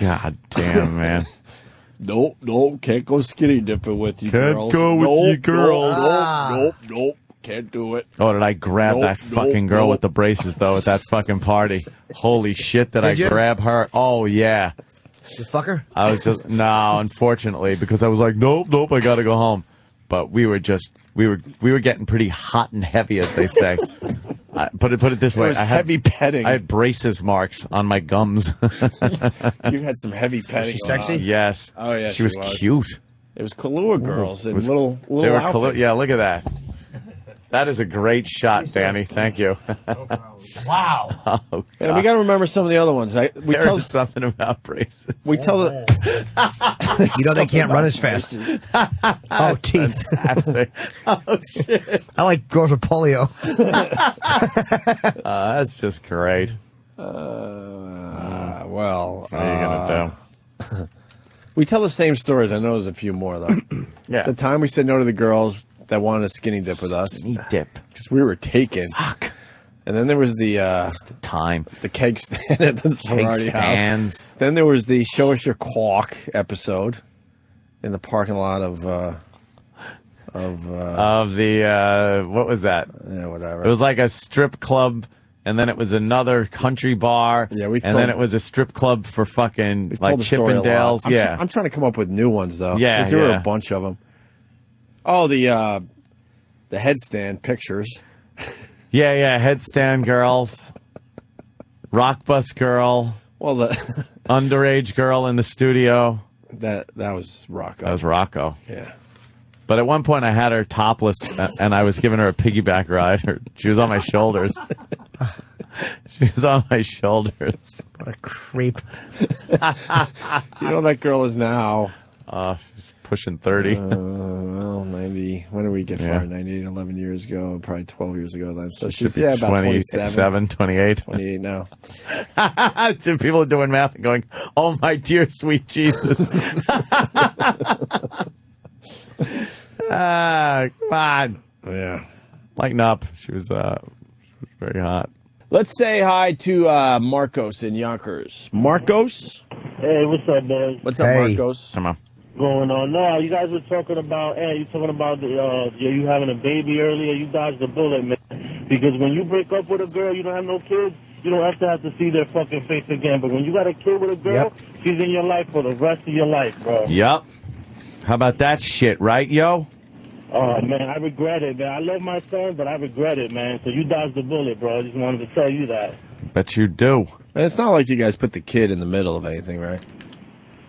Speaker 2: God damn, man.
Speaker 20: Nope, can't go skinny dipping with you girls.
Speaker 2: Can't go with you girls.
Speaker 20: Nope, can't do it.
Speaker 2: Oh, did I grab that fucking girl with the braces, though, at that fucking party? Holy shit, did I grab her? Oh, yeah.
Speaker 4: You fucker?
Speaker 2: I was just, no, unfortunately, because I was like, nope, I gotta go home. But we were getting pretty hot and heavy, as they say. Put it this
Speaker 20: There
Speaker 2: way:
Speaker 20: was
Speaker 2: I had
Speaker 20: heavy petting.
Speaker 2: I had braces marks on my gums.
Speaker 20: You had some heavy petting.
Speaker 4: she sexy?
Speaker 2: Yes.
Speaker 20: Oh yeah,
Speaker 2: she was cute.
Speaker 20: It was Kahlua girls in
Speaker 2: It was-
Speaker 20: little
Speaker 2: they were
Speaker 20: outfits.
Speaker 2: yeah, look at that. That is a great shot, Danny. Thank you.
Speaker 4: Wow.
Speaker 2: Oh,
Speaker 20: And we got to remember some of the other ones. We
Speaker 2: there
Speaker 20: tell
Speaker 2: is something about braces.
Speaker 20: we tell the
Speaker 4: You know they can't run as fast. Oh, teeth.
Speaker 2: Fantastic. Oh shit.
Speaker 4: I like going for polio.
Speaker 2: That's just great.
Speaker 20: well,
Speaker 2: What are you gonna do?
Speaker 20: we tell the same stories. I know there's a few more though.
Speaker 2: Yeah.
Speaker 20: The time we said no to the girls that wanted a skinny dip with us
Speaker 2: Dip.
Speaker 20: because we were taken.
Speaker 2: Fuck.
Speaker 20: And then there was the keg stand at the sorority house. Then there was the show us your quack episode in the parking lot of
Speaker 2: the what was that?
Speaker 20: Yeah, whatever.
Speaker 2: It was like a strip club, and then it was another country bar.
Speaker 20: Yeah,
Speaker 2: and then it was a strip club for fucking
Speaker 20: We've
Speaker 2: like
Speaker 20: told the story a lot.
Speaker 2: Chippendales.
Speaker 20: I'm trying to come up with new ones though.
Speaker 2: Yeah,
Speaker 20: 'Cause there were
Speaker 2: yeah.
Speaker 20: a bunch of them. Oh, the headstand pictures.
Speaker 2: Yeah, headstand girls, rock bus girl.
Speaker 20: Well, the
Speaker 2: underage girl in the studio.
Speaker 20: That was Rocco.
Speaker 2: That was Rocco.
Speaker 20: Yeah.
Speaker 2: But at one point, I had her topless, and I was giving her a piggyback ride. She was on my shoulders. She was on my shoulders.
Speaker 4: What a creep.
Speaker 20: You know that girl is now.
Speaker 2: She's pushing 30.
Speaker 20: Well, 90. When did we get
Speaker 2: Yeah.
Speaker 20: fired? 98, 11 years ago, probably 12 years ago then. So
Speaker 2: Should
Speaker 20: she's
Speaker 2: be
Speaker 20: about
Speaker 2: 27, 28.
Speaker 20: 28 now.
Speaker 2: So people are doing math and going, "Oh my dear sweet Jesus!" Come on,
Speaker 20: yeah,
Speaker 2: lighten up. She was very hot.
Speaker 20: Let's say hi to Marcos in Yonkers. Marcos?
Speaker 9: Hey, what's up, boys?
Speaker 20: What's up, Marcos?
Speaker 2: Come on.
Speaker 9: Going on? No, you guys were talking about. Hey, you talking about you having a baby earlier. You dodged the bullet, man. Because when you break up with a girl, you don't have no kids. You don't have to see their fucking face again. But when you got a kid with a girl, she's in your life for the rest of your life, bro.
Speaker 2: Yep. How about that shit, right, yo?
Speaker 9: Oh man, I regret it, man. I love my son, but I regret it, man. So you dodged the bullet, bro. I just wanted to tell you that.
Speaker 2: Bet you do.
Speaker 20: And it's not like you guys put the kid in the middle of anything, right?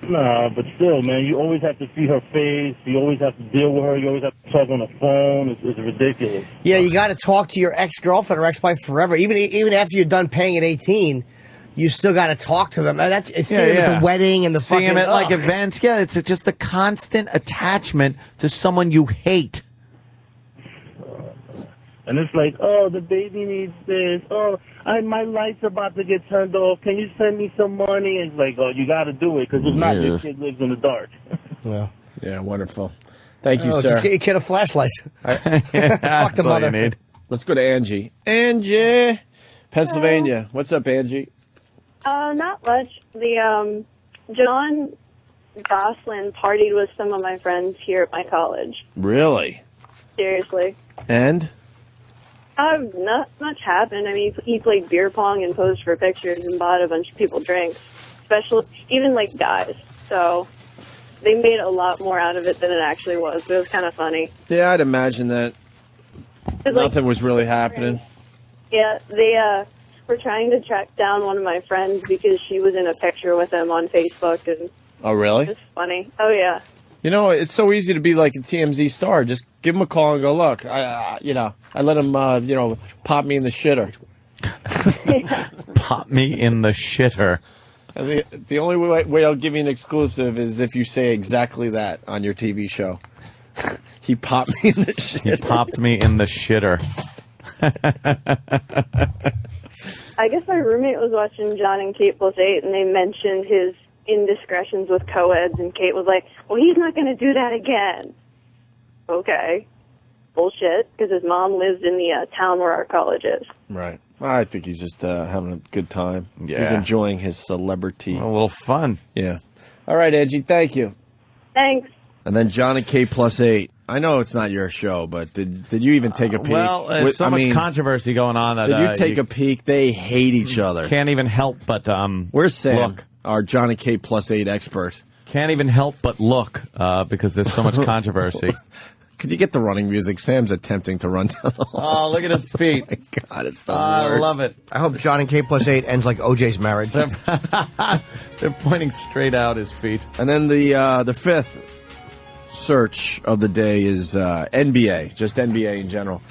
Speaker 9: Nah, but still, man, you always have to see her face. You always have to deal with her. You always have to talk on the phone. It's ridiculous.
Speaker 4: Yeah, you got to talk to your ex-girlfriend or ex-wife forever. Even after you're done paying at 18, you still got to talk to them. That's it's at the wedding and the
Speaker 2: seeing
Speaker 4: fucking
Speaker 2: them at like
Speaker 4: ugh.
Speaker 2: events. Yeah, it's just a constant attachment to someone you hate.
Speaker 9: And it's like, oh, the baby needs this. Oh, my light's about to get turned off. Can you send me some money? And it's like, oh, you got to do it because if not, your kid lives in the dark.
Speaker 20: Yeah, wonderful. Thank you,
Speaker 4: Oh,
Speaker 20: sir.
Speaker 4: just get your kid a flashlight. Fuck the
Speaker 20: That's all
Speaker 4: mother.
Speaker 20: you need. Let's go to Angie. Angie, Pennsylvania. What's up, Angie?
Speaker 22: Not much. The John Gosselin partied with some of my friends here at my college.
Speaker 20: Really?
Speaker 22: Seriously.
Speaker 20: And?
Speaker 22: Not much happened. I mean, he played beer pong and posed for pictures and bought a bunch of people drinks, especially even like guys. So they made a lot more out of it than it actually was. But it was kind of funny.
Speaker 20: Yeah, I'd imagine that nothing was really happening.
Speaker 22: Yeah, they were trying to track down one of my friends because she was in a picture with him on Facebook, and
Speaker 20: Oh, really?
Speaker 22: it's funny. Oh yeah.
Speaker 20: You know, it's so easy to be like a TMZ star. Just give him a call and go, look, I let him, pop me in the shitter.
Speaker 2: Pop me in the shitter.
Speaker 20: And the only way I'll give you an exclusive is if you say exactly that on your TV show. He popped me in the shitter.
Speaker 2: He popped me in the shitter.
Speaker 22: I guess my roommate was watching John and Kate Plus 8, and they mentioned his indiscretions with co-eds, and Kate was like, well, he's not going to do that again. Okay. Bullshit, because his mom lives in the town where our college is.
Speaker 20: Right. I think he's just having a good time.
Speaker 2: Yeah.
Speaker 20: He's enjoying his celebrity.
Speaker 2: A little fun.
Speaker 20: Yeah. All right, Angie, thank you.
Speaker 22: Thanks.
Speaker 20: And then John and K plus 8. I know it's not your show, but did you even take a peek?
Speaker 2: Well, there's so much controversy going on that
Speaker 20: did you take a peek? They hate each other.
Speaker 2: Can't even help but
Speaker 20: Where's Sam,
Speaker 2: look.
Speaker 20: our John and K plus 8 expert?
Speaker 2: Can't even help but look because there's so much controversy.
Speaker 20: Could you get the running music? Sam's attempting to run down the hall.
Speaker 2: Oh, look at his feet.
Speaker 20: Oh my God, it's the
Speaker 2: I
Speaker 20: worst.
Speaker 2: love it.
Speaker 4: I hope John and K plus 8 ends like OJ's marriage.
Speaker 2: They're pointing straight out his feet.
Speaker 20: And then the fifth search of the day is NBA, just NBA in general.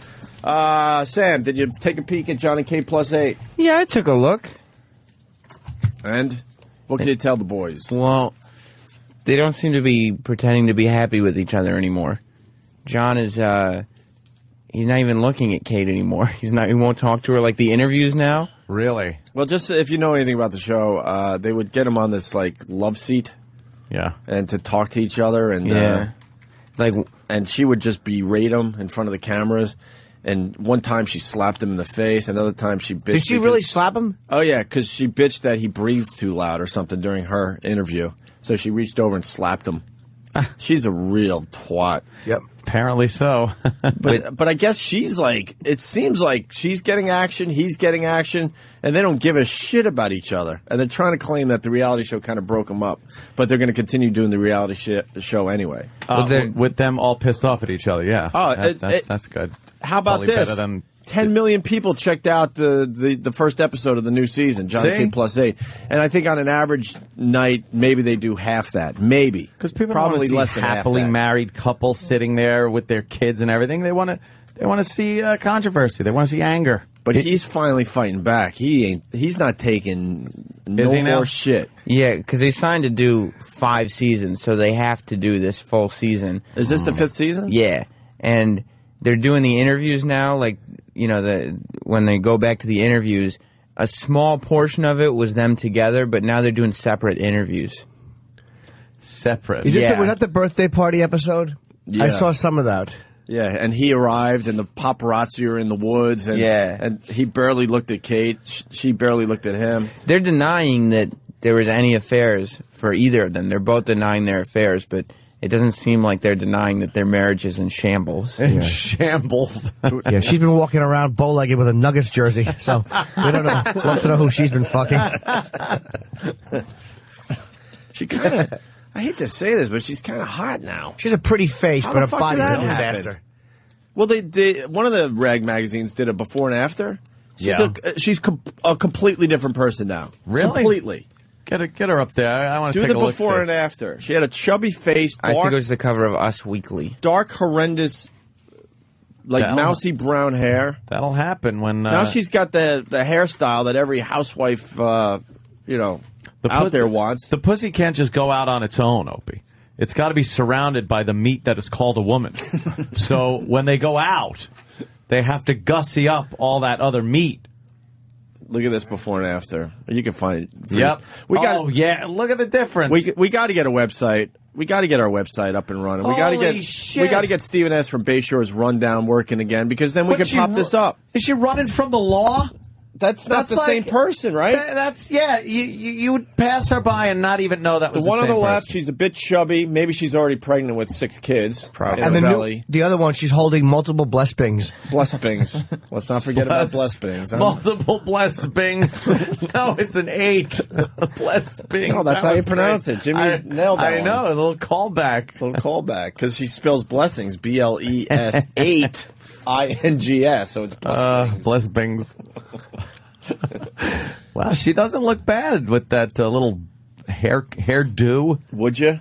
Speaker 20: Sam, did you take a peek at John and K plus 8?
Speaker 3: Yeah, I took a look.
Speaker 20: And what can you tell the boys?
Speaker 3: Well, they don't seem to be pretending to be happy with each other anymore. John is, he's not even looking at Kate anymore. He won't talk to her like the interviews now.
Speaker 2: Really?
Speaker 20: Well, just if you know anything about the show, they would get him on this, like, love seat.
Speaker 2: Yeah.
Speaker 20: And to talk to each other. And, and she would just berate him in front of the cameras. And one time she slapped him in the face. Another time she bitched.
Speaker 4: Did she really slap him?
Speaker 20: Oh, yeah, because she bitched that he breathes too loud or something during her interview. So she reached over and slapped him. She's a real twat.
Speaker 4: Yep.
Speaker 2: Apparently so.
Speaker 20: but I guess she's like, it seems like she's getting action, he's getting action, and they don't give a shit about each other. And they're trying to claim that the reality show kind of broke them up. But they're going to continue doing the reality show anyway.
Speaker 2: With them all pissed off at each other, yeah.
Speaker 20: Oh,
Speaker 2: that's good.
Speaker 20: How about
Speaker 2: Probably
Speaker 20: this?
Speaker 2: better than
Speaker 20: 10 million people checked out the first episode of the new season, John K plus 8. And I think on an average night, maybe they do half that. Maybe.
Speaker 2: Because people
Speaker 20: probably
Speaker 2: want to
Speaker 20: less
Speaker 2: see
Speaker 20: than
Speaker 2: happily
Speaker 20: half that.
Speaker 2: married couples sitting there with their kids and everything. They want to see controversy. They want to see anger.
Speaker 20: But he's finally fighting back. He's not taking no more shit.
Speaker 3: Yeah, because they signed to do 5 seasons, so they have to do this full season.
Speaker 20: Is this the 5th season?
Speaker 3: Yeah, and they're doing the interviews now. Like, you know, when they go back to the interviews, a small portion of it was them together, but now they're doing separate interviews.
Speaker 2: Separate?
Speaker 4: Was that the birthday party episode?
Speaker 20: Yeah.
Speaker 4: I saw some of that.
Speaker 20: Yeah, and he arrived, and the paparazzi were in the woods, and, and he barely looked at Kate. She barely looked at him.
Speaker 3: They're denying that there was any affairs for either of them. They're both denying their affairs, but it doesn't seem like they're denying that their marriage is in shambles.
Speaker 2: In shambles.
Speaker 4: Yeah, she's been walking around bow-legged with a Nuggets jersey, so we don't know. Love to know who she's been fucking.
Speaker 20: She kind of, I hate to say this, but she's kind of hot now.
Speaker 4: She's a pretty face,
Speaker 20: How
Speaker 4: but
Speaker 20: the
Speaker 4: her
Speaker 20: fuck
Speaker 4: body's
Speaker 20: did
Speaker 4: a
Speaker 20: that happen?
Speaker 4: disaster.
Speaker 20: Well, one of the rag magazines did a before and after.
Speaker 2: Yeah.
Speaker 20: She's a completely different person now.
Speaker 2: Really?
Speaker 20: Completely.
Speaker 2: Get her up there. I want to
Speaker 20: Do
Speaker 2: take
Speaker 20: the
Speaker 2: a look.
Speaker 20: before and after. She had a chubby face.
Speaker 3: I think it was the cover of Us Weekly.
Speaker 20: Dark, horrendous, mousy brown hair.
Speaker 2: That'll happen when...
Speaker 20: now she's got the hairstyle that every housewife, out there wants.
Speaker 2: The pussy can't just go out on its own, Opie. It's got to be surrounded by the meat that is called a woman. So when they go out, they have to gussy up all that other meat.
Speaker 20: Look at this before and after. You can find it.
Speaker 2: Yep. Yeah. Look at the difference.
Speaker 20: We got to get a website. We got to get our website up and running. We got to get Stephen S. from Bayshore's Rundown working again, because then we can pop this up.
Speaker 2: Is she running from the law?
Speaker 20: That's not the same person, right?
Speaker 2: You would pass her by and not even know that was
Speaker 20: the one on
Speaker 2: same
Speaker 20: the left.
Speaker 2: person.
Speaker 20: She's a bit chubby. Maybe she's already pregnant with 6 kids. Probably.
Speaker 4: And the other one, she's holding multiple blessings.
Speaker 20: Blessings. Let's not forget about blessings.
Speaker 2: Multiple blessings. No, it's an 8. Blessings.
Speaker 20: No, that's how you pronounce it. Jimmy nailed that.
Speaker 2: I know. A little callback.
Speaker 20: Because she spells blessings. BLES 8 INGS. So it's blessings.
Speaker 2: Blessings. Wow, she doesn't look bad with that little hairdo.
Speaker 20: Would you?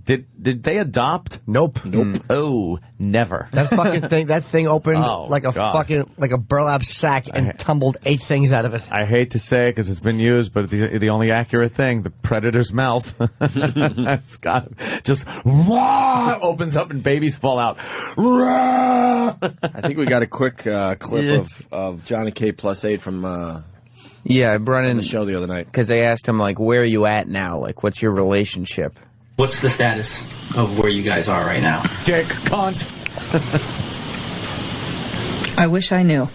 Speaker 2: Did they adopt?
Speaker 4: Nope.
Speaker 2: Oh, never.
Speaker 4: That thing opened like a burlap sack and tumbled 8 things out of it.
Speaker 2: I hate to say it because it's been used, but the only accurate thing, the predator's mouth. That's got just opens up and babies fall out.
Speaker 20: I think we got a quick clip of Johnny K plus 8 from
Speaker 3: I brought in
Speaker 20: the show the other night,
Speaker 3: because they asked him, like, where are you at now? Like, what's your relationship?
Speaker 7: What's the status of where you guys are right now?
Speaker 2: Dick, cunt.
Speaker 19: I wish I knew.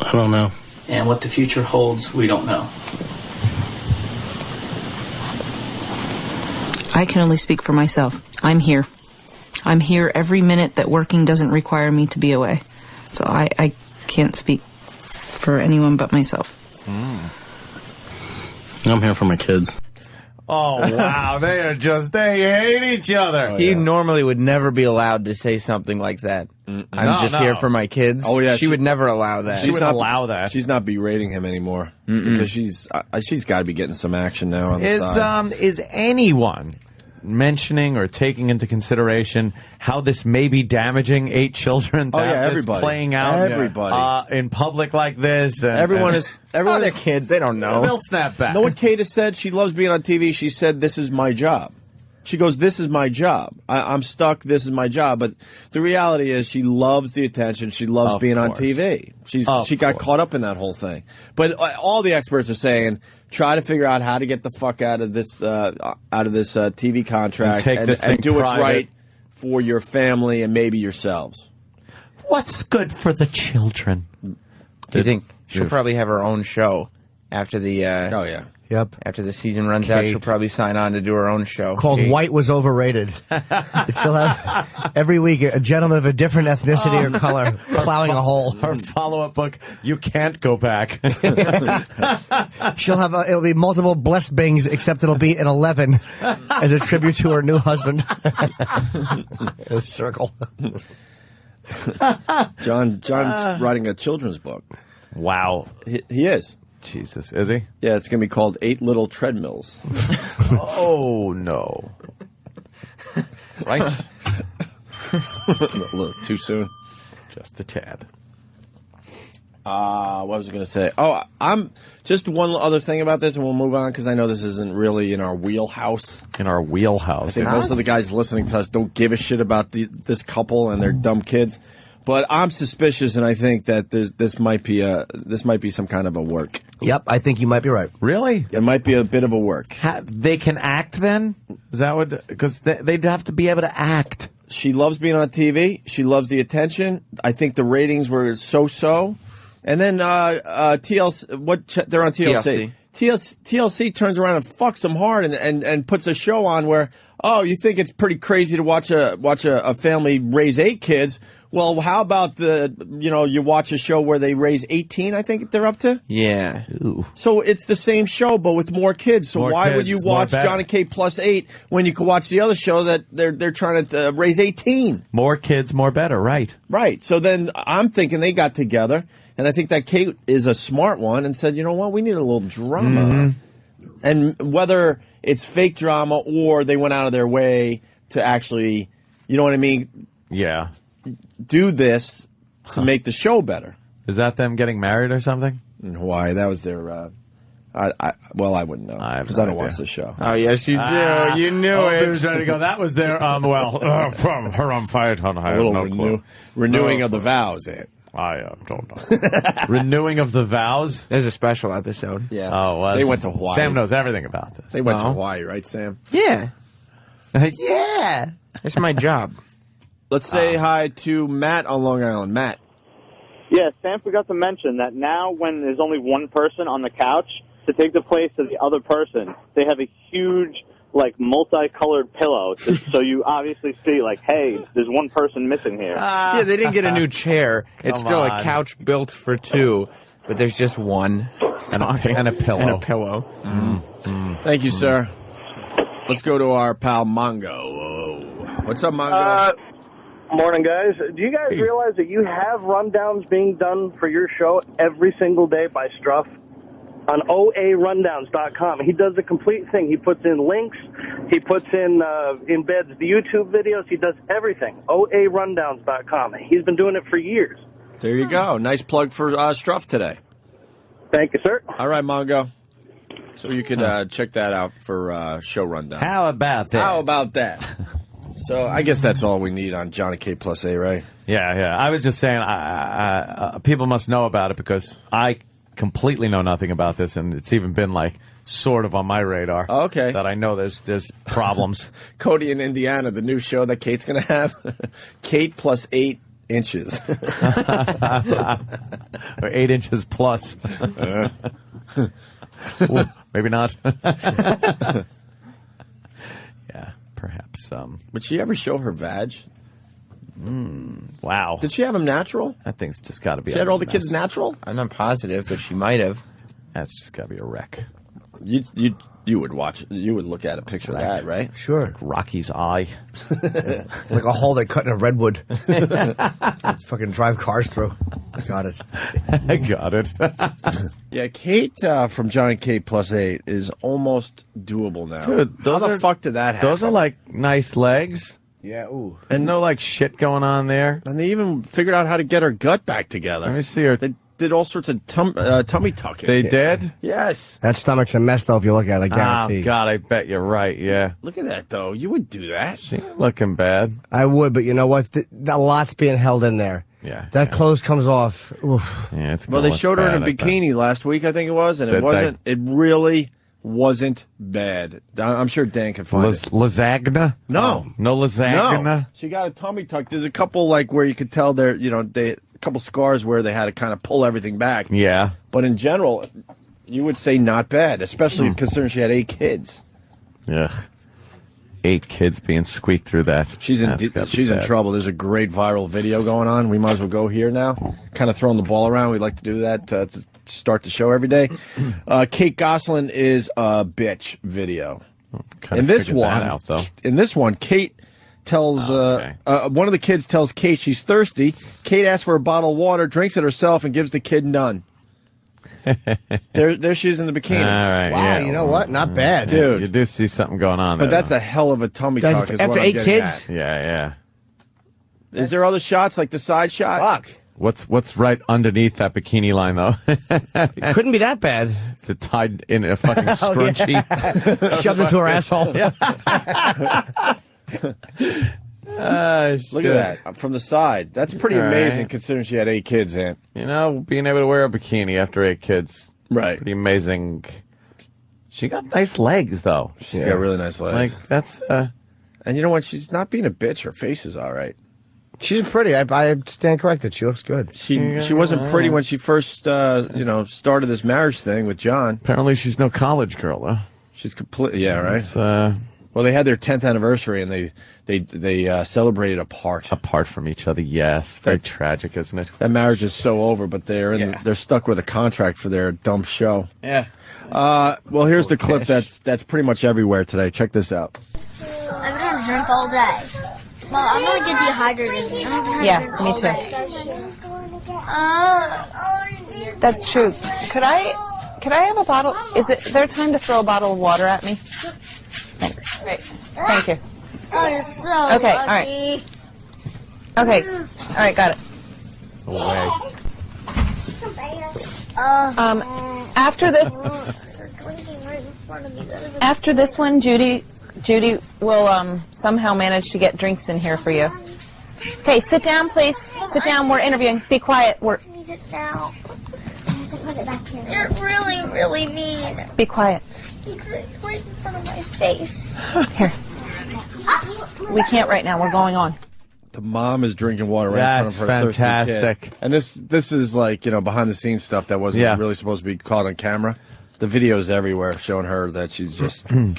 Speaker 7: I don't know. And what the future holds, we don't know.
Speaker 19: I can only speak for myself. I'm here. I'm here every minute that working doesn't require me to be away. So I can't speak for anyone but myself.
Speaker 7: I'm here for my kids.
Speaker 2: Oh, wow. They hate each other.
Speaker 3: He normally would never be allowed to say something like that. I'm just here for my kids.
Speaker 20: Oh, yeah.
Speaker 3: She would never allow that.
Speaker 2: She would allow that.
Speaker 20: She's not berating him anymore because she's got to be getting some action now on the side.
Speaker 2: Is anyone mentioning or taking into consideration how this may be damaging 8 children?
Speaker 20: Everybody
Speaker 2: playing out in public like this. And,
Speaker 20: everyone is
Speaker 3: they're kids. They don't know.
Speaker 2: They'll snap back.
Speaker 20: Know what Kate has said? She loves being on TV. She said, "This is my job." She goes, "This is my job. I'm stuck. This is my job." But the reality is, she loves the attention. She loves being on TV. She got caught up in that whole thing. But all the experts are saying, try to figure out how to get the fuck out of this TV contract and do what's right for your family and maybe yourselves.
Speaker 2: What's good for the children?
Speaker 3: Do you think she'll probably have her own show after the?
Speaker 20: Oh yeah.
Speaker 4: Yep.
Speaker 3: After the season runs out, she'll probably sign on to do her own show.
Speaker 4: Called White Was Overrated. She'll have every week a gentleman of a different ethnicity or color plowing a hole.
Speaker 2: Her follow-up book, You Can't Go Back.
Speaker 4: She'll have it'll be multiple blessed bings, except it'll be an 11 as a tribute to her new husband. A circle.
Speaker 20: John's writing a children's book.
Speaker 2: Wow.
Speaker 20: He is.
Speaker 2: Jesus, is he?
Speaker 20: Yeah, it's going to be called 8 Little Treadmills.
Speaker 2: Oh, no. Right?
Speaker 20: A little too soon.
Speaker 2: Just a tad.
Speaker 20: What was I going to say? Oh, I'm just one other thing about this, and we'll move on because I know this isn't really in our wheelhouse.
Speaker 2: In our wheelhouse.
Speaker 20: I think most of the guys listening to us don't give a shit about this couple and their dumb kids. But I'm suspicious, and I think that this might be some kind of a work.
Speaker 4: Yep, I think you might be right.
Speaker 2: Really?
Speaker 20: It might be a bit of a work.
Speaker 2: They can act then? Is that what? Because they'd have to be able to act.
Speaker 20: She loves being on TV. She loves the attention. I think the ratings were so-so. And then TLC, they're on TLC. TLC turns around and fucks them hard and puts a show on where, oh, you think it's pretty crazy to watch a family raise 8 kids. Well, how about you watch a show where they raise 18, I think they're up to?
Speaker 3: Yeah.
Speaker 2: Ooh.
Speaker 20: So it's the same show, but with more kids. So why would you watch Johnny K plus 8 when you could watch the other show that they're trying to raise 18?
Speaker 2: More kids, more better, right.
Speaker 20: Right. So then I'm thinking they got together, and I think that Kate is a smart one and said, you know what, we need a little drama. Mm-hmm. And whether it's fake drama or they went out of their way to actually, you know what I mean?
Speaker 2: Yeah.
Speaker 20: Do this to make the show better.
Speaker 2: Is that them getting married or something?
Speaker 20: In Hawaii, that was their. I wouldn't know because I don't watch the show.
Speaker 3: Oh yes, you do. You knew it.
Speaker 2: I was ready to go. That was their from her on fire. I have no clue.
Speaker 20: Renewing of the vows.
Speaker 2: I don't know. Renewing of the vows.
Speaker 3: There's a special episode.
Speaker 20: Yeah.
Speaker 2: Oh, well,
Speaker 20: they went to Hawaii.
Speaker 2: Sam knows everything about this.
Speaker 20: They went to Hawaii, right, Sam?
Speaker 3: Yeah.
Speaker 2: Yeah.
Speaker 3: It's my job.
Speaker 20: Let's say hi to Matt on Long Island. Matt.
Speaker 14: Yeah, Sam forgot to mention that now when there's only one person on the couch, to take the place of the other person, they have a huge, multicolored pillow. So you obviously see, hey, there's one person missing here.
Speaker 3: Yeah, they didn't get a new chair. It's still a couch built for 2, but there's just one.
Speaker 2: And a pillow.
Speaker 3: And a pillow.
Speaker 20: Thank you, sir. Let's go to our pal Mongo. What's up, Mongo?
Speaker 15: Morning, guys. Do you guys realize that you have rundowns being done for your show every single day by Struff on oarundowns.com? He does the complete thing. He puts in links. He puts in embeds the YouTube videos. He does everything. oarundowns.com. He's been doing it for years.
Speaker 20: There you go. Nice plug for Struff today.
Speaker 15: Thank you, sir.
Speaker 20: All right, Mongo. So you can check that out for show rundown.
Speaker 2: How about that?
Speaker 20: How about that? So I guess that's all we need on Johnny K plus A, right?
Speaker 2: Yeah. I was just saying, people must know about it because I completely know nothing about this, and it's even been sort of on my radar.
Speaker 20: Okay.
Speaker 2: That I know there's problems.
Speaker 20: Cody in Indiana, the new show that Kate's going to have, Kate plus 8 inches.
Speaker 2: Or 8 inches plus. Ooh, maybe not. Yeah. Perhaps.
Speaker 20: Would she ever show her vag?
Speaker 2: Wow.
Speaker 20: Did she have them natural?
Speaker 2: That thing's just got to be.
Speaker 20: She had all the kids natural?
Speaker 3: I'm not positive, but she might have.
Speaker 2: That's just got to be a wreck.
Speaker 20: You You would watch. You would look at a picture of that, right?
Speaker 4: Sure.
Speaker 2: Rocky's eye.
Speaker 4: Like a hole they cut in a redwood. Fucking drive cars through. Got it.
Speaker 2: I got it.
Speaker 20: Yeah, Kate from John and Kate plus 8 is almost doable now.
Speaker 2: Dude,
Speaker 20: how the fuck did that happen?
Speaker 2: Those are like nice legs.
Speaker 4: Yeah, ooh.
Speaker 2: There's no like shit going on there.
Speaker 20: And they even figured out how to get her gut back together.
Speaker 2: Let me see her.
Speaker 20: They did all sorts of tummy tucking.
Speaker 2: They did?
Speaker 20: Yes.
Speaker 4: That stomach's a mess, though, if you look at it, I guarantee.
Speaker 2: Oh, God, I bet you're right, yeah.
Speaker 20: Look at that, though. You would do that.
Speaker 2: She ain't looking bad.
Speaker 4: I would, but you know what? A lot's being held in there.
Speaker 2: Yeah.
Speaker 4: That clothes comes off. Oof.
Speaker 2: Yeah, it's
Speaker 20: Well, they showed her in a bikini last week, I think it was, and it wasn't. It really wasn't bad. I'm sure Dan can find it.
Speaker 2: Lasagna?
Speaker 20: No.
Speaker 2: No lasagna?
Speaker 20: No. She got a tummy tuck. There's a couple, like, where you could tell there, a couple scars where they had to kind of pull everything back.
Speaker 2: Yeah.
Speaker 20: But in general, you would say not bad, especially considering she had 8 kids.
Speaker 2: Ugh. 8 kids being squeaked through that.
Speaker 20: She's in trouble. There's a great viral video going on. We might as well go here now. Kind of throwing the ball around. We like to do that to start the show every day. Kate Gosselin is a bitch video. In this one, Kate tells one of the kids tells Kate she's thirsty. Kate asks for a bottle of water, drinks it herself, and gives the kid none. there she is in the bikini.
Speaker 2: All right,
Speaker 4: wow, you know what? Not bad.
Speaker 20: Dude.
Speaker 2: You do see something going on there.
Speaker 20: But that's a hell of a tummy tuck.
Speaker 4: After 8 kids?
Speaker 20: At.
Speaker 2: Yeah.
Speaker 20: Is there other shots, like the side shot?
Speaker 4: Fuck.
Speaker 2: What's right underneath that bikini line, though?
Speaker 4: It couldn't be that bad.
Speaker 2: It's tied in a fucking scrunchie.
Speaker 4: Shoved into her asshole.
Speaker 20: Look at that from the side. That's pretty amazing considering she had 8 kids, Aunt.
Speaker 2: You know, being able to wear a bikini after 8 kids.
Speaker 20: Right.
Speaker 2: Pretty amazing. She got nice legs, though.
Speaker 20: She's got really nice legs.
Speaker 2: Like, that's...
Speaker 20: And you know what? She's not being a bitch. Her face is all right.
Speaker 4: She's pretty. I stand corrected. She looks good.
Speaker 20: She wasn't pretty when she first, started this marriage thing with John.
Speaker 2: Apparently she's no college girl, though.
Speaker 20: She's completely... Yeah, right?
Speaker 2: It's,
Speaker 20: well, they had their 10th anniversary, and they celebrated apart.
Speaker 2: Apart from each other, yes. Very tragic, isn't it?
Speaker 20: That marriage is so over, but they're stuck with a contract for their dumb show.
Speaker 2: Yeah.
Speaker 20: Well, here's the clip that's pretty much everywhere today. Check this out.
Speaker 8: I'm gonna drink all day. Mom, I'm gonna get dehydrated.
Speaker 19: Yes, me too. That's true. Could I have a bottle? Is it there time to throw a bottle of water at me? Thanks. Great. Thank you.
Speaker 8: Oh, you're so
Speaker 19: okay.
Speaker 8: lucky.
Speaker 19: All right. Okay. All right. Got it.
Speaker 2: Away.
Speaker 19: After this one, Judy will somehow manage to get drinks in here for you. Okay, sit down, please. Sit down. We're interviewing. Be quiet.
Speaker 8: I need it now. Put it back here. You're really, really mean.
Speaker 19: Be quiet.
Speaker 8: It's right in front of my face.
Speaker 19: Here. We can't right now. We're going on.
Speaker 20: The mom is drinking water right in front of her
Speaker 2: fantastic.
Speaker 20: thirsty kid. And this is like, behind the scenes stuff that wasn't really supposed to be caught on camera. The video's everywhere showing her that she's just an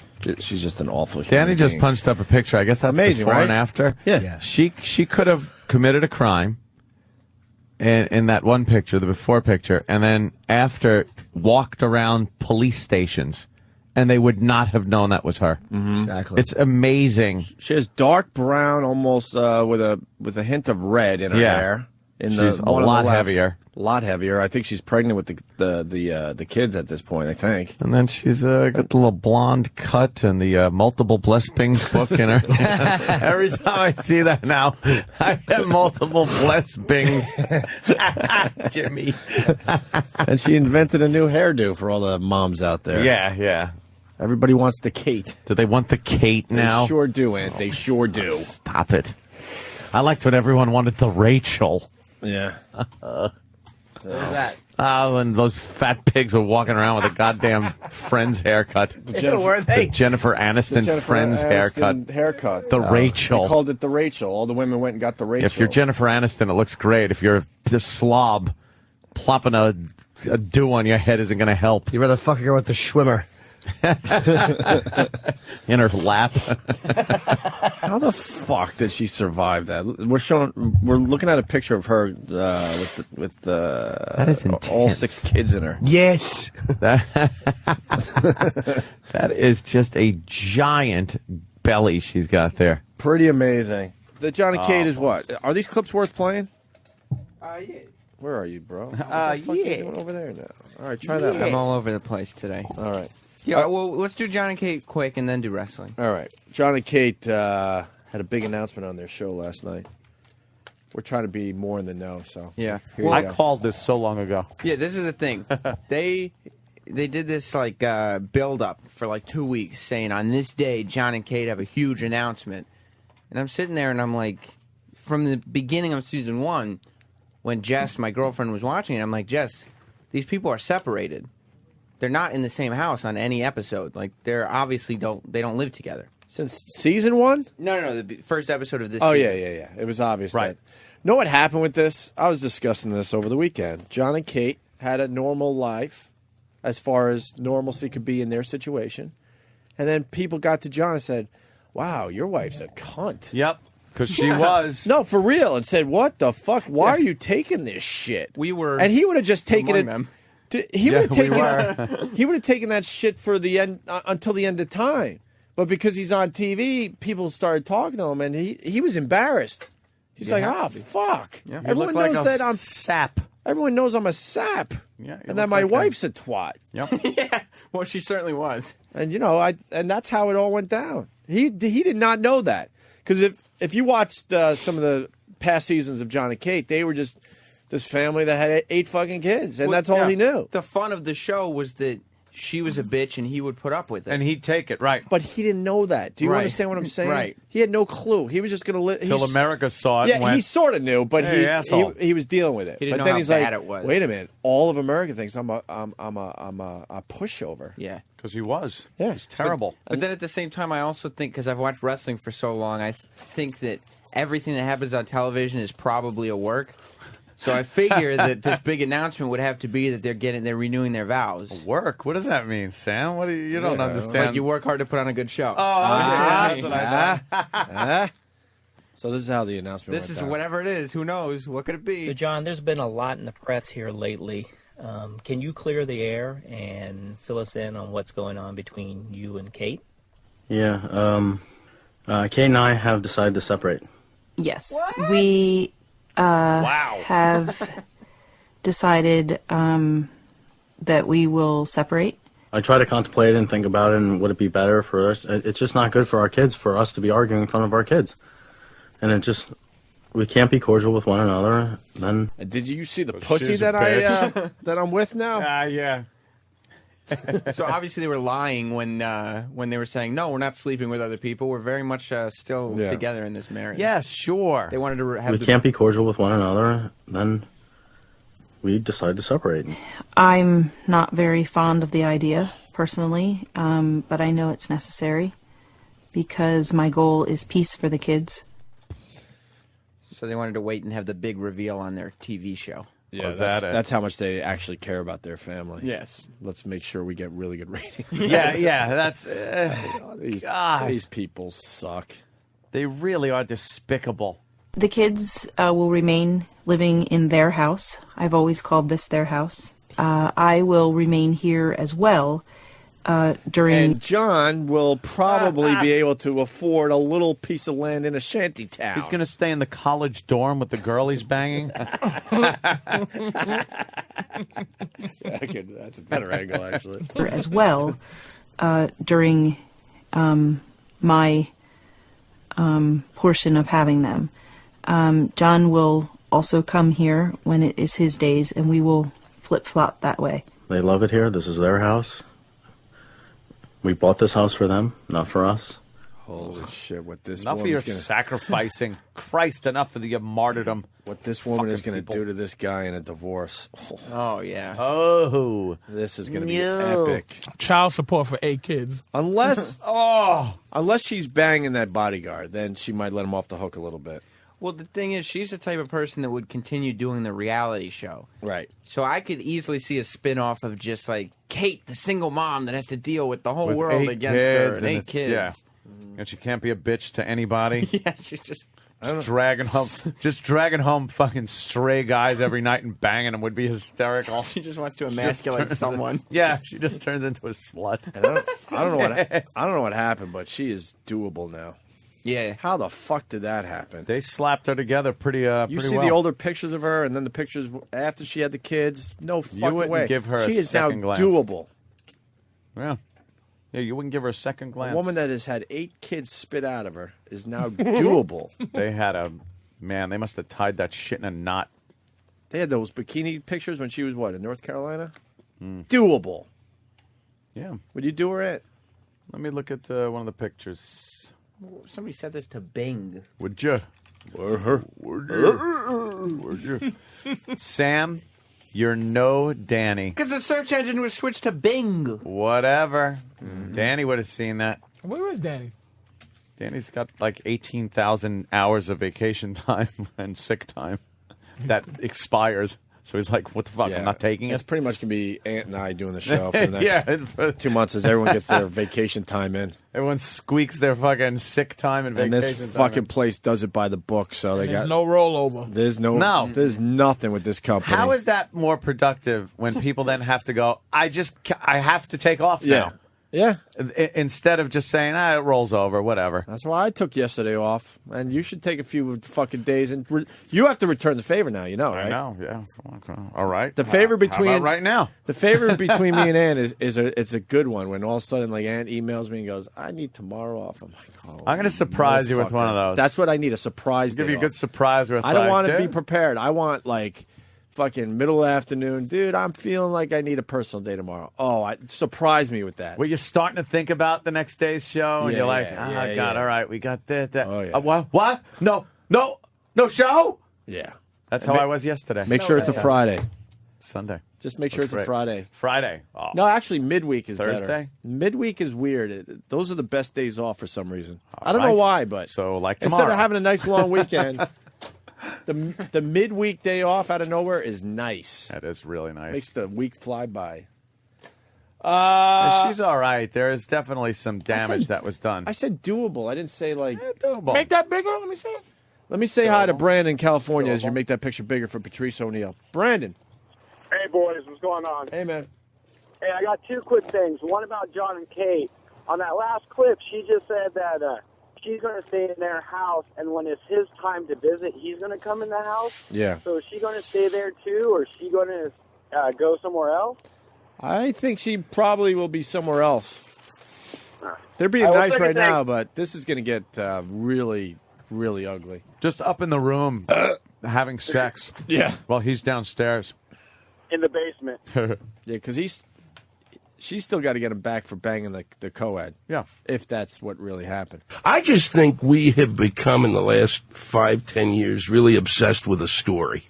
Speaker 20: awful human
Speaker 2: Danny just
Speaker 20: being.
Speaker 2: punched up a picture. I guess that's
Speaker 20: amazing,
Speaker 2: before
Speaker 20: right?
Speaker 2: and after.
Speaker 20: Yeah.
Speaker 2: She could have committed a crime in that one picture, the before picture, and then after walked around police stations, and they would not have known that was her.
Speaker 20: Mm-hmm.
Speaker 4: Exactly.
Speaker 2: It's amazing.
Speaker 20: She has dark brown, almost with a hint of red in her hair.
Speaker 2: She's a lot heavier.
Speaker 20: A lot heavier. I think she's pregnant with the kids at this point, I think.
Speaker 2: And then she's got the little blonde cut and the multiple blessings book in her. Every time I see that now, I have multiple blessings. Jimmy.
Speaker 20: And she invented a new hairdo for all the moms out there.
Speaker 2: Yeah.
Speaker 20: Everybody wants the Kate.
Speaker 2: Do they want the Kate now?
Speaker 20: They sure do, Aunt. They sure do.
Speaker 2: Stop it. I liked when everyone wanted the Rachel.
Speaker 20: Yeah. That?
Speaker 2: Oh, and those fat pigs were walking around with a goddamn Friends haircut.
Speaker 4: Were they?
Speaker 2: The Jennifer Aniston Friends haircut. The Rachel.
Speaker 20: They called it the Rachel. All the women went and got the Rachel.
Speaker 2: If you're Jennifer Aniston, it looks great. If you're this slob, plopping a dew on your head isn't going to help.
Speaker 4: You'd rather fuck a girl with the Schwimmer.
Speaker 2: In her lap.
Speaker 20: How the fuck did she survive that? We're looking at a picture of her with
Speaker 2: that is
Speaker 20: all 6 kids in her.
Speaker 4: Yes.
Speaker 2: That is just a giant belly she's got there.
Speaker 20: Pretty amazing. The Johnny Cade is what? Are these clips worth playing?
Speaker 3: Yeah.
Speaker 20: Where are you, bro? What the fuck are you doing over there now? All right, try that.
Speaker 3: I'm all over the place today.
Speaker 20: All right.
Speaker 3: Yeah, well, let's do John and Kate quick and then do wrestling.
Speaker 20: All right. John and Kate had a big announcement on their show last night. We're trying to be more in the know, so.
Speaker 3: Yeah.
Speaker 2: I called this so long ago.
Speaker 3: Yeah, this is the thing. They did this like build up for like 2 weeks saying on this day John and Kate have a huge announcement. And I'm sitting there and I'm like, from the beginning of season 1, when Jess, my girlfriend, was watching it, I'm like, Jess, these people are separated. They're not in the same house on any episode. Like, they're obviously don't live together.
Speaker 20: Since season 1?
Speaker 3: No, the first episode of this
Speaker 20: Oh,
Speaker 3: season.
Speaker 20: yeah. It was obvious. Right. Know what happened with this? I was discussing this over the weekend. John and Kate had a normal life as far as normalcy could be in their situation. And then people got to John and said, wow, your wife's a cunt.
Speaker 2: Yep. Because she was.
Speaker 20: No, for real. And said, what the fuck? Why are you taking this shit?
Speaker 3: We were.
Speaker 20: And he would have just taken it.
Speaker 3: Them.
Speaker 20: He would have taken that shit for the end until the end of time. But because he's on TV, people started talking to him, and he was embarrassed. He's like, oh, fuck.
Speaker 2: Yeah.
Speaker 20: Everyone knows
Speaker 2: like
Speaker 20: that I'm
Speaker 2: sap.
Speaker 20: Everyone knows I'm a sap.
Speaker 2: Yeah,
Speaker 20: and that my wife's a twat.
Speaker 2: Yep.
Speaker 3: Yeah. Well, she certainly was.
Speaker 20: And and that's how it all went down. He did not know that. Because if you watched some of the past seasons of John and Kate, they were just this family that had 8 fucking kids, and that's all he knew.
Speaker 3: The fun of the show was that she was a bitch and he would put up with it.
Speaker 2: And he'd take it, right.
Speaker 20: But he didn't know that. Do you understand what I'm saying?
Speaker 3: Right.
Speaker 20: He had no clue. He was just going to live.
Speaker 2: Till America saw it.
Speaker 20: Yeah,
Speaker 2: and went,
Speaker 20: he sort of knew, but he was dealing with it.
Speaker 3: He didn't
Speaker 20: but
Speaker 3: know
Speaker 20: then
Speaker 3: how
Speaker 20: he's
Speaker 3: bad
Speaker 20: like,
Speaker 3: it was.
Speaker 20: wait a minute, all of America thinks I'm a pushover.
Speaker 3: Yeah.
Speaker 2: Because he was.
Speaker 20: Yeah.
Speaker 2: He's terrible.
Speaker 3: But then at the same time, I also think, because I've watched wrestling for so long, I think that everything that happens on television is probably a work. So I figure that this big announcement would have to be that they're renewing their vows.
Speaker 2: Work? What does that mean, Sam? What do you don't understand?
Speaker 3: Like you work hard to put on a good show.
Speaker 20: So this is how the announcement
Speaker 3: This
Speaker 20: went
Speaker 3: is
Speaker 20: down.
Speaker 3: whatever it is. Who knows? What could it be?
Speaker 5: So, John, there's been a lot in the press here lately. Can you clear the air and fill us in on what's going on between you and Kate?
Speaker 13: Yeah, Kate and I have decided to separate.
Speaker 19: Yes, we have decided that we will separate.
Speaker 13: I try to contemplate and think about it, and would it be better for us? It's just not good for our kids, for us to be arguing in front of our kids. And we can't be cordial with one another. Then
Speaker 20: did you see the pussy that that I'm with now?
Speaker 2: Yeah.
Speaker 3: So obviously they were lying when they were saying, no, we're not sleeping with other people. We're very much still together in this marriage.
Speaker 2: Yeah, sure.
Speaker 3: They wanted to have.
Speaker 13: we can't be cordial with one another. Then we decided to separate.
Speaker 19: I'm not very fond of the idea, personally, but I know it's necessary because my goal is peace for the kids.
Speaker 3: So they wanted to wait and have the big reveal on their TV show.
Speaker 20: Yeah, that's how much they actually care about their family.
Speaker 3: Yes.
Speaker 20: Let's make sure we get really good ratings.
Speaker 2: Yeah, that's...
Speaker 20: these people suck.
Speaker 2: They really are despicable.
Speaker 19: The kids will remain living in their house. I've always called this their house. I will remain here as well during...
Speaker 20: And John will probably be able to afford a little piece of land in a shanty town.
Speaker 2: He's going to stay in the college dorm with the girl he's banging.
Speaker 20: That's a better angle, actually.
Speaker 19: As well during my portion of having them. John will also come here when it is his days, and we will flip-flop that way.
Speaker 13: They love it here. This is their house. We bought this house for them, not for us.
Speaker 20: Holy shit, what this
Speaker 2: enough
Speaker 20: woman
Speaker 2: of
Speaker 20: is
Speaker 2: your
Speaker 20: going to...
Speaker 2: sacrificing. Christ, enough of the martyrdom.
Speaker 20: What this woman is going to do to this guy in a divorce.
Speaker 3: Oh, yeah.
Speaker 2: Oh.
Speaker 20: This is going to be epic.
Speaker 1: Child support for 8 kids.
Speaker 20: Unless she's banging that bodyguard, then she might let him off the hook a little bit.
Speaker 3: Well, the thing is, she's the type of person that would continue doing the reality show.
Speaker 20: Right.
Speaker 3: So I could easily see a spin-off of just like Kate, the single mom that has to deal with the whole
Speaker 10: With
Speaker 3: world
Speaker 10: 8
Speaker 3: against her
Speaker 10: kids,
Speaker 3: and 8 kids.
Speaker 10: Yeah. And she can't be a bitch to anybody.
Speaker 3: Yeah, she's just
Speaker 10: dragging home fucking stray guys every night and banging them would be hysterical.
Speaker 3: She just wants to emasculate someone.
Speaker 10: Yeah, she just turns into a slut.
Speaker 20: I don't know what happened, but she is doable now.
Speaker 3: Yeah.
Speaker 20: How the fuck did that happen?
Speaker 10: They slapped her together pretty
Speaker 20: You see
Speaker 10: well.
Speaker 20: the older pictures of her, and then the pictures after she had the kids. No fucking
Speaker 10: wouldn't
Speaker 20: way.
Speaker 10: give her
Speaker 20: she
Speaker 10: a
Speaker 20: is now
Speaker 10: second glance.
Speaker 20: doable.
Speaker 10: Yeah. Yeah, you wouldn't give her a second glance.
Speaker 20: A woman that has had 8 kids spit out of her is now doable.
Speaker 10: They had they must have tied that shit in a knot.
Speaker 20: They had those bikini pictures when she was, in North Carolina? Doable.
Speaker 10: Yeah.
Speaker 20: Would you do her it?
Speaker 10: Let me look at one of the pictures.
Speaker 3: Somebody said this to Bing.
Speaker 10: Would you?
Speaker 20: Would
Speaker 10: you? Sam, you're no Danny.
Speaker 3: Because the search engine was switched to Bing.
Speaker 10: Whatever. Danny would have seen that.
Speaker 16: Where is Danny?
Speaker 10: Danny's got like 18,000 hours of vacation time and sick time that expires. So he's like, what the fuck? I'm not taking it.
Speaker 20: That's pretty much going to be Ant and I doing the show for the next 2 months as everyone gets their vacation time in.
Speaker 10: Everyone squeaks their fucking sick time and vacation
Speaker 20: And this fucking place does it by the book, so they
Speaker 16: There's
Speaker 20: got
Speaker 16: no rollover.
Speaker 20: There's there's nothing with this company.
Speaker 10: How is that more productive when people then have to go, I have to take off now?
Speaker 20: Yeah.
Speaker 10: Instead of just saying, it rolls over, whatever.
Speaker 20: That's why I took yesterday off, and you should take a few fucking days, and you have to return the favor now. You know, right?
Speaker 10: I know, yeah. Okay. All right.
Speaker 20: The favor between
Speaker 10: How about right now.
Speaker 20: The favor between me and Ann it's a good one. When all of a sudden, like Ann emails me and goes, "I need tomorrow off." I'm like,
Speaker 10: I'm going to surprise you with one of those.
Speaker 20: That's what I need, a surprise.
Speaker 10: Give
Speaker 20: day
Speaker 10: you a good
Speaker 20: off.
Speaker 10: surprise. Where it's
Speaker 20: I don't
Speaker 10: like,
Speaker 20: want to be
Speaker 10: dude,
Speaker 20: prepared. I want like fucking middle afternoon, dude. I'm feeling like I need a personal day tomorrow. Oh, surprise me with that.
Speaker 10: Well, you're starting to think about the next day's show, and
Speaker 20: Yeah,
Speaker 10: you're like,
Speaker 20: yeah,
Speaker 10: God,
Speaker 20: yeah.
Speaker 10: all right, we got this. That.
Speaker 20: Oh, yeah.
Speaker 10: What? No show?
Speaker 20: Yeah.
Speaker 10: That's
Speaker 20: And
Speaker 10: how I was yesterday.
Speaker 20: Make sure it's a Friday.
Speaker 10: Sunday.
Speaker 20: Just make sure
Speaker 10: That's
Speaker 20: it's a
Speaker 10: great.
Speaker 20: Friday.
Speaker 10: Friday. Oh.
Speaker 20: No, actually, midweek is better.
Speaker 10: Thursday?
Speaker 20: Midweek is weird. Those are the best days off for some reason. I don't
Speaker 10: right.
Speaker 20: know why, but
Speaker 10: So, like
Speaker 20: instead
Speaker 10: tomorrow.
Speaker 20: of having a nice long weekend, the midweek day off out of nowhere is nice.
Speaker 10: That is really nice.
Speaker 20: Makes the week fly by.
Speaker 10: She's all right. There is definitely some damage that was done.
Speaker 20: I said doable. I didn't say like
Speaker 10: doable.
Speaker 16: Make that bigger. Let me see.
Speaker 20: Let me say hi to Brandon, California, as you make that picture bigger for Patrice O'Neill. Brandon.
Speaker 23: Hey, boys, what's going on?
Speaker 20: Hey, man.
Speaker 23: Hey, I got 2 quick things. One about John and Kate. On that last clip, she just said that she's going to stay in their house, and when it's his time to visit, he's going to come in the house.
Speaker 20: Yeah.
Speaker 23: So is she going to stay there, too, or is she going to go somewhere else?
Speaker 20: I think she probably will be somewhere else. They're being
Speaker 23: Well,
Speaker 20: nice
Speaker 23: second
Speaker 20: right
Speaker 23: thing-
Speaker 20: now, but this is going to get really, really ugly.
Speaker 10: Just up in the room having sex.
Speaker 20: Yeah.
Speaker 10: While he's downstairs.
Speaker 23: In the basement.
Speaker 20: Yeah, because she's still got to get him back for banging the co-ed.
Speaker 10: Yeah.
Speaker 20: If that's what really happened.
Speaker 24: I just think we have become in the last 5-10 years really obsessed with a story.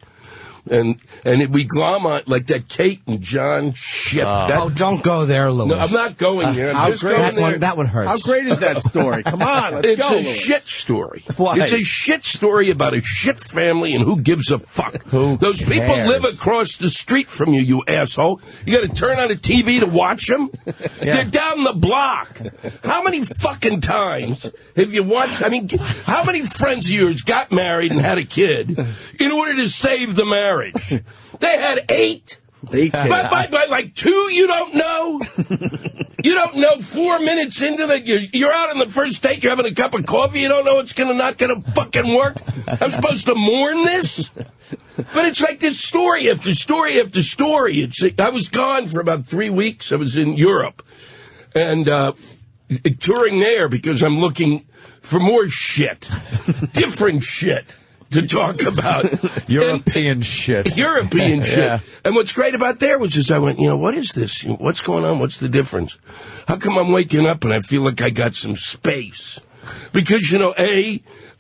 Speaker 24: And we glom on like that Kate and John shit.
Speaker 4: Don't go there, Louis.
Speaker 24: No, I'm not going there. I'm just going there.
Speaker 4: That one hurts.
Speaker 20: How great is that story? Come on, let's
Speaker 24: It's
Speaker 20: go.
Speaker 24: a
Speaker 20: Louis.
Speaker 24: shit story.
Speaker 4: Why?
Speaker 24: It's a shit story about a shit family and who gives a fuck. Those people
Speaker 4: cares?
Speaker 24: live across the street from you, you asshole. You got to turn on the TV to watch them? They're down the block. How many fucking times have you watched? I mean, how many friends of yours got married and had a kid in order to save the marriage? They had 8. By like 2, you don't know. You don't know 4 minutes into that. You're out on the first date. You're having a cup of coffee. You don't know it's not gonna fucking work. I'm supposed to mourn this, but it's like this story after story after story. I was gone for about 3 weeks. I was in Europe and touring there because I'm looking for more shit, different shit to talk about.
Speaker 10: European shit.
Speaker 24: European shit.
Speaker 10: Yeah.
Speaker 24: And what's great about there was I went, what is this? What's going on? What's the difference? How come I'm waking up and I feel like I got some space? Because,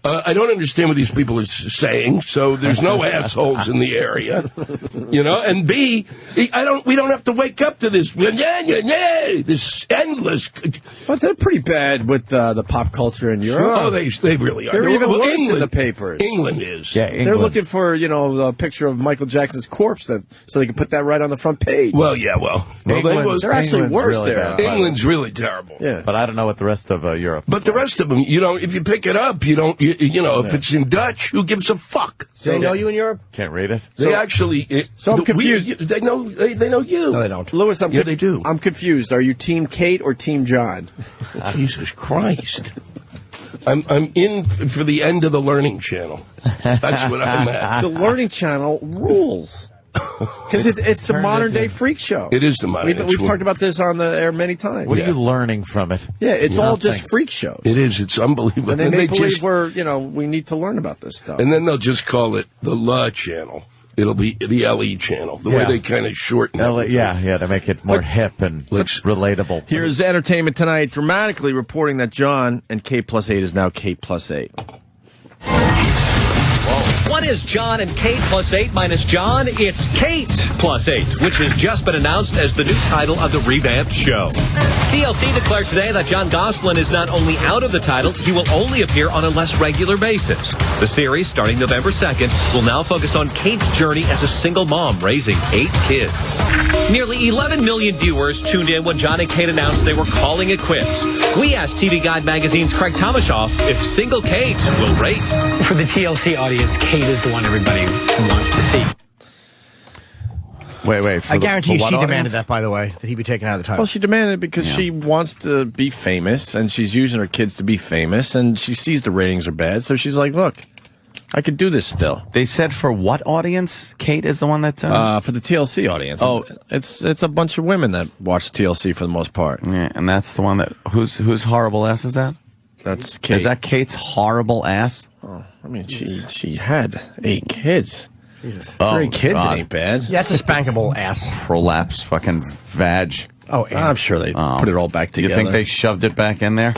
Speaker 24: I don't understand what these people are saying, so there's no assholes in the area. And B, we don't have to wake up to this, this endless.
Speaker 20: But they're pretty bad with the pop culture in Europe.
Speaker 24: Oh, they really are.
Speaker 20: They're even worse in
Speaker 24: England,
Speaker 20: the papers.
Speaker 24: England is.
Speaker 2: Yeah,
Speaker 20: They're looking for, the picture of Michael Jackson's corpse so they can put that right on the front page.
Speaker 24: Well, yeah,
Speaker 20: they're actually worse
Speaker 10: really
Speaker 20: there.
Speaker 10: bad.
Speaker 24: England's really terrible.
Speaker 20: Yeah.
Speaker 10: But I don't know what the rest of Europe.
Speaker 24: But the rest of them, if you pick it up, if it's in Dutch, who gives a fuck?
Speaker 4: Do they know you in Europe?
Speaker 10: Can't read it.
Speaker 24: They actually.
Speaker 20: So I'm confused.
Speaker 24: They know you.
Speaker 20: No, they don't. Lewis,
Speaker 24: they do.
Speaker 20: I'm confused. Are you Team Kate or Team John?
Speaker 24: Jesus Christ. I'm in for the end of the Learning Channel. That's what I'm at.
Speaker 20: The Learning Channel rules. Because it's the modern-day freak show.
Speaker 24: It is the modern day.
Speaker 20: We've talked about this on the air many times.
Speaker 10: What are you learning from it?
Speaker 20: Yeah, it's all just freak shows.
Speaker 24: It is. It's unbelievable.
Speaker 20: And they make believe we need to learn about this stuff.
Speaker 24: And then they'll just call it the La Channel. It'll be the LE Channel. The way they kind of shorten it.
Speaker 10: Yeah, to make it more hip and relatable.
Speaker 20: Here's Entertainment Tonight dramatically reporting that John and Kate plus 8 is now Kate plus 8.
Speaker 11: What is John and Kate plus 8 minus John? It's Kate plus 8, which has just been announced as the new title of the revamped show. TLC declared today that John Gosselin is not only out of the title, he will only appear on a less regular basis. The series, starting November 2nd, will now focus on Kate's journey as a single mom raising 8 kids. Nearly 11 million viewers tuned in when John and Kate announced they were calling it quits. We asked TV Guide magazine's Craig Tomashoff if single Kate will rate.
Speaker 12: For the TLC audience, Kate is the one everybody wants to see.
Speaker 10: Wait.
Speaker 4: I guarantee you she demanded that, by the way, that he be taken out of the title.
Speaker 20: Well, she demanded it because she wants to be famous, and she's using her kids to be famous, and she sees the ratings are bad, so she's like, look, I could do this still.
Speaker 10: They said for what audience? Kate is the one that...
Speaker 20: for the TLC audience. Oh. It's a bunch of women that watch TLC for the most part.
Speaker 10: Yeah, and that's the one that... Whose horrible ass is that?
Speaker 20: That's Kate.
Speaker 10: Is that Kate's horrible ass?
Speaker 20: Oh, I mean, she had 8 kids.
Speaker 4: Jesus.
Speaker 20: 3 kids,
Speaker 10: God.
Speaker 20: it ain't bad.
Speaker 4: Yeah, it's a spankable ass.
Speaker 10: Prolapse fucking vag.
Speaker 4: Oh,
Speaker 20: I'm sure they put it all back together.
Speaker 10: You think they shoved it back in there?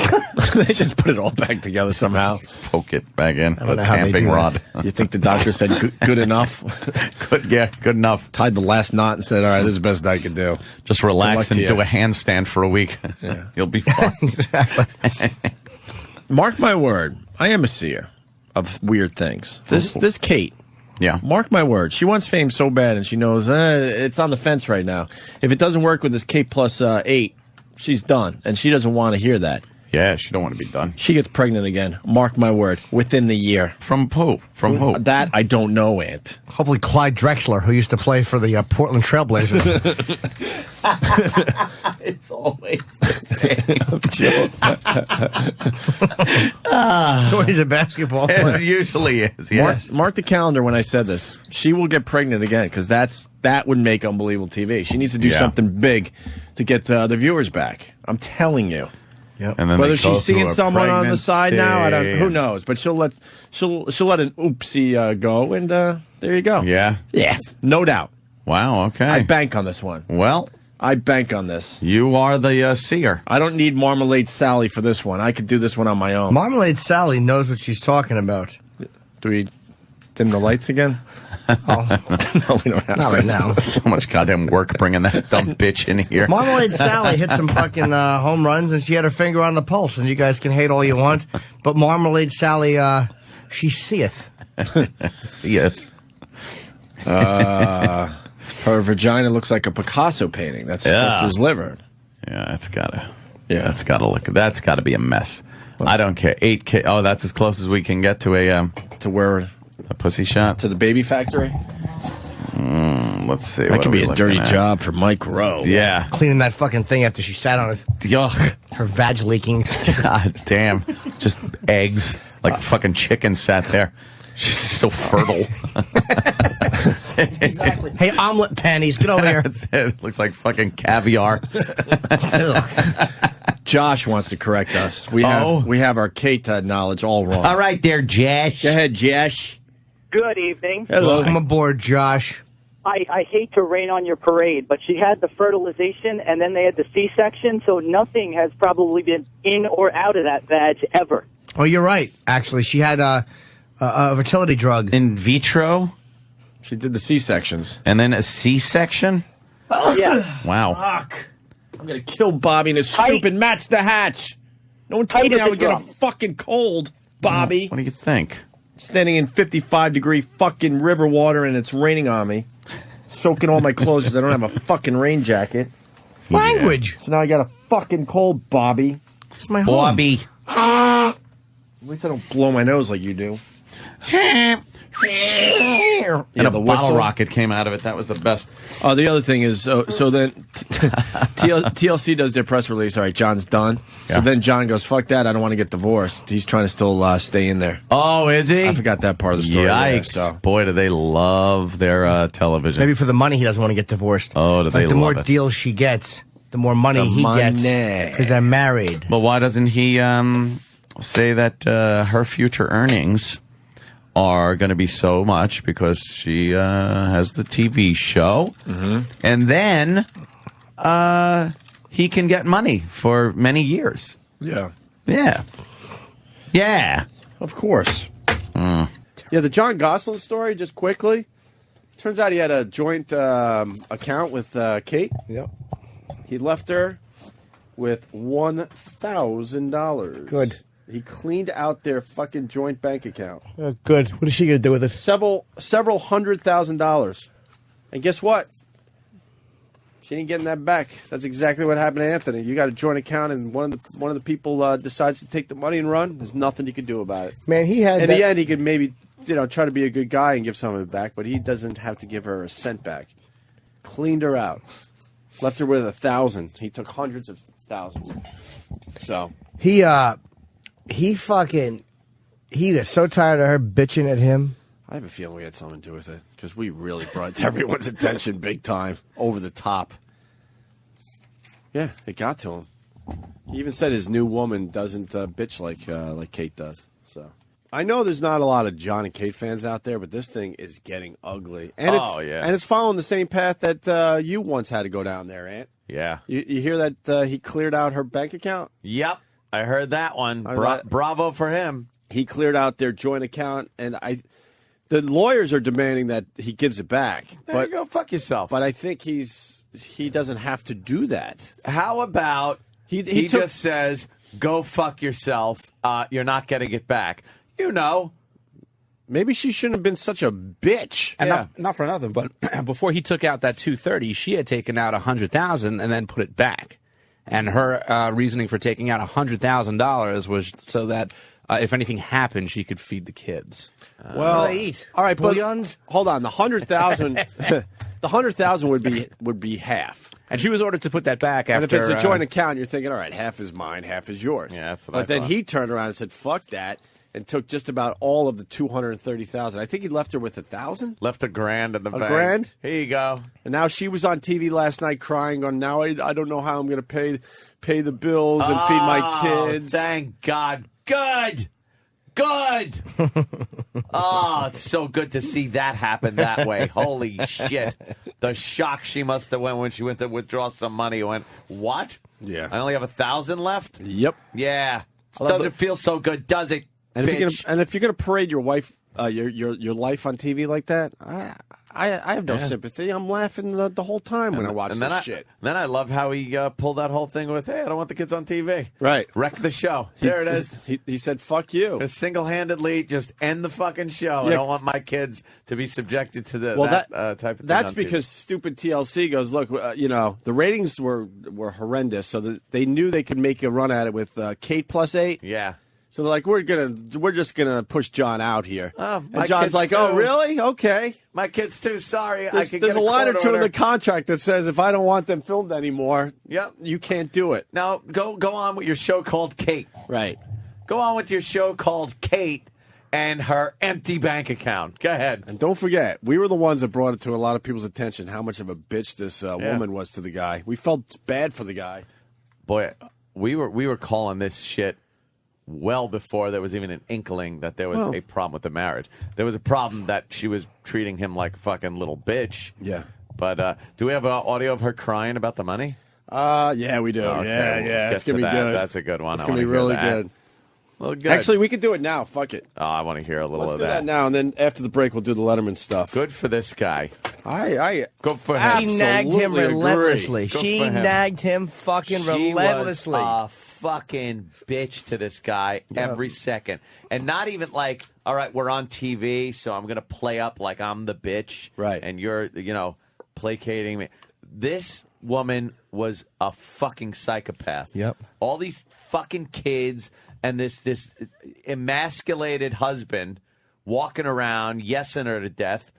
Speaker 20: They just put it all back together somehow.
Speaker 10: Poke it back in with a
Speaker 20: how they
Speaker 10: tamping
Speaker 20: do that.
Speaker 10: rod.
Speaker 20: You think the doctor said good enough?
Speaker 10: Good enough.
Speaker 20: Tied the last knot and said, all right, this is the best I could do.
Speaker 10: Just relax and do a handstand for a week.
Speaker 20: Yeah.
Speaker 10: You'll be fine.
Speaker 20: Exactly. Mark my word, I am a seer of weird things. This Kate.
Speaker 10: Yeah.
Speaker 20: Mark my word. She wants fame so bad, and she knows it's on the fence right now. If it doesn't work with this Kate plus 8, she's done, and she doesn't want to hear that.
Speaker 10: Yeah, she don't want to be done.
Speaker 20: She gets pregnant again. Mark my word. Within the year.
Speaker 10: From who? From who?
Speaker 20: That I don't know, Ant.
Speaker 4: Hopefully Clyde Drexler, who used to play for the Portland Trailblazers.
Speaker 10: It's always the
Speaker 4: same. So he's a basketball player.
Speaker 10: It usually is, yes.
Speaker 20: Mark the calendar when I said this. She will get pregnant again, because that would make unbelievable TV. She needs to do something big to get the viewers back. I'm telling you.
Speaker 4: Yep.
Speaker 10: And then
Speaker 20: whether she's seeing someone on the side now, who knows? But she'll let an oopsie go, and there you go.
Speaker 10: Yeah,
Speaker 20: no doubt.
Speaker 10: Wow. Okay.
Speaker 20: I bank on this one.
Speaker 10: Well,
Speaker 20: I bank on this.
Speaker 10: You are the seer.
Speaker 20: I don't need Marmalade Sally for this one. I could do this one on my own.
Speaker 4: Marmalade Sally knows what she's talking about.
Speaker 20: Do we dim the lights again?
Speaker 4: Oh,
Speaker 20: no, we don't have
Speaker 4: not right now.
Speaker 10: So much goddamn work bringing that dumb bitch in here.
Speaker 4: Marmalade Sally hit some fucking home runs, and she had her finger on the pulse. And you guys can hate all you want, but Marmalade Sally, she seeth.
Speaker 10: Seeth.
Speaker 20: Her vagina looks like a Picasso painting. That's Christopher's liver.
Speaker 10: Yeah, that's gotta look. That's gotta be a mess. What? I don't care. 8K. Oh, that's as close as we can get to a pussy shot.
Speaker 20: To the baby factory?
Speaker 10: Let's see.
Speaker 20: That could be a dirty job for Mike Rowe.
Speaker 10: Yeah.
Speaker 4: Cleaning that fucking thing after she sat on it.
Speaker 10: Yuck.
Speaker 4: Her vag leaking.
Speaker 10: God damn. Just eggs. Like fucking chicken sat there. She's so fertile.
Speaker 4: Exactly. Hey, omelet panties, get over here.
Speaker 10: That's it. Looks like fucking caviar.
Speaker 20: Josh wants to correct us. We have our Kate knowledge all wrong.
Speaker 2: All right there, Josh.
Speaker 20: Go ahead, Josh.
Speaker 23: Good evening.
Speaker 20: Hello.
Speaker 4: Welcome aboard, Josh.
Speaker 23: I hate to rain on your parade, but she had the fertilization and then they had the C-section, so nothing has probably been in or out of that vag ever.
Speaker 4: Oh, you're right. Actually, she had a fertility drug.
Speaker 10: In vitro?
Speaker 20: She did the C-sections.
Speaker 10: And then a C-section?
Speaker 4: Yeah.
Speaker 10: Wow.
Speaker 20: Fuck. I'm going to kill Bobby in his stupid match the hatch. No one told me I would get a fucking cold, Bobby.
Speaker 10: What do you think?
Speaker 20: Standing in 55-degree fucking river water and it's raining on me. Soaking all my clothes because I don't have a fucking rain jacket.
Speaker 4: Language.
Speaker 20: So now I got a fucking cold, Bobby.
Speaker 4: It's my home.
Speaker 10: Bobby.
Speaker 20: At least I don't blow my nose like you do.
Speaker 10: And
Speaker 20: Yeah,
Speaker 10: a
Speaker 20: the
Speaker 10: bottle
Speaker 20: whistle.
Speaker 10: rocket came out of it. That was the best.
Speaker 20: The other thing is, so then TLC does their press release. All right, John's done.
Speaker 10: Yeah.
Speaker 20: So then John goes, fuck that. I don't want to get divorced. He's trying to still stay in there.
Speaker 10: Oh, is he?
Speaker 20: I forgot that part of the story.
Speaker 10: Yikes.
Speaker 20: So.
Speaker 10: Boy, do they love their television.
Speaker 4: Maybe for the money, he doesn't want to get divorced.
Speaker 10: Oh, do they
Speaker 4: the more
Speaker 10: love it.
Speaker 4: deals she gets, the more money he gets because they're married.
Speaker 10: But why doesn't he say that her future earnings are going to be so much because she has the TV show, and then he can get money for many years.
Speaker 20: Yeah.
Speaker 10: Yeah. Yeah.
Speaker 20: Of course. Yeah, the John Gosselin story, just quickly. Turns out he had a joint account with Kate.
Speaker 4: Yep.
Speaker 20: He left her with $1,000.
Speaker 4: Good.
Speaker 20: He cleaned out their fucking joint bank account.
Speaker 4: Good. What is she going to do with it?
Speaker 20: Several $100,000. And guess what? She ain't getting that back. That's exactly what happened to Anthony. You got a joint account, and one of the people decides to take the money and run. There's nothing you can do about it.
Speaker 4: Man, he had
Speaker 20: In
Speaker 4: that-
Speaker 20: the end, he could maybe try to be a good guy and give some of it back, but he doesn't have to give her a cent back. Cleaned her out. Left her with $1,000. He took hundreds of thousands. So
Speaker 4: He got so tired of her bitching at him.
Speaker 20: I have a feeling we had something to do with it because we really brought it to everyone's attention big time, over the top. Yeah, it got to him. He even said his new woman doesn't bitch like Kate does. So I know there's not a lot of John and Kate fans out there, but this thing is getting ugly. And it's following the same path that you once had to go down there, Ant.
Speaker 10: Yeah.
Speaker 20: You hear that he cleared out her bank account?
Speaker 10: Yep. I heard that one. Bravo for him.
Speaker 20: He cleared out their joint account, and the lawyers are demanding that he gives it back.
Speaker 10: But go fuck yourself.
Speaker 20: But I think he doesn't have to do that.
Speaker 10: How about he just says, go fuck yourself. You're not getting it back. You know.
Speaker 20: Maybe she shouldn't have been such a bitch.
Speaker 6: And not for nothing, but before he took out that $230,000, she had taken out $100,000 and then put it back. And her reasoning for taking out $100,000 was so that if anything happened, she could feed the kids.
Speaker 20: Well, all right, but hold on. The 100,000, the 100,000 would be half.
Speaker 6: And she was ordered to put that back after.
Speaker 20: And if it's a joint account, you're thinking, all right, half is mine, half is yours.
Speaker 10: Yeah, that's what
Speaker 20: But
Speaker 10: I
Speaker 20: then
Speaker 10: thought.
Speaker 20: he turned around and said, "Fuck that," and took just about all of the 230,000. I think he left her with 1,000.
Speaker 10: Left $1,000 in the bank.
Speaker 20: $1,000.
Speaker 10: Here you go.
Speaker 20: And now she was on TV last night crying, going, "Now I don't know how I'm going to pay the bills and feed my kids."
Speaker 10: Thank God. Good. Good. Oh, it's so good to see that happen that way. Holy shit. The shock she must have went when she went to withdraw some money. Went, what?
Speaker 20: Yeah.
Speaker 10: I only have 1,000 left?
Speaker 20: Yep.
Speaker 10: Yeah.
Speaker 20: I love
Speaker 10: Doesn't feel so good, does it?
Speaker 20: And
Speaker 10: bitch?
Speaker 20: if you're gonna parade your wife, your life on TV like that, I have no
Speaker 10: Yeah.
Speaker 20: sympathy. I'm laughing the whole time when I watch this shit.
Speaker 10: Then I love how he pulled that whole thing with, hey, I don't want the kids on TV.
Speaker 20: Right.
Speaker 10: Wreck the show. There it is.
Speaker 20: He said, "Fuck you."
Speaker 10: Just single-handedly just end the fucking show. I
Speaker 20: Yeah.
Speaker 10: don't want my kids to be subjected to
Speaker 20: Well,
Speaker 10: that type of thing.
Speaker 20: That's
Speaker 10: on TV.
Speaker 20: because stupid TLC goes, look, the ratings were horrendous, so that they knew they could make a run at it with Kate +8.
Speaker 10: Yeah.
Speaker 20: So they're like, we're just gonna push John out here.
Speaker 10: Oh, my
Speaker 20: and John's
Speaker 10: kids
Speaker 20: like,
Speaker 10: too.
Speaker 20: "Oh, really? Okay."
Speaker 10: My kids too. Sorry,
Speaker 20: There's a line or two in the contract that says if I don't want them filmed anymore, you can't do it.
Speaker 10: Now go on with your show called Kate.
Speaker 20: Right.
Speaker 10: Go on with your show called Kate and her empty bank account. Go ahead.
Speaker 20: And don't forget, we were the ones that brought it to a lot of people's attention how much of a bitch this woman was to the guy. We felt bad for the guy.
Speaker 10: Boy, we were calling this shit well before there was even an inkling that there was a problem with the marriage. There was a problem that she was treating him like a fucking little bitch.
Speaker 20: Yeah.
Speaker 10: But do we have audio of her crying about the money?
Speaker 20: Yeah, we do.
Speaker 10: Okay,
Speaker 20: Yeah.
Speaker 10: we'll get
Speaker 20: It's gonna
Speaker 10: to
Speaker 20: be
Speaker 10: that.
Speaker 20: good.
Speaker 10: That's a good one.
Speaker 20: It's
Speaker 10: I
Speaker 20: gonna be
Speaker 10: wanna hear
Speaker 20: really
Speaker 10: that.
Speaker 20: good.
Speaker 10: Well, good.
Speaker 20: Actually, we could do it now. Fuck it.
Speaker 10: Oh, I want to hear a little
Speaker 20: Let's
Speaker 10: of
Speaker 20: do that
Speaker 10: that.
Speaker 20: now, and then after the break, we'll do the Letterman stuff.
Speaker 10: Good for this guy.
Speaker 20: I
Speaker 10: Good for him.
Speaker 4: She nagged him
Speaker 20: Absolutely agree.
Speaker 4: relentlessly.
Speaker 10: Good
Speaker 4: She
Speaker 10: for him.
Speaker 4: nagged him fucking
Speaker 10: She
Speaker 4: relentlessly.
Speaker 10: was a fucking bitch to this guy every second. And not even like, all right, we're on TV, so I'm going to play up like I'm the bitch.
Speaker 20: Right.
Speaker 10: And you're, placating me. This woman was a fucking psychopath.
Speaker 4: Yep.
Speaker 10: All these fucking kids and this emasculated husband walking around, yesing her to death.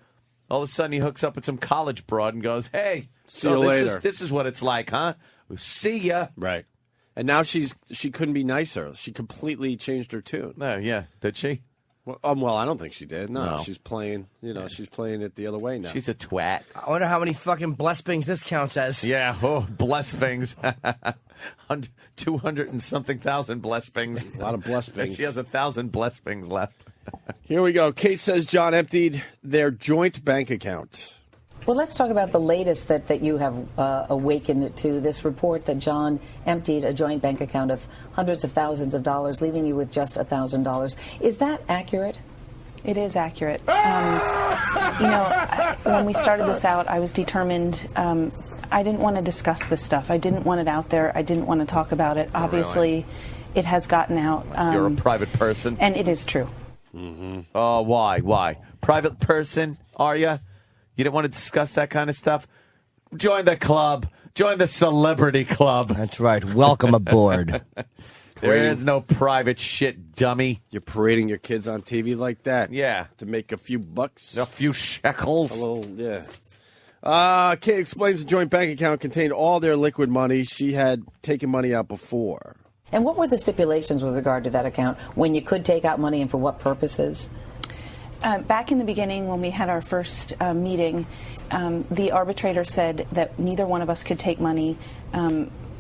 Speaker 10: All of a sudden, he hooks up with some college broad and goes, "Hey,
Speaker 20: See you later."
Speaker 10: This is what it's like, huh? See ya."
Speaker 20: Right. And now she couldn't be nicer. She completely changed her tune.
Speaker 10: No, yeah. Did she?
Speaker 20: Well, I don't think she did. No,
Speaker 10: No.
Speaker 20: she's playing. She's playing it the other way now.
Speaker 10: She's a twat.
Speaker 4: I wonder how many fucking blessings this counts as.
Speaker 10: Yeah. Oh, blessings. 200 and something thousand blessings.
Speaker 20: A lot of blessings.
Speaker 10: She has 1,000 blessings left.
Speaker 20: Here we go. Kate says John emptied their joint bank account.
Speaker 9: Well, let's talk about the latest that you have awakened to this report that John emptied a joint bank account of hundreds of thousands of dollars, leaving you with just $1,000. Is that accurate?
Speaker 17: It is accurate. When we started this out, I was determined. I didn't want to discuss this stuff. I didn't want it out there. I didn't want to talk about it. Obviously, it has gotten out.
Speaker 10: You're a private person.
Speaker 17: And it is true.
Speaker 10: Mm-hmm. Oh, why? Why? Private person, are you? You didn't want to discuss that kind of stuff? Join the club. Join the celebrity club.
Speaker 4: That's right. Welcome aboard.
Speaker 10: There is no private shit, dummy.
Speaker 20: You're parading your kids on TV like that?
Speaker 10: Yeah.
Speaker 20: To make a few bucks?
Speaker 10: A few shekels?
Speaker 20: A little, yeah. Kate explains the joint bank account contained all their liquid money. She had taken money out before.
Speaker 9: And what were the stipulations with regard to that account? When you could take out money and for what purposes?
Speaker 17: Back in the beginning, when we had our first meeting, the arbitrator said that neither one of us could take money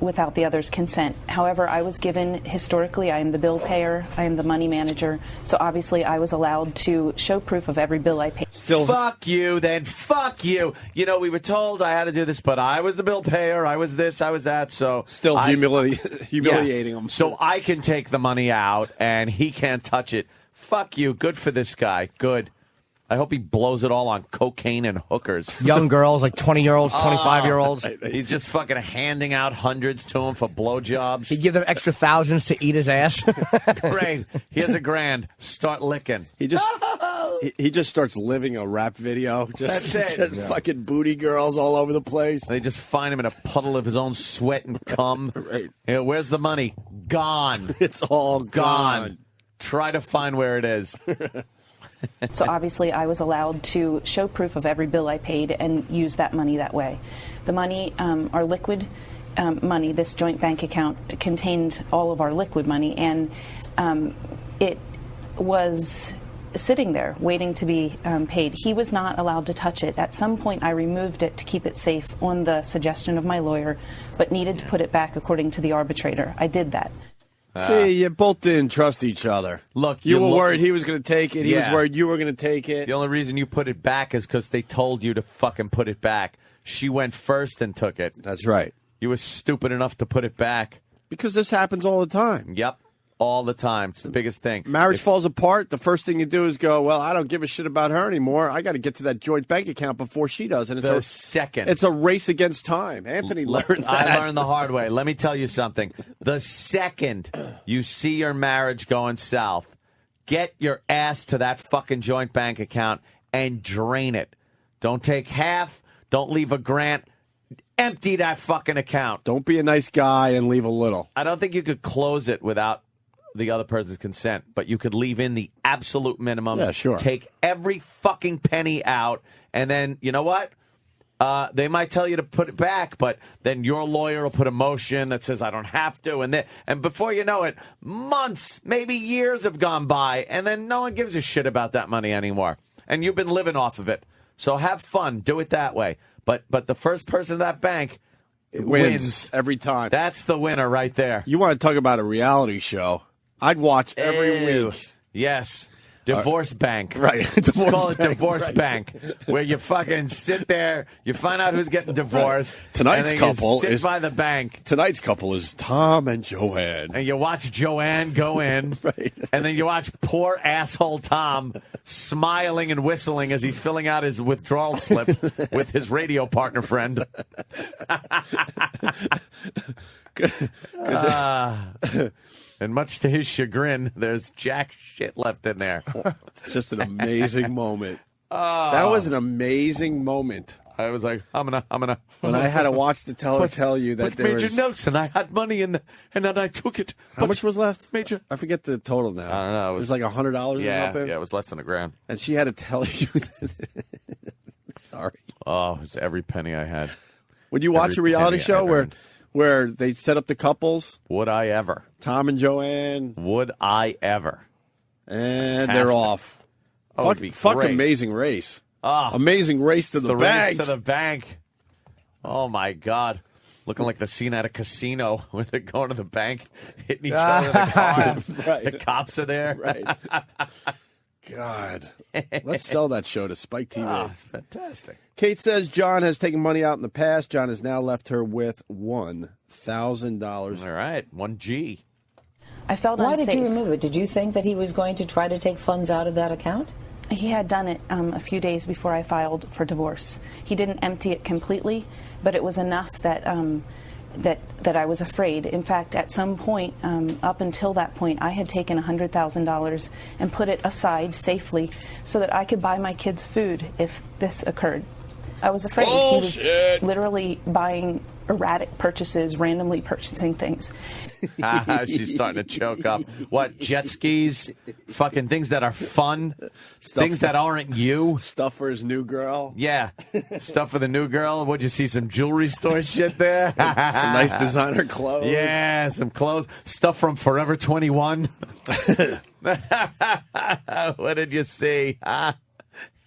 Speaker 17: without the other's consent. However, I was given, historically, I am the bill payer, I am the money manager, so obviously I was allowed to show proof of every bill I paid.
Speaker 10: Still, fuck you, then fuck you. We were told I had to do this, but I was the bill payer, I was this, I was that, so...
Speaker 20: Still humiliating him.
Speaker 10: So I can take the money out, and he can't touch it. Fuck you. Good for this guy. Good. I hope he blows it all on cocaine and hookers.
Speaker 4: Young girls, like 20-year-olds, 25-year-olds.
Speaker 10: He's just fucking handing out hundreds to him for blowjobs.
Speaker 4: He'd give them extra thousands to eat his ass.
Speaker 10: Great. Here's $1,000. Start licking.
Speaker 20: He just starts living a rap video.
Speaker 10: That's it.
Speaker 20: Just fucking booty girls all over the place.
Speaker 10: They just find him in a puddle of his own sweat and cum.
Speaker 20: Right.
Speaker 10: Where's the money? Gone.
Speaker 20: It's all gone.
Speaker 10: Try to find where it is.
Speaker 17: So obviously I was allowed to show proof of every bill I paid and use that money that way. The money, our liquid money, this joint bank account contained all of our liquid money, and it was sitting there waiting to be paid. He was not allowed to touch it. At some point I removed it to keep it safe on the suggestion of my lawyer, but needed to put it back according to the arbitrator. I did that.
Speaker 20: See, you both didn't trust each other.
Speaker 10: Look,
Speaker 20: you were worried he was going to take it. He was
Speaker 10: Yeah.
Speaker 20: worried you were going to take it.
Speaker 10: The only reason you put it back is because they told you to fucking put it back. She went first and took it.
Speaker 20: That's right.
Speaker 10: You were stupid enough to put it back.
Speaker 20: Because this happens all the time.
Speaker 10: Yep. All the time. It's the biggest thing.
Speaker 20: Marriage falls apart. The first thing you do is go, well, I don't give a shit about her anymore. I got to get to that joint bank account before she does. And
Speaker 10: The second.
Speaker 20: It's a race against time. Anthony learned that.
Speaker 10: I learned the hard way. Let me tell you something. The second you see your marriage going south, get your ass to that fucking joint bank account and drain it. Don't take half. Don't leave a grant. Empty that fucking account.
Speaker 20: Don't be a nice guy and leave a little.
Speaker 10: I don't think you could close it without the other person's consent, but you could leave in the absolute minimum.
Speaker 20: Yeah, sure.
Speaker 10: Take every fucking penny out, and then, you know what? They might tell you to put it back, but then your lawyer will put a motion that says I don't have to, and before you know it, months, maybe years have gone by, and then no one gives a shit about that money anymore, and you've been living off of it. So have fun, do it that way. But the first person at that bank wins
Speaker 20: every time.
Speaker 10: That's the winner right there.
Speaker 20: You want to talk about a reality show? I'd watch every week.
Speaker 10: Yes.
Speaker 2: Divorce bank.
Speaker 20: Right.
Speaker 2: Let's
Speaker 20: Divorce
Speaker 2: call it
Speaker 20: bank,
Speaker 2: divorce
Speaker 20: right.
Speaker 2: bank, where you fucking sit there, you find out who's getting divorced.
Speaker 20: Tonight's
Speaker 2: and then
Speaker 20: couple
Speaker 2: you sit
Speaker 20: is
Speaker 2: by the bank.
Speaker 20: Tonight's couple is Tom and Joanne.
Speaker 2: And you watch Joanne go in,
Speaker 20: Right.
Speaker 2: and then you watch poor asshole Tom smiling and whistling as he's filling out his withdrawal slip with his radio partner friend. And much to his chagrin, there's jack shit left in there.
Speaker 20: It's just an amazing moment. That was an amazing moment.
Speaker 2: I was like, I'm gonna.
Speaker 20: When I had to watch the teller tell you that
Speaker 2: but
Speaker 20: there
Speaker 2: Major
Speaker 20: was...
Speaker 2: Nelson, I had money and then I took it.
Speaker 20: How much was left?
Speaker 2: Major?
Speaker 20: I forget the total now.
Speaker 2: I don't know.
Speaker 20: It was like $100
Speaker 2: yeah,
Speaker 20: or something?
Speaker 2: Yeah, it was less than $1,000.
Speaker 20: And she had to tell you... Sorry.
Speaker 2: Oh, it's every penny I had.
Speaker 20: Would you watch
Speaker 2: Every
Speaker 20: a reality
Speaker 2: penny I
Speaker 20: show
Speaker 2: earned.
Speaker 20: where they set up the couples?
Speaker 2: Would I ever?
Speaker 20: Tom and Joanne.
Speaker 2: Would I ever?
Speaker 20: And
Speaker 2: Fantastic.
Speaker 20: they're off.
Speaker 2: Oh, it'd be
Speaker 20: fuck
Speaker 2: great.
Speaker 20: Amazing Race.
Speaker 2: Ah,
Speaker 20: Amazing Race to
Speaker 2: it's
Speaker 20: the bank.
Speaker 2: race to the bank. Oh, my God. Looking like the scene at a casino where they're going to the bank, hitting each other in the cars.
Speaker 20: Right.
Speaker 2: The cops are there.
Speaker 20: Right. God. Let's sell that show to Spike TV.
Speaker 2: Ah, fantastic.
Speaker 20: Kate says John has taken money out in the past. John has now left her with $1,000.
Speaker 2: All right. 1G.
Speaker 17: I felt
Speaker 9: Why
Speaker 17: unsafe.
Speaker 9: did you remove it? Did you think that he was going to try to take funds out of that account?
Speaker 17: He had done it a few days before I filed for divorce. He didn't empty it completely, but it was enough that that I was afraid. In fact, at some point, up until that point, I had taken $100,000 and put it aside safely so that I could buy my kids food if this occurred. I was afraid.
Speaker 20: Bullshit.
Speaker 17: He was literally buying erratic purchases, randomly purchasing things.
Speaker 2: She's starting to choke up. What, jet skis? Fucking things that are fun? Things that aren't you?
Speaker 20: Stuff for his new girl.
Speaker 2: Yeah. Stuff for the new girl. Would you see some jewelry store shit there?
Speaker 20: Some nice designer clothes.
Speaker 2: Yeah, some clothes. Stuff from Forever 21. What did you see?
Speaker 20: Not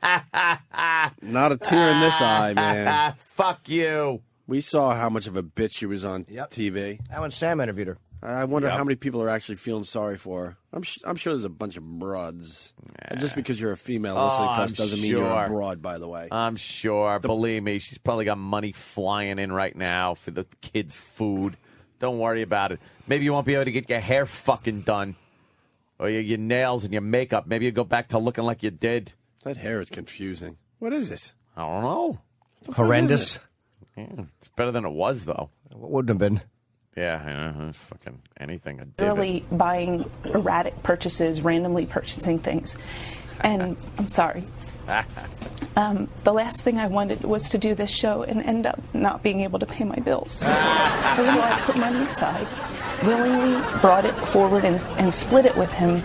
Speaker 20: a tear in this eye, man.
Speaker 2: Fuck you.
Speaker 20: We saw how much of a bitch she was on TV.
Speaker 4: That when Sam interviewed her.
Speaker 20: I wonder how many people are actually feeling sorry for her. I'm sure there's a bunch of broads. And just because you're a female listening to us doesn't mean you're a broad, by the way.
Speaker 2: I'm sure. Believe me, she's probably got money flying in right now for the kids' food. Don't worry about it. Maybe you won't be able to get your hair fucking done. Or your nails and your makeup. Maybe you go back to looking like you did.
Speaker 20: That hair is confusing. What is it?
Speaker 2: I don't know.
Speaker 4: Horrendous.
Speaker 2: Yeah, it's better than it was, though.
Speaker 4: What wouldn't have been?
Speaker 2: Yeah, I know. Fucking anything.
Speaker 17: Literally buying erratic purchases, randomly purchasing things. And I'm sorry. The last thing I wanted was to do this show and end up not being able to pay my bills. So I put money aside, willingly brought it forward and split it with him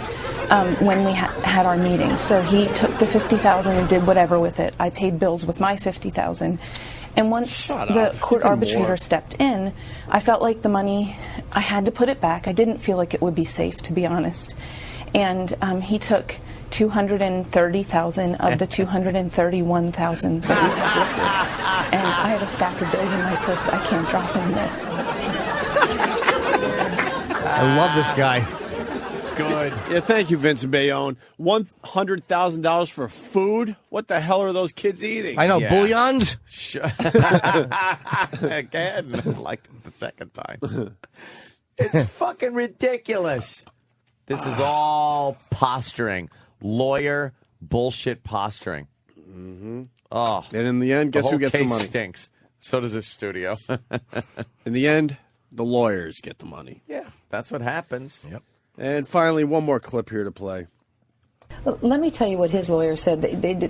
Speaker 17: when we had our meeting. So he took the $50,000 and did whatever with it. I paid bills with my $50,000. And once the court arbitrator stepped in, I felt like the money, I had to put it back. I didn't feel like it would be safe, to be honest. And he took $230,000 of the $231,000 that we had liquid. And I have a stack of bills in my purse. I can't drop them there.
Speaker 4: I love this guy.
Speaker 2: Good.
Speaker 20: Yeah, thank you, Vincent Bayonne. $100,000 for food? What the hell are those kids eating?
Speaker 4: I know, bouillons.
Speaker 2: Again, like the second time. It's fucking ridiculous. This is all posturing. Lawyer bullshit posturing.
Speaker 20: Mm-hmm.
Speaker 2: Oh.
Speaker 20: And in the end, guess who gets the money?
Speaker 2: Stinks. So does this studio.
Speaker 20: In the end, the lawyers get the money.
Speaker 2: Yeah, that's what happens.
Speaker 20: Yep. And finally, one more clip here to play.
Speaker 9: Well, let me tell you what his lawyer said.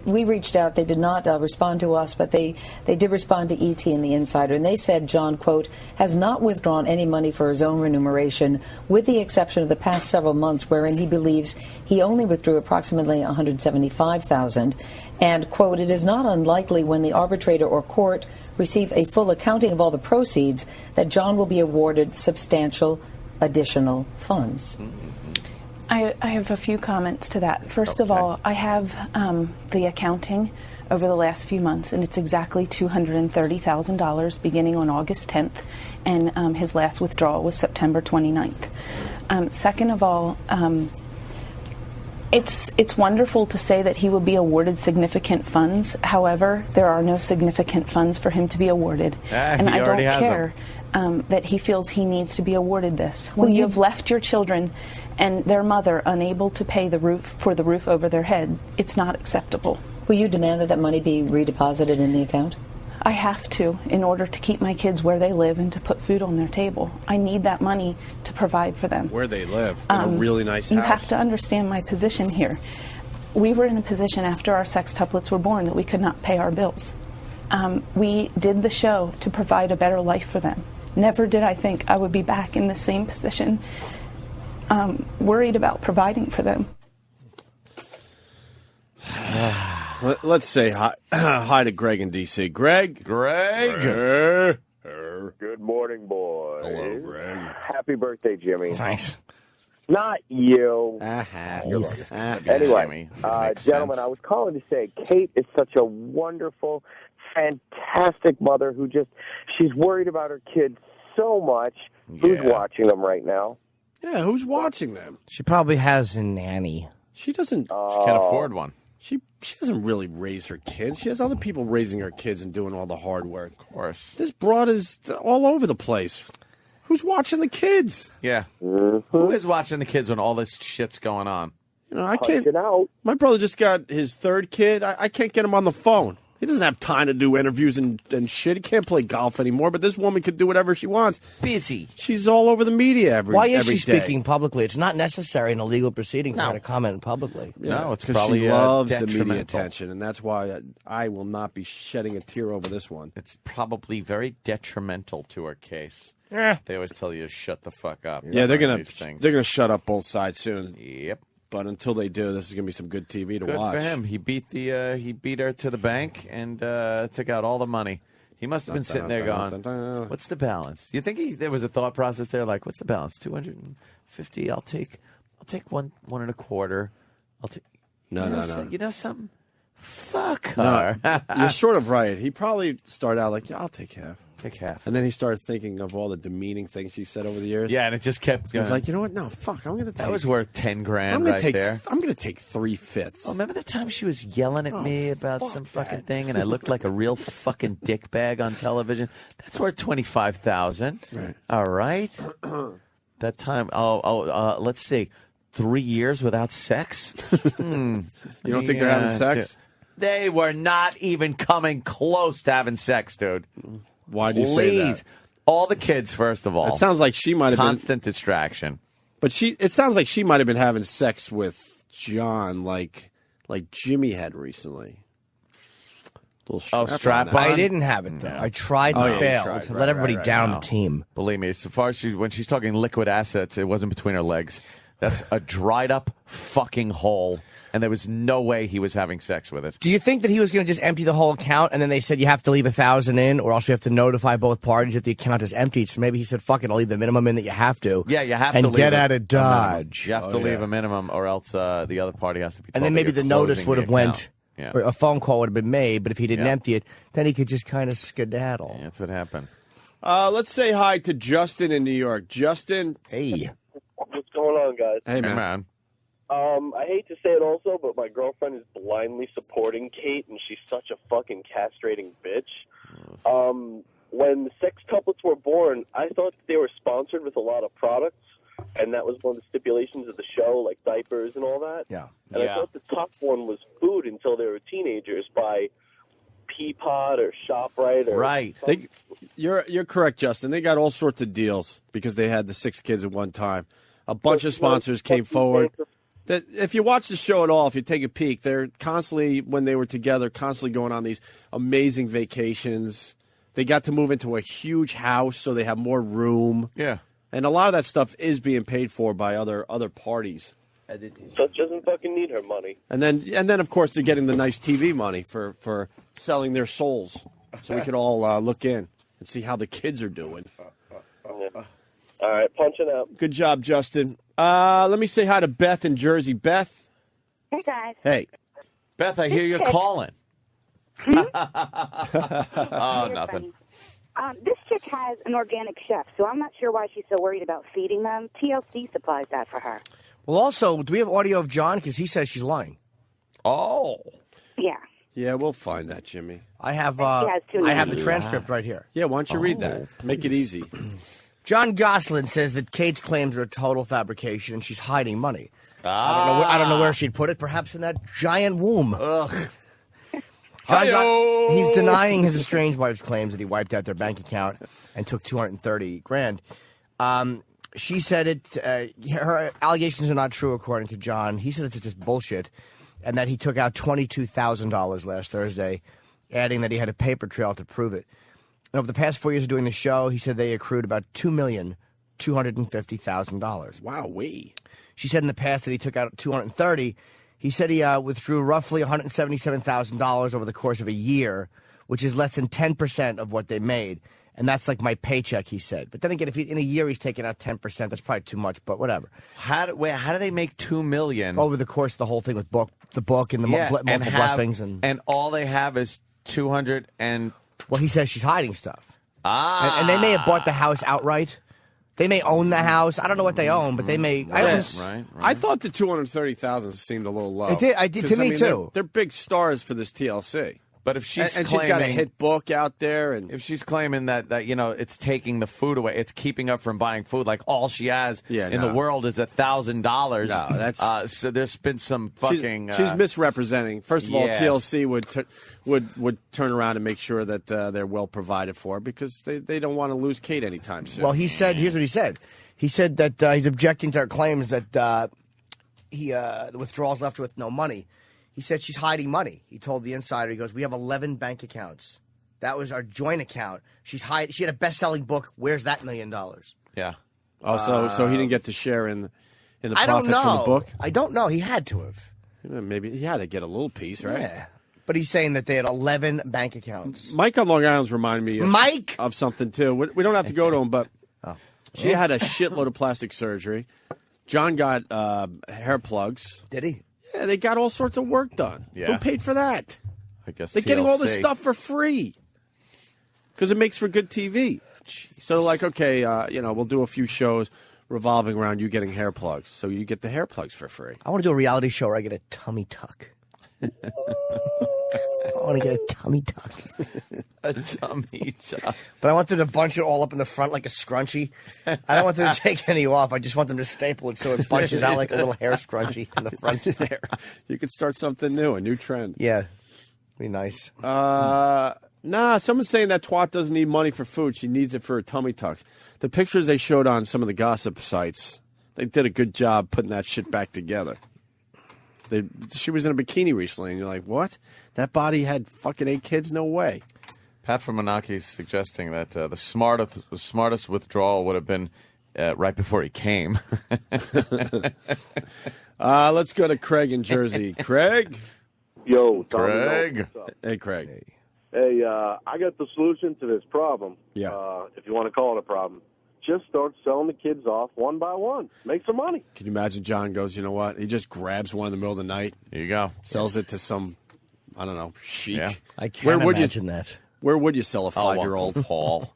Speaker 9: We reached out. They did not respond to us, but they did respond to ET and the Insider. And they said John, quote, has not withdrawn any money for his own remuneration, with the exception of the past several months wherein he believes he only withdrew approximately $175,000. And, quote, it is not unlikely when the arbitrator or court receive a full accounting of all the proceeds that John will be awarded substantial additional funds.
Speaker 17: I have a few comments to that. First of all, I have the accounting over the last few months, and it's exactly $230,000 beginning on August 10th, and his last withdrawal was September 29th. Second of all, It's wonderful to say that he will be awarded significant funds. However, there are no significant funds for him to be awarded. And I don't care that he feels he needs to be awarded this. When you have left your children and their mother unable to pay the roof over their head, it's not acceptable.
Speaker 9: Will you demand that that money be redeposited in the account?
Speaker 17: I have to, in order to keep my kids where they live and to put food on their table. I need that money to provide for them.
Speaker 7: Where they live, in a really nice house.
Speaker 17: You have to understand my position here. We were in a position after our sextuplets were born that we could not pay our bills. We did the show to provide a better life for them. Never did I think I would be back in the same position, worried about providing for them.
Speaker 7: Let's say hi to Greg in D.C. Greg.
Speaker 18: Good morning, boys.
Speaker 7: Hello, Greg.
Speaker 18: Happy birthday, Jimmy.
Speaker 7: Thanks.
Speaker 18: Not you.
Speaker 7: Anyway,
Speaker 18: gentlemen, I was calling to say Kate is such a wonderful, fantastic mother who she's worried about her kids so much. Yeah. Who's watching them right now?
Speaker 7: Yeah, who's watching them?
Speaker 4: She probably has a nanny.
Speaker 7: She doesn't.
Speaker 10: She can't afford one.
Speaker 7: She doesn't really raise her kids. She has other people raising her kids and doing all the hard work.
Speaker 10: Of course.
Speaker 7: This broad is all over the place. Who's watching the kids?
Speaker 10: Yeah. Who is watching the kids when all this shit's going on?
Speaker 7: You know, I can't. My brother just got his third kid. I can't get him on the phone. He doesn't have time to do interviews and shit. He can't play golf anymore, but this woman could do whatever she wants.
Speaker 10: Busy.
Speaker 7: She's all over the media every day.
Speaker 4: Why is she speaking publicly? It's not necessary in a legal proceeding for her to comment publicly.
Speaker 7: No, it's because she loves the media attention, and that's why I will not be shedding a tear over this one.
Speaker 10: It's probably very detrimental to her case. They always tell you to shut the fuck up.
Speaker 7: Yeah, they're gonna shut up both sides soon.
Speaker 10: Yep.
Speaker 7: But until they do, this is going to be some good TV to watch.
Speaker 10: Good for him. He beat her to the bank and took out all the money. He must have been sitting there going, "What's the balance?" You think there was a thought process there, like, "What's the balance? 250. I'll take one and a quarter. I'll take."
Speaker 7: No.
Speaker 10: You know something? Fuck her.
Speaker 7: No, you're sort of right. He probably started out like, "Yeah, I'll take half."
Speaker 10: Take half.
Speaker 7: And then he started thinking of all the demeaning things she said over the years.
Speaker 10: Yeah, and it just kept going.
Speaker 7: He's like, you know what? No, fuck. I'm going to take.
Speaker 10: That was worth $10,000 there.
Speaker 7: I'm going to take 3/5.
Speaker 10: Oh, remember the time she was yelling at me about some fucking thing, and I looked like a real fucking dickbag on television? That's worth $25,000.
Speaker 7: Right.
Speaker 10: All right. That time. Let's see. 3 years without sex.
Speaker 7: You don't think they're having sex?
Speaker 10: They were not even coming close to having sex, dude.
Speaker 7: Why do you say that?
Speaker 10: All the kids, first of all.
Speaker 7: It sounds like she might have been
Speaker 10: constant distraction.
Speaker 7: But it sounds like she might have been having sex with John, like Jimmy had recently.
Speaker 10: Strap on.
Speaker 4: I didn't have it though. I tried to fail to let everybody down on the team.
Speaker 10: Believe me, so far as when she's talking liquid assets, it wasn't between her legs. That's a dried up fucking hole. And there was no way he was having sex with it.
Speaker 4: Do you think that he was going to just empty the whole account, and then they said you have to leave 1,000 in, or else you have to notify both parties if the account is emptied? So maybe he said, "Fuck it, I'll leave the minimum in that you have to."
Speaker 10: Yeah, you have to
Speaker 4: and
Speaker 10: leave
Speaker 4: get out of Dodge.
Speaker 10: You have to leave a minimum, or else the other party has to be.
Speaker 4: And then maybe the notice would have went,
Speaker 10: Yeah.
Speaker 4: or a phone call would have been made. But if he didn't empty it, then he could just kind of skedaddle.
Speaker 10: Yeah, that's what happened.
Speaker 7: Let's say hi to Justin in New York. Justin,
Speaker 4: hey,
Speaker 23: what's going on, guys?
Speaker 7: Hey, man.
Speaker 23: I hate to say it also, but my girlfriend is blindly supporting Kate, and she's such a fucking castrating bitch. When the sextuplets were born, I thought that they were sponsored with a lot of products, and that was one of the stipulations of the show, like diapers and all that.
Speaker 4: Yeah.
Speaker 23: And I thought the top one was food until they were teenagers by Peapod or ShopRite or
Speaker 10: right.
Speaker 7: You're correct, Justin. They got all sorts of deals because they had the 6 kids at one time. A bunch of sponsors came forward. That if you watch the show at all, if you take a peek, they're constantly, when they were together, constantly going on these amazing vacations. They got to move into a huge house, so they have more room.
Speaker 10: Yeah.
Speaker 7: And a lot of that stuff is being paid for by other parties.
Speaker 23: So she doesn't fucking need her money.
Speaker 7: And then of course, they're getting the nice TV money for selling their souls. So we could all look in and see how the kids are doing.
Speaker 23: Yeah. All right, punching out.
Speaker 7: Good job, Justin. Let me say hi to Beth in Jersey. Beth.
Speaker 8: Hey, guys.
Speaker 7: Hey.
Speaker 10: Beth, I hear you're calling. Oh, nothing.
Speaker 8: This chick has an organic chef, so I'm not sure why she's so worried about feeding them. TLC supplies that for her.
Speaker 4: Well, also, do we have audio of John? Because he says she's lying.
Speaker 10: Oh.
Speaker 14: Yeah.
Speaker 7: Yeah, we'll find that, Jimmy.
Speaker 4: I have
Speaker 14: has two
Speaker 4: I have the
Speaker 14: names.
Speaker 4: transcript right here.
Speaker 7: Yeah, why don't you read that? Make it easy.
Speaker 4: John Goslin says that Kate's claims are a total fabrication and she's hiding money. I don't know where she'd put it. Perhaps in that giant womb.
Speaker 10: Ugh.
Speaker 4: He's denying his estranged wife's claims that he wiped out their bank account and took $230,000. She said her allegations are not true, according to John. He said it's just bullshit, and that he took out $22,000 last Thursday, adding that he had a paper trail to prove it. And over the past 4 years of doing the show, he said they accrued about $2,250,000.
Speaker 7: Wow,
Speaker 4: She said in the past that he took out $230,000. He said he withdrew roughly $177,000 over the course of a year, which is less than 10% of what they made. And that's like my paycheck, he said. But then again, if in a year he's taking out 10%, that's probably too much, but whatever.
Speaker 10: How do they make $2 million
Speaker 4: over the course of the whole thing with the book and the multiple blessings
Speaker 10: and all they have is 200 and
Speaker 4: well, he says she's hiding stuff. And they may have bought the house outright. They may own the house. I don't know what they own, but they may.
Speaker 7: Right. I thought the 230,000 seemed a little low.
Speaker 4: It did. I did to me too.
Speaker 7: They're big stars for this TLC.
Speaker 10: But if she's
Speaker 7: and
Speaker 10: claiming,
Speaker 7: she's got a hit book out there, and
Speaker 10: if she's claiming that it's taking the food away, it's keeping up from buying food, like all she has in the world is $1,000. No,
Speaker 7: that's
Speaker 10: so there's been some fucking.
Speaker 7: She's misrepresenting. First of all, TLC would turn around and make sure that they're well provided for because they don't want to lose Kate anytime soon.
Speaker 4: Well, he said. Here's what he said. He said that he's objecting to her claims that the withdrawals left her with no money. He said she's hiding money. He told the Insider, he goes, we have 11 bank accounts. That was our joint account. She had a best-selling book. Where's that $1 million?
Speaker 10: Yeah.
Speaker 7: Oh, so he didn't get to share in the profits
Speaker 4: I don't know.
Speaker 7: from the book?
Speaker 4: I don't know. He had to have.
Speaker 7: Maybe he had to get a little piece, right?
Speaker 4: Yeah. But he's saying that they had 11 bank accounts.
Speaker 7: Mike on Long Island's reminded me of something, too. We don't have to go to him, but she had a shitload of plastic surgery. John got hair plugs.
Speaker 4: Did he?
Speaker 7: Yeah, they got all sorts of work done.
Speaker 10: Yeah.
Speaker 7: Who paid for that?
Speaker 10: I guess
Speaker 7: they're getting all this
Speaker 10: TLC.
Speaker 7: stuff for free because it makes for good TV. So, like, okay, we'll do a few shows revolving around you getting hair plugs. So you get the hair plugs for free.
Speaker 4: I want to do a reality show where I get a tummy tuck. I want to get a tummy tuck.
Speaker 10: A tummy tuck.
Speaker 4: But I want them to bunch it all up in the front like a scrunchie. I don't want them to take any off. I just want them to staple it so it bunches out like a little hair scrunchie in the front there.
Speaker 7: You could start something new, a new trend.
Speaker 4: Yeah. Be nice.
Speaker 7: Nah, someone's saying that twat doesn't need money for food. She needs it for her tummy tuck. The pictures they showed on some of the gossip sites, they did a good job putting that shit back together. She was in a bikini recently, and you're like, what? That body had fucking 8 kids? No way.
Speaker 10: Pat from Menaki is suggesting that the smartest withdrawal would have been right before he came.
Speaker 7: Let's go to Craig in Jersey. Craig?
Speaker 15: Yo, Tommy,
Speaker 10: Craig.
Speaker 7: Hey, Craig.
Speaker 15: Hey, I got the solution to this problem.
Speaker 7: Yeah.
Speaker 15: If you want to call it a problem. Just start selling the kids off one by one. Make some money.
Speaker 7: Can you imagine John goes, you know what? He just grabs one in the middle of the night.
Speaker 10: There you go.
Speaker 7: Sells it to some, I don't know, chic.
Speaker 10: Yeah.
Speaker 5: I can't imagine that.
Speaker 7: Where would you sell a 5-year-old?
Speaker 10: Paul.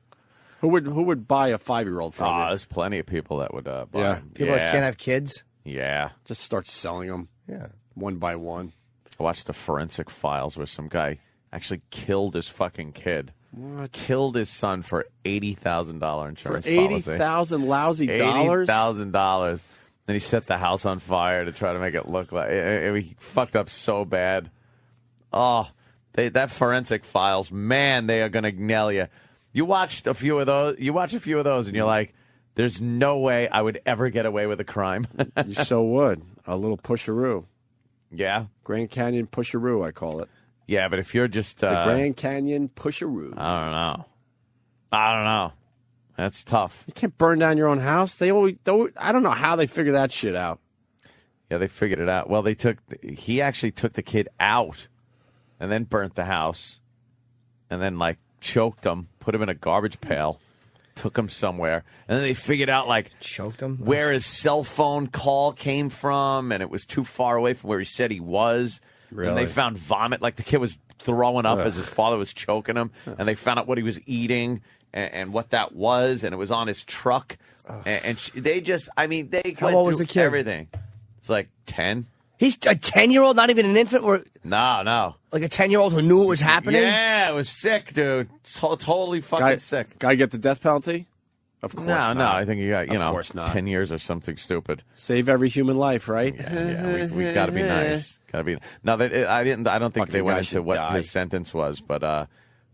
Speaker 7: Who would buy a 5-year-old from you?
Speaker 10: There's plenty of people that would buy.
Speaker 7: Yeah.
Speaker 4: People that can't have kids?
Speaker 10: Yeah.
Speaker 7: Just start selling them.
Speaker 4: Yeah.
Speaker 7: One by one.
Speaker 10: I watched the Forensic Files where some guy actually killed his fucking kid.
Speaker 7: What?
Speaker 10: Killed his son for $80,000 insurance
Speaker 7: for $80,000 lousy dollars?
Speaker 10: $80,000. Then he set the house on fire to try to make it look like he fucked up so bad. Oh, that Forensic Files, man, they are going to nail you. You watched a few of those. And you're like, there's no way I would ever get away with a crime.
Speaker 7: You so would. A little pusheroo.
Speaker 10: Yeah.
Speaker 7: Grand Canyon pusheroo, I call it.
Speaker 10: Yeah, but if you're just
Speaker 7: the Grand Canyon pusheroo.
Speaker 10: I don't know. That's tough.
Speaker 7: You can't burn down your own house. I don't know how they figure that shit out.
Speaker 10: Yeah, they figured it out. Well, he actually took the kid out and then burnt the house and then choked him, put him in a garbage pail, took him somewhere. And then they figured out
Speaker 4: choked him,
Speaker 10: where his cell phone call came from, and it was too far away from where he said he was.
Speaker 7: Really?
Speaker 10: And they found vomit, the kid was throwing up as his father was choking him, and they found out what he was eating and what that was, and it was on his truck. And they just, they
Speaker 4: How
Speaker 10: went
Speaker 4: old was
Speaker 10: through
Speaker 4: the kid?
Speaker 10: everything. It's like 10.
Speaker 4: He's a 10-year-old, not even an infant, or
Speaker 10: No.
Speaker 4: like a 10-year-old who knew it was happening?
Speaker 10: Yeah, it was sick, dude. Totally fucking sick.
Speaker 7: Guy get the death penalty? Of course not.
Speaker 10: No, I think you got,
Speaker 7: Of course not.
Speaker 10: 10 years or something stupid.
Speaker 7: Save every human life, right?
Speaker 10: Yeah, we got to be nice. Got to be. No, I don't think they went into what his sentence was, but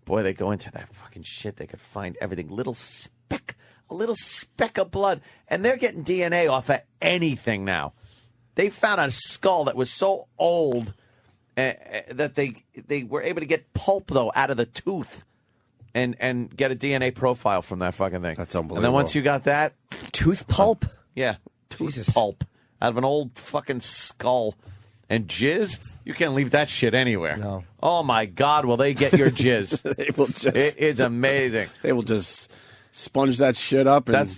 Speaker 10: boy, they go into that fucking shit. They could find everything, a little speck of blood, and they're getting DNA off of anything now. They found a skull that was so old that they were able to get pulp though out of the tooth. And get a DNA profile from that fucking thing.
Speaker 7: That's unbelievable.
Speaker 10: And then once you got that,
Speaker 4: tooth pulp?
Speaker 10: Yeah, tooth pulp out of an old fucking skull. And jizz, you can't leave that shit anywhere.
Speaker 4: No.
Speaker 10: Oh my God, will they get your jizz?
Speaker 7: They will just.
Speaker 10: It is amazing.
Speaker 7: They will just sponge that shit up and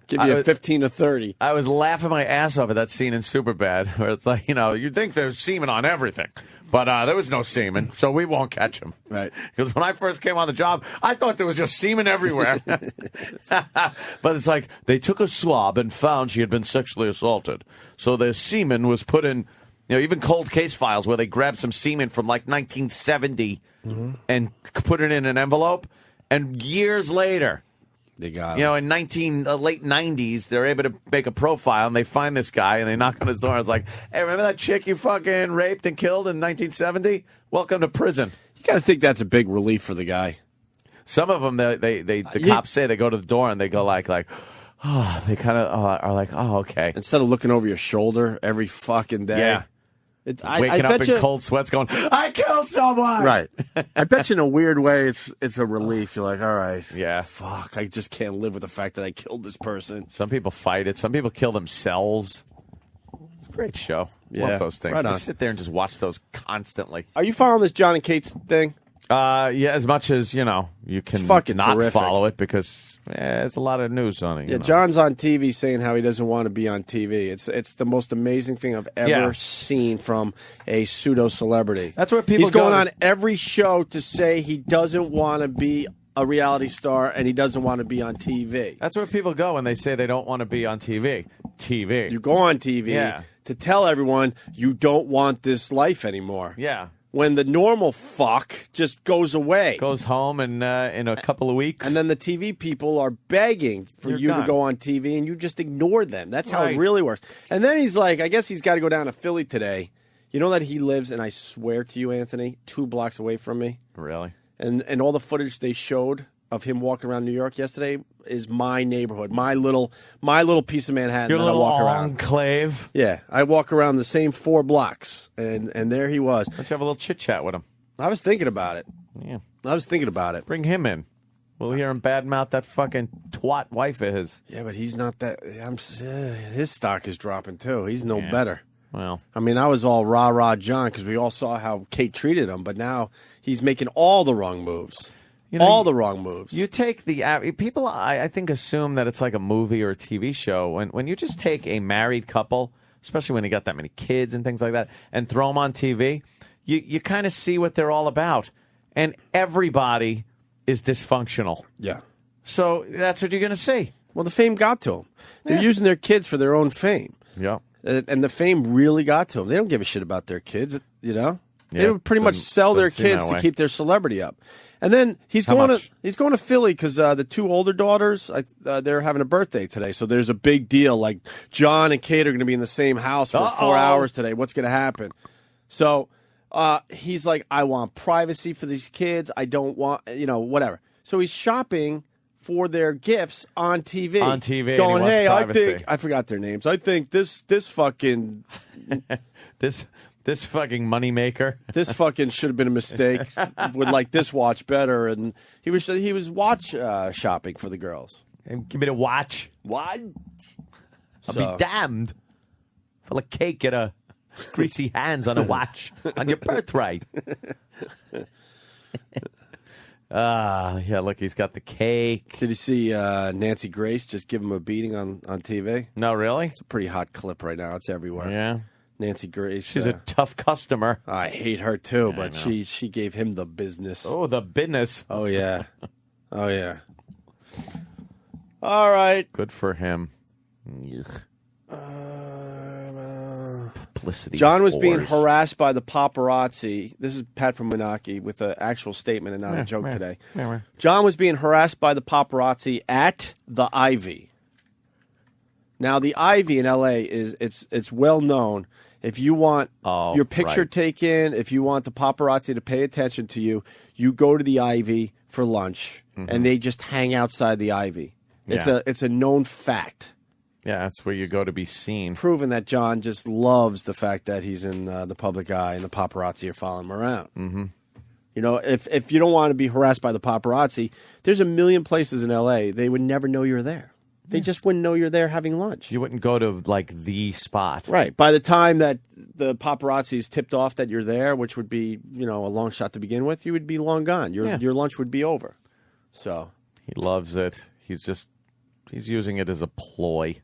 Speaker 7: give you a 15 to 30.
Speaker 10: I was laughing my ass off at that scene in Superbad where it's like, you'd think there's semen on everything. But there was no semen, so we won't catch him.
Speaker 7: Right.
Speaker 10: Because when I first came on the job, I thought there was just semen everywhere. But it's like they took a swab and found she had been sexually assaulted. So the semen was put in, even cold case files where they grabbed some semen from like 1970 and put it in an envelope. And years later,
Speaker 7: they got
Speaker 10: in late 90s, they're able to make a profile, and they find this guy, and they knock on his door. And it's like, hey, remember that chick you fucking raped and killed in 1970? Welcome to prison.
Speaker 7: You got to think that's a big relief for the guy.
Speaker 10: Some of them, the cops say they go to the door and they go like, oh, they kind of are like, oh, okay.
Speaker 7: Instead of looking over your shoulder every fucking day.
Speaker 10: Yeah. Waking up in cold sweats going, I killed someone!
Speaker 7: Right. I bet you in a weird way it's a relief. You're like, all right.
Speaker 10: Yeah.
Speaker 7: Fuck, I just can't live with the fact that I killed this person.
Speaker 10: Some people fight it. Some people kill themselves. It's a great show.
Speaker 7: Yeah,
Speaker 10: Love those things.
Speaker 7: right on.
Speaker 10: Just sit there and just watch those constantly.
Speaker 7: Are you following this John and Kate's thing?
Speaker 10: Yeah, as much as, you can
Speaker 7: fucking
Speaker 10: not
Speaker 7: terrific.
Speaker 10: follow it because there's a lot of news on it.
Speaker 7: Yeah, John's on TV saying how he doesn't want to be on TV. It's the most amazing thing I've ever seen from a pseudo celebrity.
Speaker 10: That's where people
Speaker 7: He's going
Speaker 10: go
Speaker 7: on every show to say he doesn't want to be a reality star and he doesn't want to be on TV.
Speaker 10: That's where people go when they say they don't want to be on TV. TV.
Speaker 7: You go on TV to tell everyone you don't want this life anymore.
Speaker 10: Yeah.
Speaker 7: When the normal fuck just goes away.
Speaker 10: Goes home and in a couple of weeks.
Speaker 7: And then the TV people are begging for
Speaker 10: You're
Speaker 7: you
Speaker 10: gone.
Speaker 7: to go on TV, and you just ignore them. That's how it
Speaker 10: Right.
Speaker 7: really works. And then he's like, I guess he's got to go down to Philly today. You know that he lives, and I swear to you, Anthony, 2 blocks away from me.
Speaker 10: Really?
Speaker 7: And all the footage they showed of him walking around New York yesterday is my neighborhood, my little piece of Manhattan.
Speaker 10: Your
Speaker 7: that
Speaker 10: little
Speaker 7: I walk around.
Speaker 10: enclave.
Speaker 7: Yeah, I walk around the same 4 blocks, and there he was.
Speaker 10: Let's have a little chit chat with him.
Speaker 7: I was thinking about it.
Speaker 10: Yeah.
Speaker 7: I was thinking about it.
Speaker 10: Bring him in. We'll hear him badmouth that fucking twat wife of his.
Speaker 7: Yeah, but he's not that. His stock is dropping too. He's no better.
Speaker 10: Well,
Speaker 7: I mean, I was all rah John because we all saw how Kate treated him, but now he's making all the wrong moves. All the wrong moves.
Speaker 10: You take the people. I think assume that it's like a movie or a TV show. When you just take a married couple, especially when they got that many kids and things like that, and throw them on TV, you kind of see what they're all about, and everybody is dysfunctional.
Speaker 7: Yeah.
Speaker 10: So that's what you're going to see.
Speaker 7: Well, the fame got to them. They're using their kids for their own fame.
Speaker 10: Yeah.
Speaker 7: And the fame really got to them. They don't give a shit about their kids, They
Speaker 10: Yeah,
Speaker 7: would pretty much
Speaker 10: doesn't-
Speaker 7: sell their
Speaker 10: doesn't seem
Speaker 7: kids
Speaker 10: that
Speaker 7: to
Speaker 10: way.
Speaker 7: keep their celebrity up. And then he's
Speaker 10: How
Speaker 7: going
Speaker 10: much?
Speaker 7: to Philly because the 2 older daughters they're having a birthday today, so there's a big deal. Like John and Kate are going to be in the same house for 4 hours today. What's going to happen? So he's like, I want privacy for these kids. I don't want whatever. So he's shopping for their gifts on TV.
Speaker 10: On TV, and
Speaker 7: going,
Speaker 10: he wants
Speaker 7: hey,
Speaker 10: privacy.
Speaker 7: I forgot their names. I think this fucking
Speaker 10: this fucking moneymaker.
Speaker 7: This fucking should have been a mistake. Would like this watch better, and he was watch shopping for the girls.
Speaker 10: And give me the watch.
Speaker 7: What?
Speaker 10: I'll be damned. Full of cake, get a greasy hands on a watch on your birthright. Yeah, look, he's got the cake.
Speaker 7: Did you see Nancy Grace just give him a beating on TV?
Speaker 10: No, really?
Speaker 7: It's a pretty hot clip right now. It's everywhere.
Speaker 10: Yeah.
Speaker 7: Nancy Grace.
Speaker 10: She's a tough customer.
Speaker 7: I hate her too,
Speaker 10: I
Speaker 7: but
Speaker 10: know.
Speaker 7: she gave him the business.
Speaker 10: Oh, the business.
Speaker 7: Oh yeah. Oh yeah. All right.
Speaker 10: Good for him. publicity.
Speaker 7: John was being
Speaker 10: whores.
Speaker 7: harassed by the paparazzi. This is Pat from Menaki with an actual statement and not a joke today. John was being harassed by the paparazzi at the Ivy. Now, the Ivy in L.A. it's well known. If you want your picture taken, if you want the paparazzi to pay attention to you, you go to the Ivy for lunch, and they just hang outside the Ivy. It's a known fact.
Speaker 10: Yeah, that's where you go to be seen.
Speaker 7: Proven that John just loves the fact that he's in the public eye and the paparazzi are following him around.
Speaker 10: Mm-hmm.
Speaker 7: You know, if you don't want to be harassed by the paparazzi, there's a million places in L.A. They would never know you're there. They just wouldn't know you're there having lunch.
Speaker 10: You wouldn't go to, like, the spot.
Speaker 7: Right. By the time that the paparazzi's tipped off that you're there, which would be, you know, a long shot to begin with, you would be long gone. Your lunch would be over. So
Speaker 10: he loves it. He's using it as a ploy.